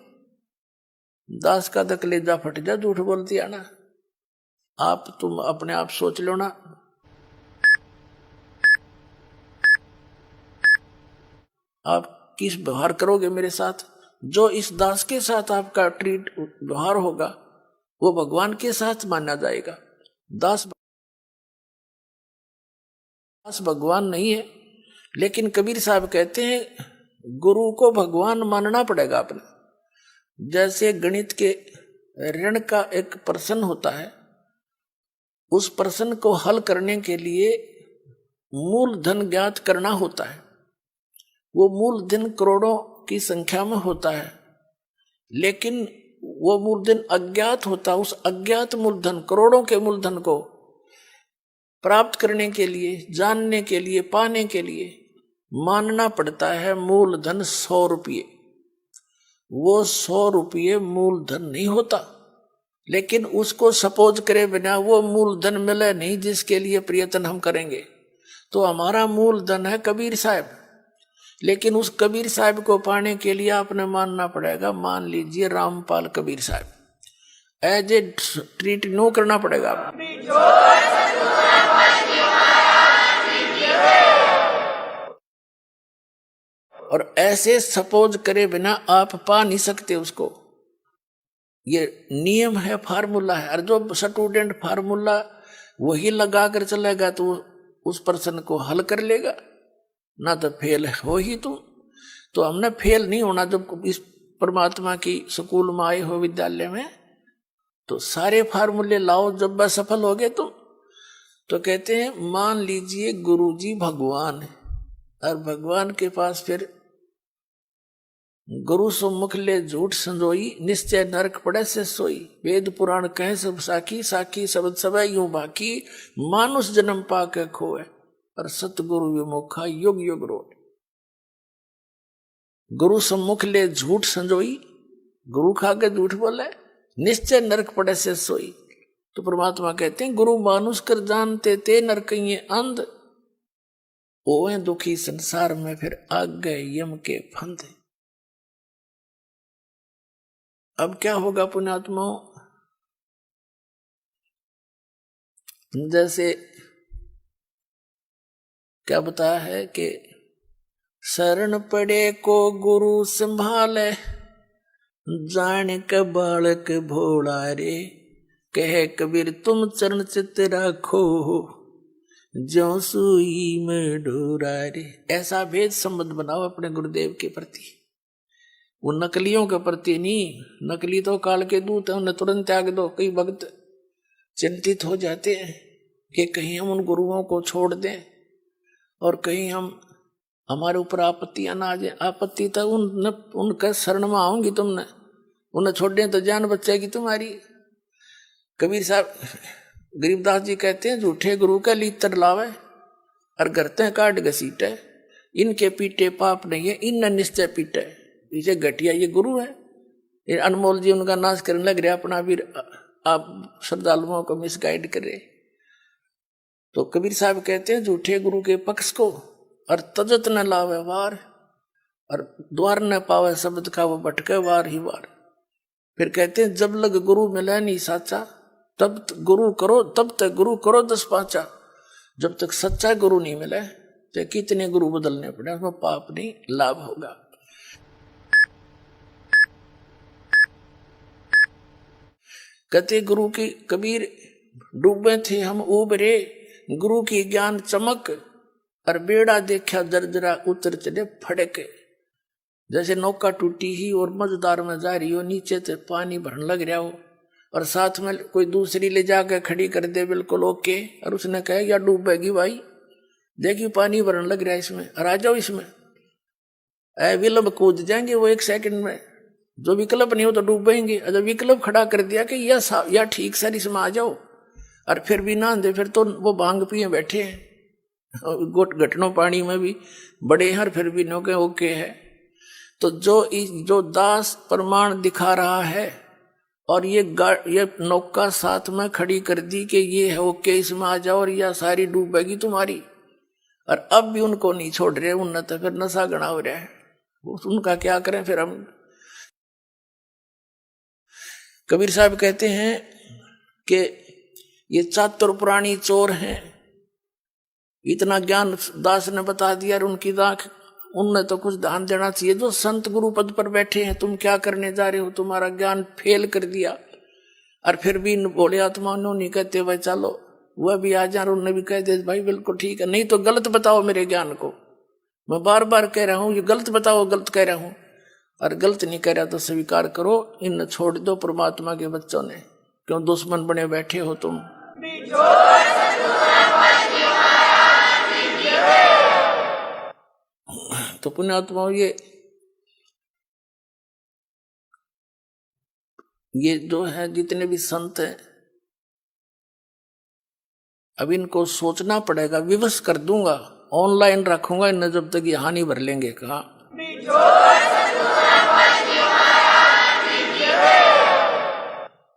A: दास का तो कलेजा फट जा झूठ बोलती आना। आप तुम अपने आप सोच लो ना, आप किस व्यवहार करोगे मेरे साथ? जो इस दास के साथ आपका ट्रीट व्यवहार होगा वो भगवान के साथ माना जाएगा। दास भगवान नहीं है, लेकिन कबीर साहब कहते हैं गुरु को भगवान मानना पड़ेगा अपने। जैसे गणित के ऋण का एक प्रश्न होता है, उस प्रश्न को हल करने के लिए मूलधन ज्ञात करना होता है। वो मूलधन करोड़ों की संख्या में होता है, लेकिन वो मूलधन अज्ञात होता है। उस अज्ञात मूलधन, करोड़ों के मूलधन को प्राप्त करने के लिए, जानने के लिए, पाने के लिए मानना पड़ता है मूलधन 100 रुपये। वो 100 रुपये मूलधन नहीं होता, लेकिन उसको सपोज करे बिना वो मूलधन मिले नहीं जिसके लिए प्रयत्न हम करेंगे। तो हमारा मूलधन है कबीर साहब, लेकिन उस कबीर साहब को पाने के लिए आपने मानना पड़ेगा। मान लीजिए रामपाल कबीर साहब, एज ए ट्रीट नो करना पड़ेगा। और ऐसे सपोज करे बिना आप पा नहीं सकते उसको। ये नियम है, फार्मूला है। और जो स्टूडेंट फार्मूला वही लगा कर चलेगा तो उस प्रश्न को हल कर लेगा, ना तो फेल हो ही तुम। तो हमने फेल नहीं होना। जब इस परमात्मा की स्कूल में आए हो, विद्यालय में, तो सारे फार्मूले लाओ। जब बस सफल हो गए तुम, तो कहते हैं मान लीजिए गुरु जी भगवान है, और भगवान के पास फिर गुरु सम्मुख ले झूठ संजोई, निश्चय नरक पड़े से सोई। वेद पुराण कहे सब साखी, साखी शब्द सब यूं बाकी, मानुष जन्म पाके खोए, और सतगुरु विमुखा युग युग रोए। गुरु सम्मुख ले झूठ संजोई, गुरु खा के झूठ बोले, निश्चय नरक पड़े से सोई। तो परमात्मा कहते हैं गुरु मानुष कर जानते ते नरकइये अंध, ओए दुखी संसार में फिर आ गए यम के फंद। अब क्या होगा पुण्यात्माओं? जैसे क्या बताया है कि शरण पड़े को गुरु संभाले, जान के बालक भोला रे, कहे कबीर तुम चरण चित राखो, ज्यों सुई में डोरा रे। ऐसा भेद संबंध बनाओ अपने गुरुदेव के प्रति, वो नकलियों के प्रति नहीं। नकली तो काल के दूत है, उन्हें तुरंत त्याग दो। कई भक्त चिंतित हो जाते हैं कि कहीं हम उन गुरुओं को छोड़ दें और कहीं हमारे ऊपर आपत्तियां ना आ जाए। आपत्ति तो उनके शरण में आऊंगी तुमने, उन्हें छोड़ दें तो जान बचेगी तुम्हारी। कबीर साहब गरीबदास जी कहते हैं झूठे गुरु का लीतर लावे और करते काट घसीटे, इनके पीटे पाप नहीं है, इन निश्चय पीटे। इसे घटिया ये गुरु है, ये अनमोल जी उनका नाश करने लग रहा, अपना भी आप श्रद्धालुओं को मिसगाइड करे। तो कबीर साहब कहते हैं झूठे गुरु के पक्ष को और तजत न लावे वार, और द्वार न पावे शब्द का वो भटके वार ही वार। फिर कहते हैं जब लग गुरु मिले नहीं साचा, तब गुरु करो, तब तक गुरु करो 10 पाचा। जब तक सच्चा गुरु नहीं मिले तो कितने गुरु बदलने पड़े, उसमें पाप नहीं लाभ होगा। कहते गुरु की कबीर डूबे थे हम उबरे, गुरु की ज्ञान चमक, और बेड़ा देखा जर्जरा उतर चले फड़के। जैसे नौका टूटी ही और मझदार में जा रही हो, नीचे से पानी भरने लग रहा हो और साथ में कोई दूसरी ले जाकर खड़ी कर दे बिल्कुल ओके, और उसने कहे या डूबेगी भाई, देखिए पानी भरने लग रहा है इसमें, और आ जाओ इसमें, विकल्प कूद जाएंगे वो 1 सेकंड में। जो विकल्प नहीं हो तो डूबेंगे। जब विकल्प खड़ा कर दिया कि या ठीक सर इसमें आ जाओ, और फिर भी ना दे, फिर तो वो भांग पिए बैठे हैं, घटनों पानी में भी बड़े हैं और फिर भी नो के ओके है। तो जो दास प्रमाण दिखा रहा है और ये नौका साथ में खड़ी कर दी कि ये है ओके इसमें आ जाओ और यह सारी डूबेगी तुम्हारी, और अब भी उनको नहीं छोड़ रहे, उन्हें तो फिर नशा गणा हो रहा है, उनका क्या करें फिर हम। कबीर साहब कहते हैं कि ये चातुर पुरानी चोर हैं, इतना ज्ञान दास ने बता दिया और उनकी दाख, उनने तो कुछ ध्यान देना चाहिए। जो संत गुरु पद पर बैठे हैं, तुम क्या करने जा रहे हो, तुम्हारा ज्ञान फेल कर दिया, और फिर भी बोले आत्मा नहीं कहते भाई चलो वह भी आ जा, उन्होंने भी कह दे भाई बिल्कुल ठीक है, नहीं तो गलत बताओ मेरे ज्ञान को, मैं बार बार कह रहा हूं ये गलत बताओ, गलत कह रहा हूं, और गलत नहीं कह रहा तो स्वीकार करो, इन छोड़ दो परमात्मा के बच्चों ने, क्यों दुश्मन बने बैठे हो तुम। तो पुण्यात्माओं ये जो है जितने भी संत हैं, अब इनको सोचना पड़ेगा, विवश कर दूंगा, ऑनलाइन रखूंगा इन्हें जब तक ये हानि भर लेंगे। कहा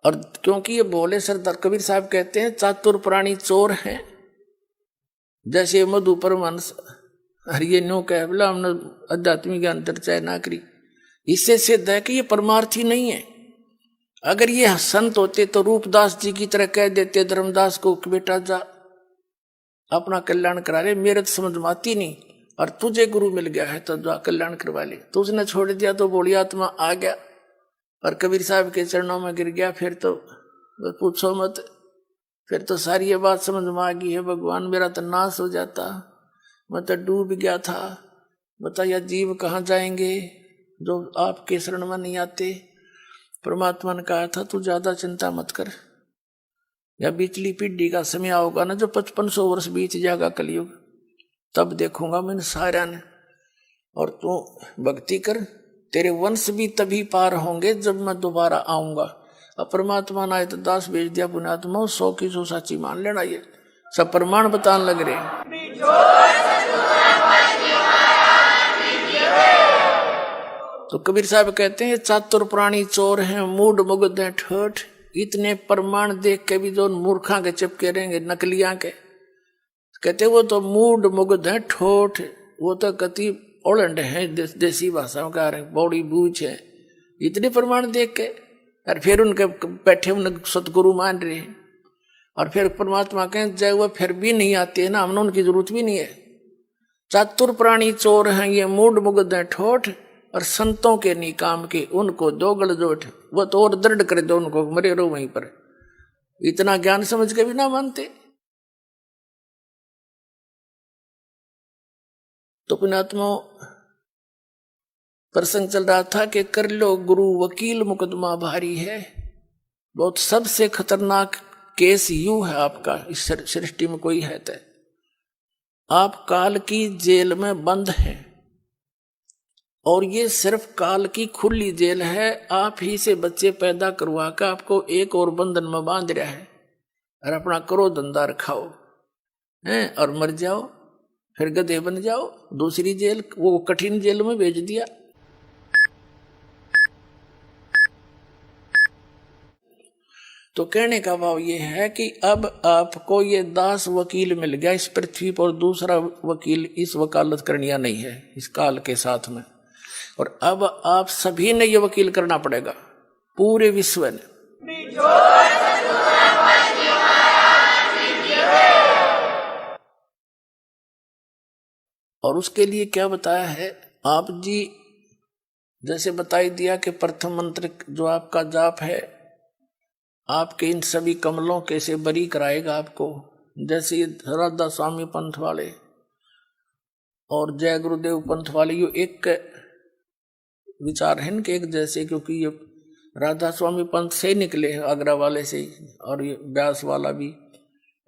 A: और क्योंकि ये बोले सरदार कबीर साहब कहते हैं चातुर प्राणी चोर हैं, जैसे मधु परमांस हरिये नो कह बोला हमने आध्यात्मिक ज्ञान चर्चा ना करी, इससे सिद्ध है कि ये परमार्थी नहीं है। अगर ये संत होते तो रूपदास जी की तरह कह देते धर्मदास को कि बेटा जा अपना कल्याण करा ले, मेरे तो समझ में आती नहीं, और तुझे गुरु मिल गया है तो जा कल्याण करवा ले। तो उसने छोड़ दिया तो बोली आत्मा आ गया और कबीर साहब के चरणों में गिर गया, फिर तो पूछो मत, फिर तो सारी ये बात समझ में आ गई है, भगवान मेरा तो नाश हो जाता, मैं तो डूब गया था, बताया जीव कहाँ जाएंगे जो आपके शरण में नहीं आते। परमात्मा ने कहा था तू ज्यादा चिंता मत कर, या बीचली पीढ़ी का समय आओगा ना जो 5500 वर्ष बीत जाएगा कलयुग, तब देखूंगा मैं सारा ने, और तू भक्ति कर, तेरे वंश भी तभी पार होंगे जब मैं दोबारा आऊंगा। अब परमात्मा ने आए तो दास भेज दिया पुण्यात्मा, 100 की 100 साची मान लेना, ये सब प्रमाण बताने लग रहे। तो कबीर साहब कहते हैं चातुर प्राणी चोर हैं, मूड मुग्ध हैं ठोठ, इतने प्रमाण देख के भी जो मूर्खा के चिपके रहेंगे नकलियां के, कहते वो तो मूड मुग्ध हैं ठोठ, वो तो कति ओलंड है, देसी भाषा में कह रहे बौड़ी बूझ है, इतने प्रमाण देख के, और फिर उनके बैठे उन सतगुरु मान रहे हैं, और फिर परमात्मा कहें जय वो फिर भी नहीं आते ना, हमने उनकी जरूरत भी नहीं है। चातुर प्राणी चोर हैं ये, मूड मुग्ध हैं ठोठ, और संतों के नहीं काम के, उनको दो गलजोट, वो तो और दृढ़ कर दो उनको, मरे रहो वहीं पर, इतना ज्ञान समझ के भी ना मानते। तो पुण्यात्मा प्रसंग चल रहा था कि कर लो गुरु वकील मुकदमा भारी है, बहुत सबसे खतरनाक केस यू है आपका इस सृष्टि में कोई है तो आप काल की जेल में बंद हैं, और ये सिर्फ काल की खुली जेल है, आप ही से बच्चे पैदा करवा कर आपको एक और बंधन में बांध रहा है, और अपना करो धंधा रखाओ हैं और मर जाओ, फिर गधे बन जाओ, दूसरी जेल वो कठिन जेल में भेज दिया। तो कहने का भाव ये है कि अब आपको ये दास वकील मिल गया इस पृथ्वी पर, दूसरा वकील इस वकालत करनिया नहीं है इस काल के साथ में, और अब आप सभी ने ये वकील करना पड़ेगा, पूरे विश्व ने। और उसके लिए क्या बताया है आप जी, जैसे बताई दिया कि प्रथम मंत्र जो आपका जाप है आपके इन सभी कमलों कैसे बरी कराएगा आपको, जैसे ये राधा स्वामी पंथ वाले और जय गुरुदेव पंथ वाले, यो एक विचार हैं इनके एक जैसे, क्योंकि ये राधा स्वामी पंथ से ही निकले हैं, आगरा वाले से ही, और ये व्यास वाला भी,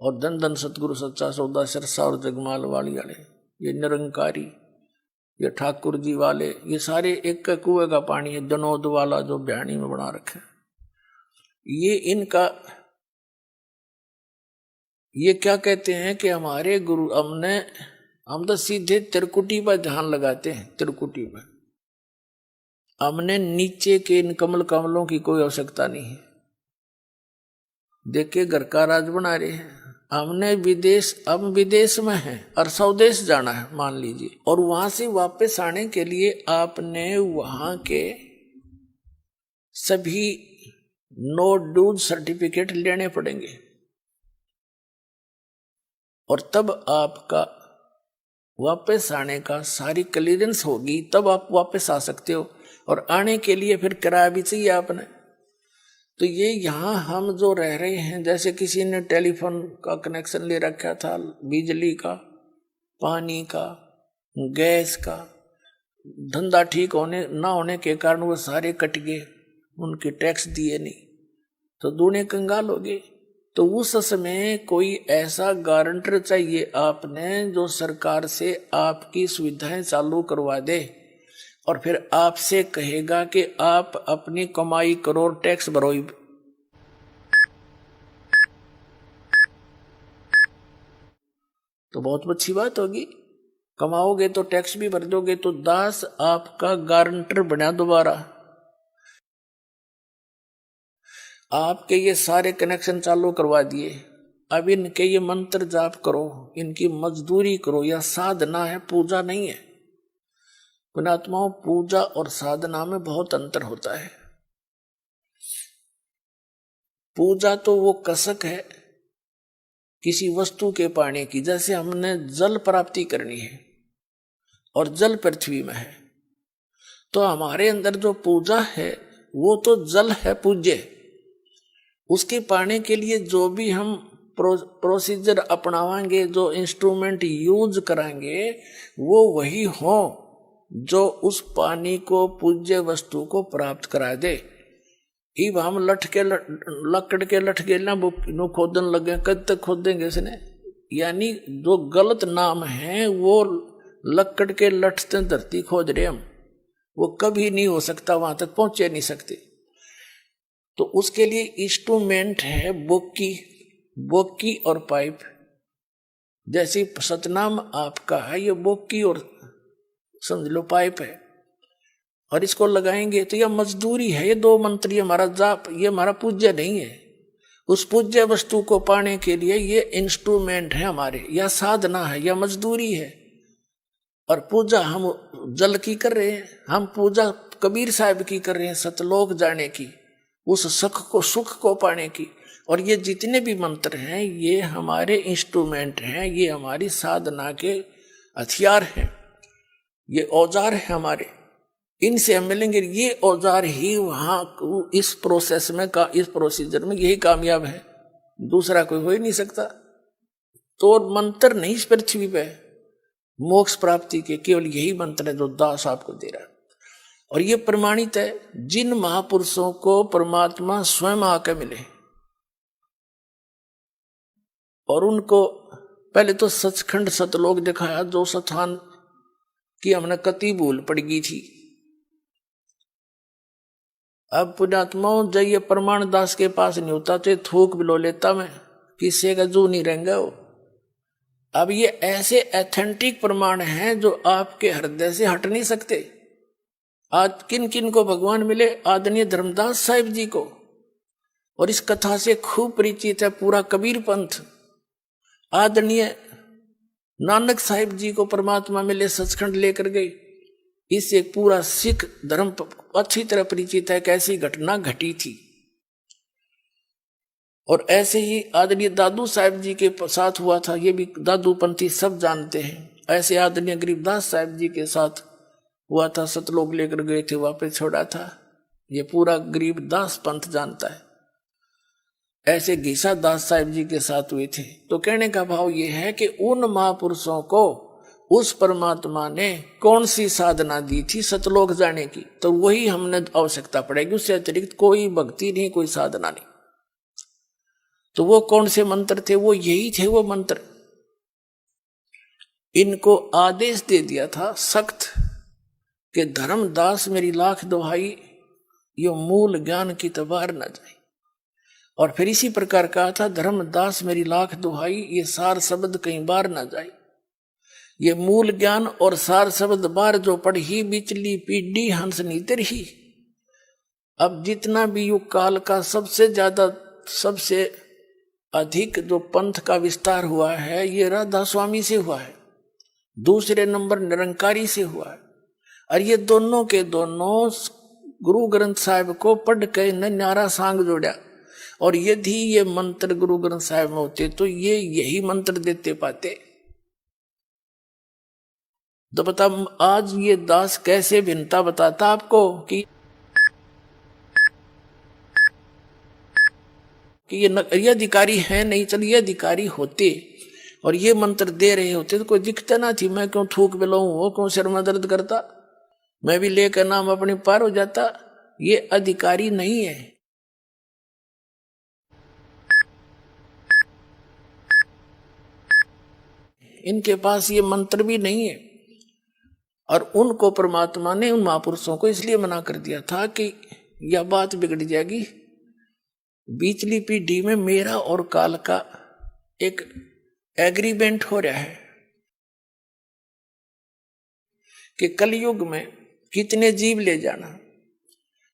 A: और धन धन सतगुरु सच्चा सौदा सिरसा और जगमाल वाली वाले, ये निरंकारी, ये ठाकुर जी वाले, ये सारे एक का कुएं का पानी है। जनोद वाला जो बयानी में बना रखे, ये इनका, ये क्या कहते हैं कि हमारे गुरु, हम तो सीधे त्रिकुटी पर ध्यान लगाते हैं, त्रिकुटी पर। हमने नीचे के इन कमल कमलों की कोई आवश्यकता नहीं है। देखे घर का राज बना रहे हैं, हमने अब विदेश में हैं और स्वदेश जाना है मान लीजिए, और वहां से वापस आने के लिए आपने वहां के सभी नो ड्यूज सर्टिफिकेट लेने पड़ेंगे, और तब आपका वापस आने का सारी क्लियरेंस होगी, तब आप वापस आ सकते हो। और आने के लिए फिर किराया भी चाहिए आपने। तो ये यहाँ हम जो रह रहे हैं, जैसे किसी ने टेलीफोन का कनेक्शन ले रखा था, बिजली का, पानी का, गैस का, धंधा ठीक होने ना होने के कारण वो सारे कट गए, उनके टैक्स दिए नहीं, तो दूने कंगाल हो गए। तो उस समय कोई ऐसा गारंटर चाहिए आपने जो सरकार से आपकी सुविधाएं चालू करवा दे, और फिर आपसे कहेगा कि आप अपनी कमाई करो और टैक्स भरो। तो बहुत अच्छी बात होगी, कमाओगे तो टैक्स भी भर दोगे, तो दास आपका गारंटर बना दोबारा। आपके ये सारे कनेक्शन चालू करवा दिए, अब इनके ये मंत्र जाप करो, इनकी मजदूरी करो, या साधना है, पूजा नहीं है। पुण्यात्माओं, पूजा और साधना में बहुत अंतर होता है। पूजा तो वो कसक है किसी वस्तु के पाने की, जैसे हमने जल प्राप्ति करनी है और जल पृथ्वी में है, तो हमारे अंदर जो पूजा है वो तो जल है पूज्य। उसके पाने के लिए जो भी हम प्रोसीजर अपनावाएंगे, जो इंस्ट्रूमेंट यूज कराएंगे, वो वही हो जो उस पानी को, पूज्य वस्तु को प्राप्त करा दे। इब हम लकड़ के लठ के ना वो खोदन लगे, कद तक खोदेंगे इसने? यानी जो गलत नाम है वो लकड़ के लठ से धरती खोद रहे हम, वो कभी नहीं हो सकता, वहां तक पहुंचे नहीं सकते। तो उसके लिए इंस्ट्रूमेंट है बोकी और पाइप। जैसे सतनाम आपका है, ये बोकी और समझ लो पाइप है, और इसको लगाएंगे तो यह मजदूरी है। ये दो मंत्र, ये हमारा जाप, ये हमारा पूज्य नहीं है। उस पूज्य वस्तु को पाने के लिए ये इंस्ट्रूमेंट है हमारे, या साधना है, या मजदूरी है। और पूजा हम जल की कर रहे हैं, हम पूजा कबीर साहब की कर रहे हैं, सतलोक जाने की, उस सुख को पाने की। और ये जितने भी मंत्र हैं ये हमारे इंस्ट्रूमेंट हैं, ये हमारी साधना के हथियार हैं, ये औजार है हमारे। इनसे हम मिलेंगे, ये औजार ही वहां इस प्रोसेस में का, इस प्रोसीजर में यही कामयाब है, दूसरा कोई हो ही नहीं सकता। तो मंत्र नहीं इस पृथ्वी पे मोक्ष प्राप्ति के, केवल यही मंत्र है जो दास आपको दे रहा है। और ये प्रमाणित है, जिन महापुरुषों को परमात्मा स्वयं आकर मिले और उनको पहले तो सचखंड सतलोक दिखाया, जो स्थान की हमने कति भूल पड़ गई थी। अब पुण्यात्माओं, जब ये प्रमाण दास के पास नहीं होता तो थूक बिलो लेता मैं, किसी का जो नहीं रहेंगे वो। अब ये ऐसे एथेंटिक प्रमाण हैं जो आपके हृदय से हट नहीं सकते। आज किन किन को भगवान मिले? आदरणीय धर्मदास साहिब जी को, और इस कथा से खूब परिचित है पूरा कबीर पंथ। आदरणीय नानक साहिब जी को परमात्मा मिले, सचखंड लेकर गए। इससे पूरा सिख धर्म अच्छी तरह परिचित है कैसी घटना घटी थी। और ऐसे ही आदरणीय दादू साहिब जी के साथ हुआ था, ये भी दादू पंथी सब जानते हैं। ऐसे आदरणीय गरीबदास साहिब जी के साथ हुआ था, सतलोक लेकर गए थे, वापस छोड़ा था, ये पूरा गरीबदास पंथ जानता है। ऐसे घीसा दास साहिब जी के साथ हुए थे। तो कहने का भाव ये है कि उन महापुरुषों को उस परमात्मा ने कौन सी साधना दी थी सतलोक जाने की, तो वही हमने आवश्यकता पड़ेगी, उससे अतिरिक्त कोई भक्ति नहीं, कोई साधना नहीं। तो वो कौन से मंत्र थे? वो यही थे वो मंत्र। इनको आदेश दे दिया था सख्त कि धर्मदास मेरी लाख दुहाई, यो मूल ज्ञान की तबार न जाए। और फिर इसी प्रकार कहा था, धर्मदास मेरी लाख दुहाई, ये सार शब्द कहीं बार न जाए। ये मूल ज्ञान और सार शब्द बार जो पढ़ी, बिचली पीढ़ी हंस नीतर ही। अब जितना भी युग काल का सबसे ज्यादा सबसे अधिक जो पंथ का विस्तार हुआ है, ये राधा स्वामी से हुआ है, दूसरे नंबर निरंकारी से हुआ है। और ये दोनों के दोनों गुरु ग्रंथ साहिब को पढ़ के न्यारा सांग जोड़ा। और यदि ये मंत्र गुरु ग्रंथ साहिब में होते तो ये यही मंत्र देते पाते। तो बता आज ये दास कैसे भिन्नता बताता आपको कि ये अधिकारी है नहीं। चल ये अधिकारी होते और ये मंत्र दे रहे होते तो कोई दिक्कत ना थी। मैं क्यों थूक बिलाऊं, वो क्यों सिर में दर्द करता, मैं भी लेकर नाम अपने पार हो जाता। ये अधिकारी नहीं है। इनके पास ये मंत्र भी नहीं है। और उनको परमात्मा ने, उन महापुरुषों को इसलिए मना कर दिया था कि यह बात बिगड़ जाएगी। बीचली पीढ़ी में मेरा और काल का एक एग्रीमेंट हो रहा है कि कलयुग में कितने जीव ले जाना।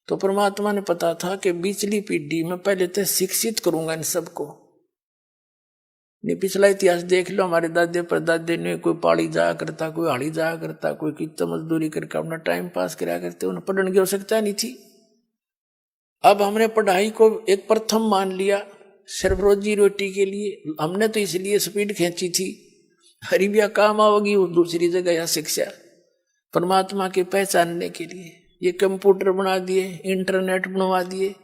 A: तो परमात्मा ने पता था कि बीचली पीढ़ी में पहले तो शिक्षित करूंगा इन सबको। नहीं पिछला इतिहास देख लो, हमारे दादे परदादे ने कोई पाड़ी जाया करता, कोई हाड़ी जाया करता, कोई कितना मजदूरी करके अपना टाइम पास कराया करते, उन्हें पढ़ने की आवश्यकता नहीं थी। अब हमने पढ़ाई को एक प्रथम मान लिया सिर्फ रोजी रोटी के लिए। हमने तो इसलिए स्पीड खींची थी, हरीबिया काम आओगी वो दूसरी जगह या शिक्षा परमात्मा के पहचानने के लिए। ये कंप्यूटर बना दिए, इंटरनेट बनवा दिए।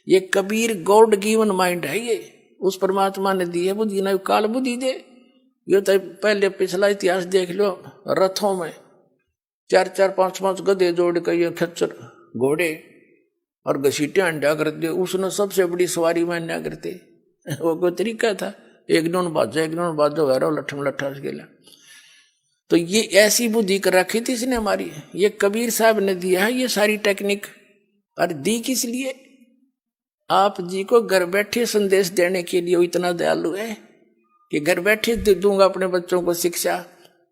A: ये कबीर गॉड गिवन माइंड है, ये उस परमात्मा ने दी है बुद्धि, ना काल बुद्धि दे। ये तो पहले पिछला इतिहास देख लो, रथों में 4-4 5-5 गधे जोड़ कर ये खच्चर घोड़े और घसीटे अंडा करते, उसने सबसे बड़ी सवारी में अन्या करते। वो कोई तरीका था, एक नोन बाजो वैरो लठम लट्ठा गेला। तो ये ऐसी बुद्धि कर रखी थी इसने हमारी। ये कबीर साहब ने दिया है ये सारी टेक्निक। और दी किस लिए? आप जी को घर बैठे संदेश देने के लिए। वो इतना दयालु है कि घर बैठे दे दूंगा अपने बच्चों को शिक्षा,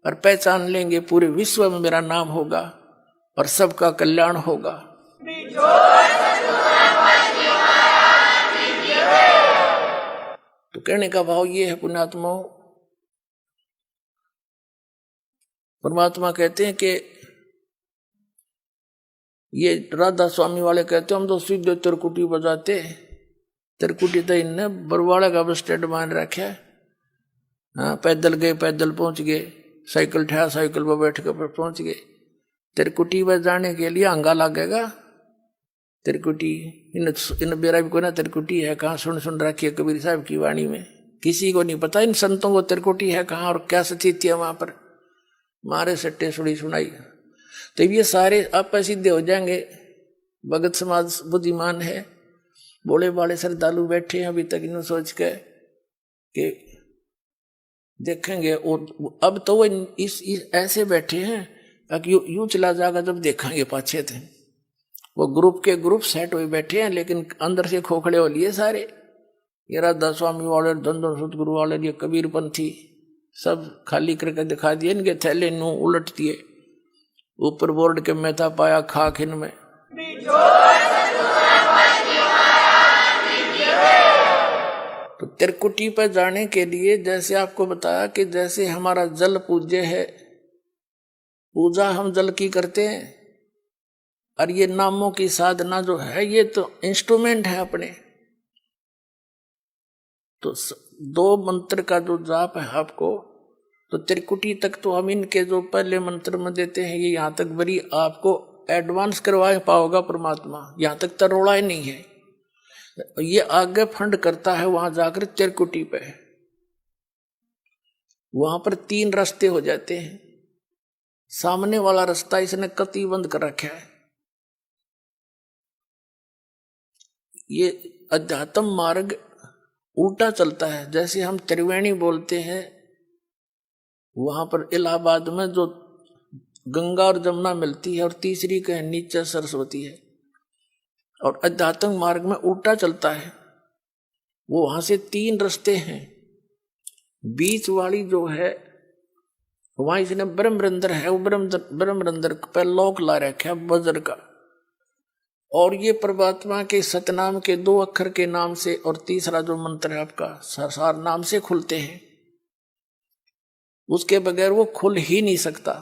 A: और पहचान लेंगे पूरे विश्व में मेरा नाम होगा और सबका कल्याण होगा। तो कहने का भाव ये है पुण्यात्माओं, परमात्मा कहते हैं कि ये राधा स्वामी वाले कहते हैं हम तो सीधे तिरकुटी बजाते। तिरकुटी तो इनने बरवाड़ा का बस स्टैंड मान रखा है। हाँ, पैदल गए पैदल पहुंच गए, साइकिल ठा साइकिल पर बैठ कर पहुंच गए। तिरकुटी बजाने के लिए अंगा लगेगा। तिरकुटी इन बेरा भी कोई ना तिरकुटी है कहाँ, सुन रखी है कबीर साहब की वाणी में। किसी को नहीं पता इन संतों को तिरकुटी है कहाँ और क्या स्थिति है वहां पर। मारे सट्टे सुड़ी सुनाई। तो ये सारे आप सिद्धे हो जाएंगे। भगत समाज बुद्धिमान है, बोले बाले श्रद्धालु बैठे हैं अभी तक इन्हों सोच के कि देखेंगे। और अब तो वो इस ऐसे बैठे हैं कि यूं चला जाएगा जब देखेंगे पाछे थे। वो ग्रुप के ग्रुप सेट हुए बैठे हैं, लेकिन अंदर से खोखड़े हो लिए सारे। ये राधा स्वामी वाले, धन सतगुरु वाले, ये कबीरपंथी सब खाली करके दिखा दिए। इनके थैले नू उलट दिए, ऊपर बोर्ड के मेहता पाया खाक इनमें। तो तिरकुटी पर जाने के लिए जैसे आपको बताया कि जैसे हमारा जल पूज्य है, पूजा हम जल की करते हैं, और ये नामों की साधना जो है ये तो इंस्ट्रूमेंट है अपने। तो 2 मंत्र का जो जाप है आपको, तो त्रिकुटी तक तो हम इनके जो पहले मंत्र में देते हैं ये यहाँ तक बड़ी आपको एडवांस करवा पाओगा परमात्मा। यहाँ तक तरोड़ा ही नहीं है। ये आगे फंड करता है वहां जाकर त्रिकुटी पे। वहां पर 3 रास्ते हो जाते हैं। सामने वाला रास्ता इसने कतई बंद कर रखा है। ये अध्यात्म मार्ग उल्टा चलता है। जैसे हम त्रिवेणी बोलते हैं, वहां पर इलाहाबाद में जो गंगा और जमुना मिलती है और तीसरी के नीचे सरस्वती है, और अध्यात्म मार्ग में उल्टा चलता है। वो वहां से 3 रास्ते हैं, बीच वाली जो है वहां इसने ब्रह्मरंध्र है, वो ब्रह्मरंध्र पे लॉक ला रखा है वज्र का, और ये परमात्मा के सतनाम के 2 अक्षर के नाम से और तीसरा जो मंत्र है आपका सार नाम से खुलते हैं। उसके बगैर वो खुल ही नहीं सकता।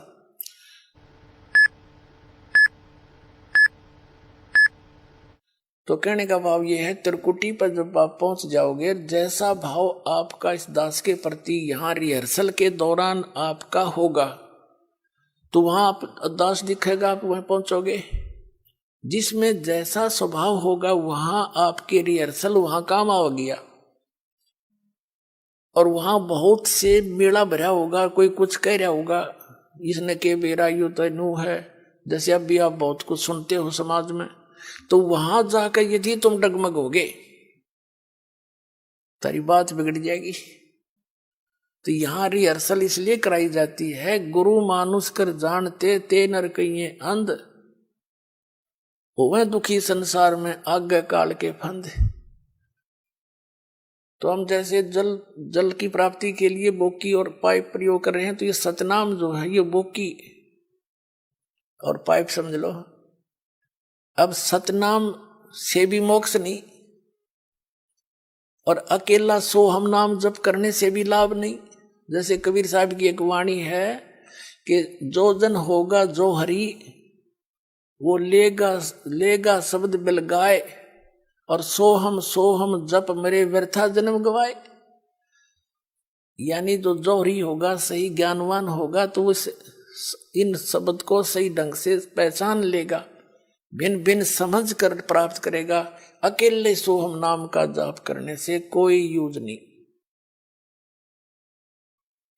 A: तो कहने का भाव ये है, त्रिकुटी पर जब आप पहुंच जाओगे, जैसा भाव आपका इस दास के प्रति यहां रिहर्सल के दौरान आपका होगा, तो वहां आप दास दिखेगा, आप वहां पहुंचोगे। जिसमें जैसा स्वभाव होगा वहां आपके रिहर्सल वहां काम आ गया, और वहां बहुत से मेला भरा होगा। कोई कुछ कह रहा होगा, इसने के बेरा यू तनु है, जैसे अब भी आप बहुत कुछ सुनते हो समाज में। तो वहां जाकर यदि तुम डगमगोगे, तेरी बात बिगड़ जाएगी। तो यहां रिहर्सल इसलिए कराई जाती है, गुरु मानुष कर जानते ते नर कहिए अंध, वह दुखी संसार में आज्ञा काल के फंद। तो हम जैसे जल की प्राप्ति के लिए बोकी और पाइप प्रयोग कर रहे हैं, तो ये सतनाम जो है ये बोकी और पाइप समझ लो। अब सतनाम से भी मोक्ष नहीं, और अकेला सोहम नाम जप करने से भी लाभ नहीं। जैसे कबीर साहब की एक वाणी है कि जो जन होगा जो हरि, वो लेगा शब्द बिल गाए, और सोहम सोहम जप मेरे व्यर्था जन्म गवाए। यानी जो जौहरी होगा, सही ज्ञानवान होगा, तो उस इन शब्द को सही ढंग से पहचान लेगा, भिन्न भिन्न समझ कर प्राप्त करेगा। अकेले सोहम नाम का जाप करने से कोई यूज नहीं।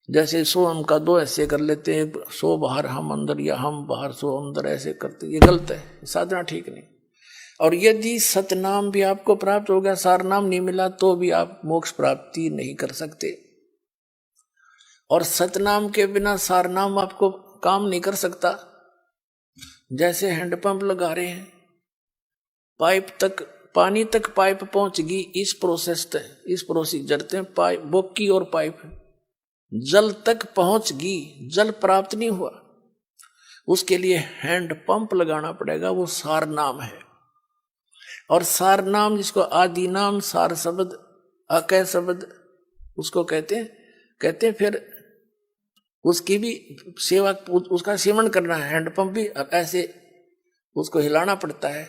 A: जैसे सोहम का 2 ऐसे कर लेते हैं, सो बाहर हम अंदर, या हम बाहर सो अंदर, ऐसे करते, ये गलत है, साधना ठीक नहीं। और यदि सतनाम भी आपको प्राप्त हो गया, सार नाम नहीं मिला, तो भी आप मोक्ष प्राप्ति नहीं कर सकते। और सतनाम के बिना सार नाम आपको काम नहीं कर सकता। जैसे हैंडपंप लगा रहे हैं, पाइप तक पानी तक पाइप पहुंचगी, इस प्रोसीजर से पाइप बोकी और पाइप जल तक पहुंचगी, जल प्राप्त नहीं हुआ, उसके लिए हैंडपंप लगाना पड़ेगा। वो सार नाम है। और सार नाम, जिसको आदि नाम, सार शब्द, अकय शब्द उसको कहते हैं। फिर उसकी भी सेवा, उसका सेवन करना है। हैंडपंप भी ऐसे उसको हिलाना पड़ता है,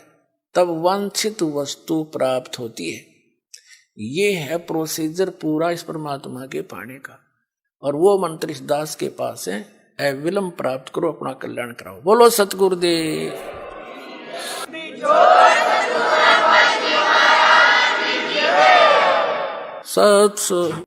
A: तब वांछित वस्तु प्राप्त होती है। ये है प्रोसीजर पूरा इस परमात्मा के पाने का। और वो मंत्र इस दास के पास है, अविलंब प्राप्त करो, अपना कल्याण कराओ। बोलो सतगुरुदेव। सत्संग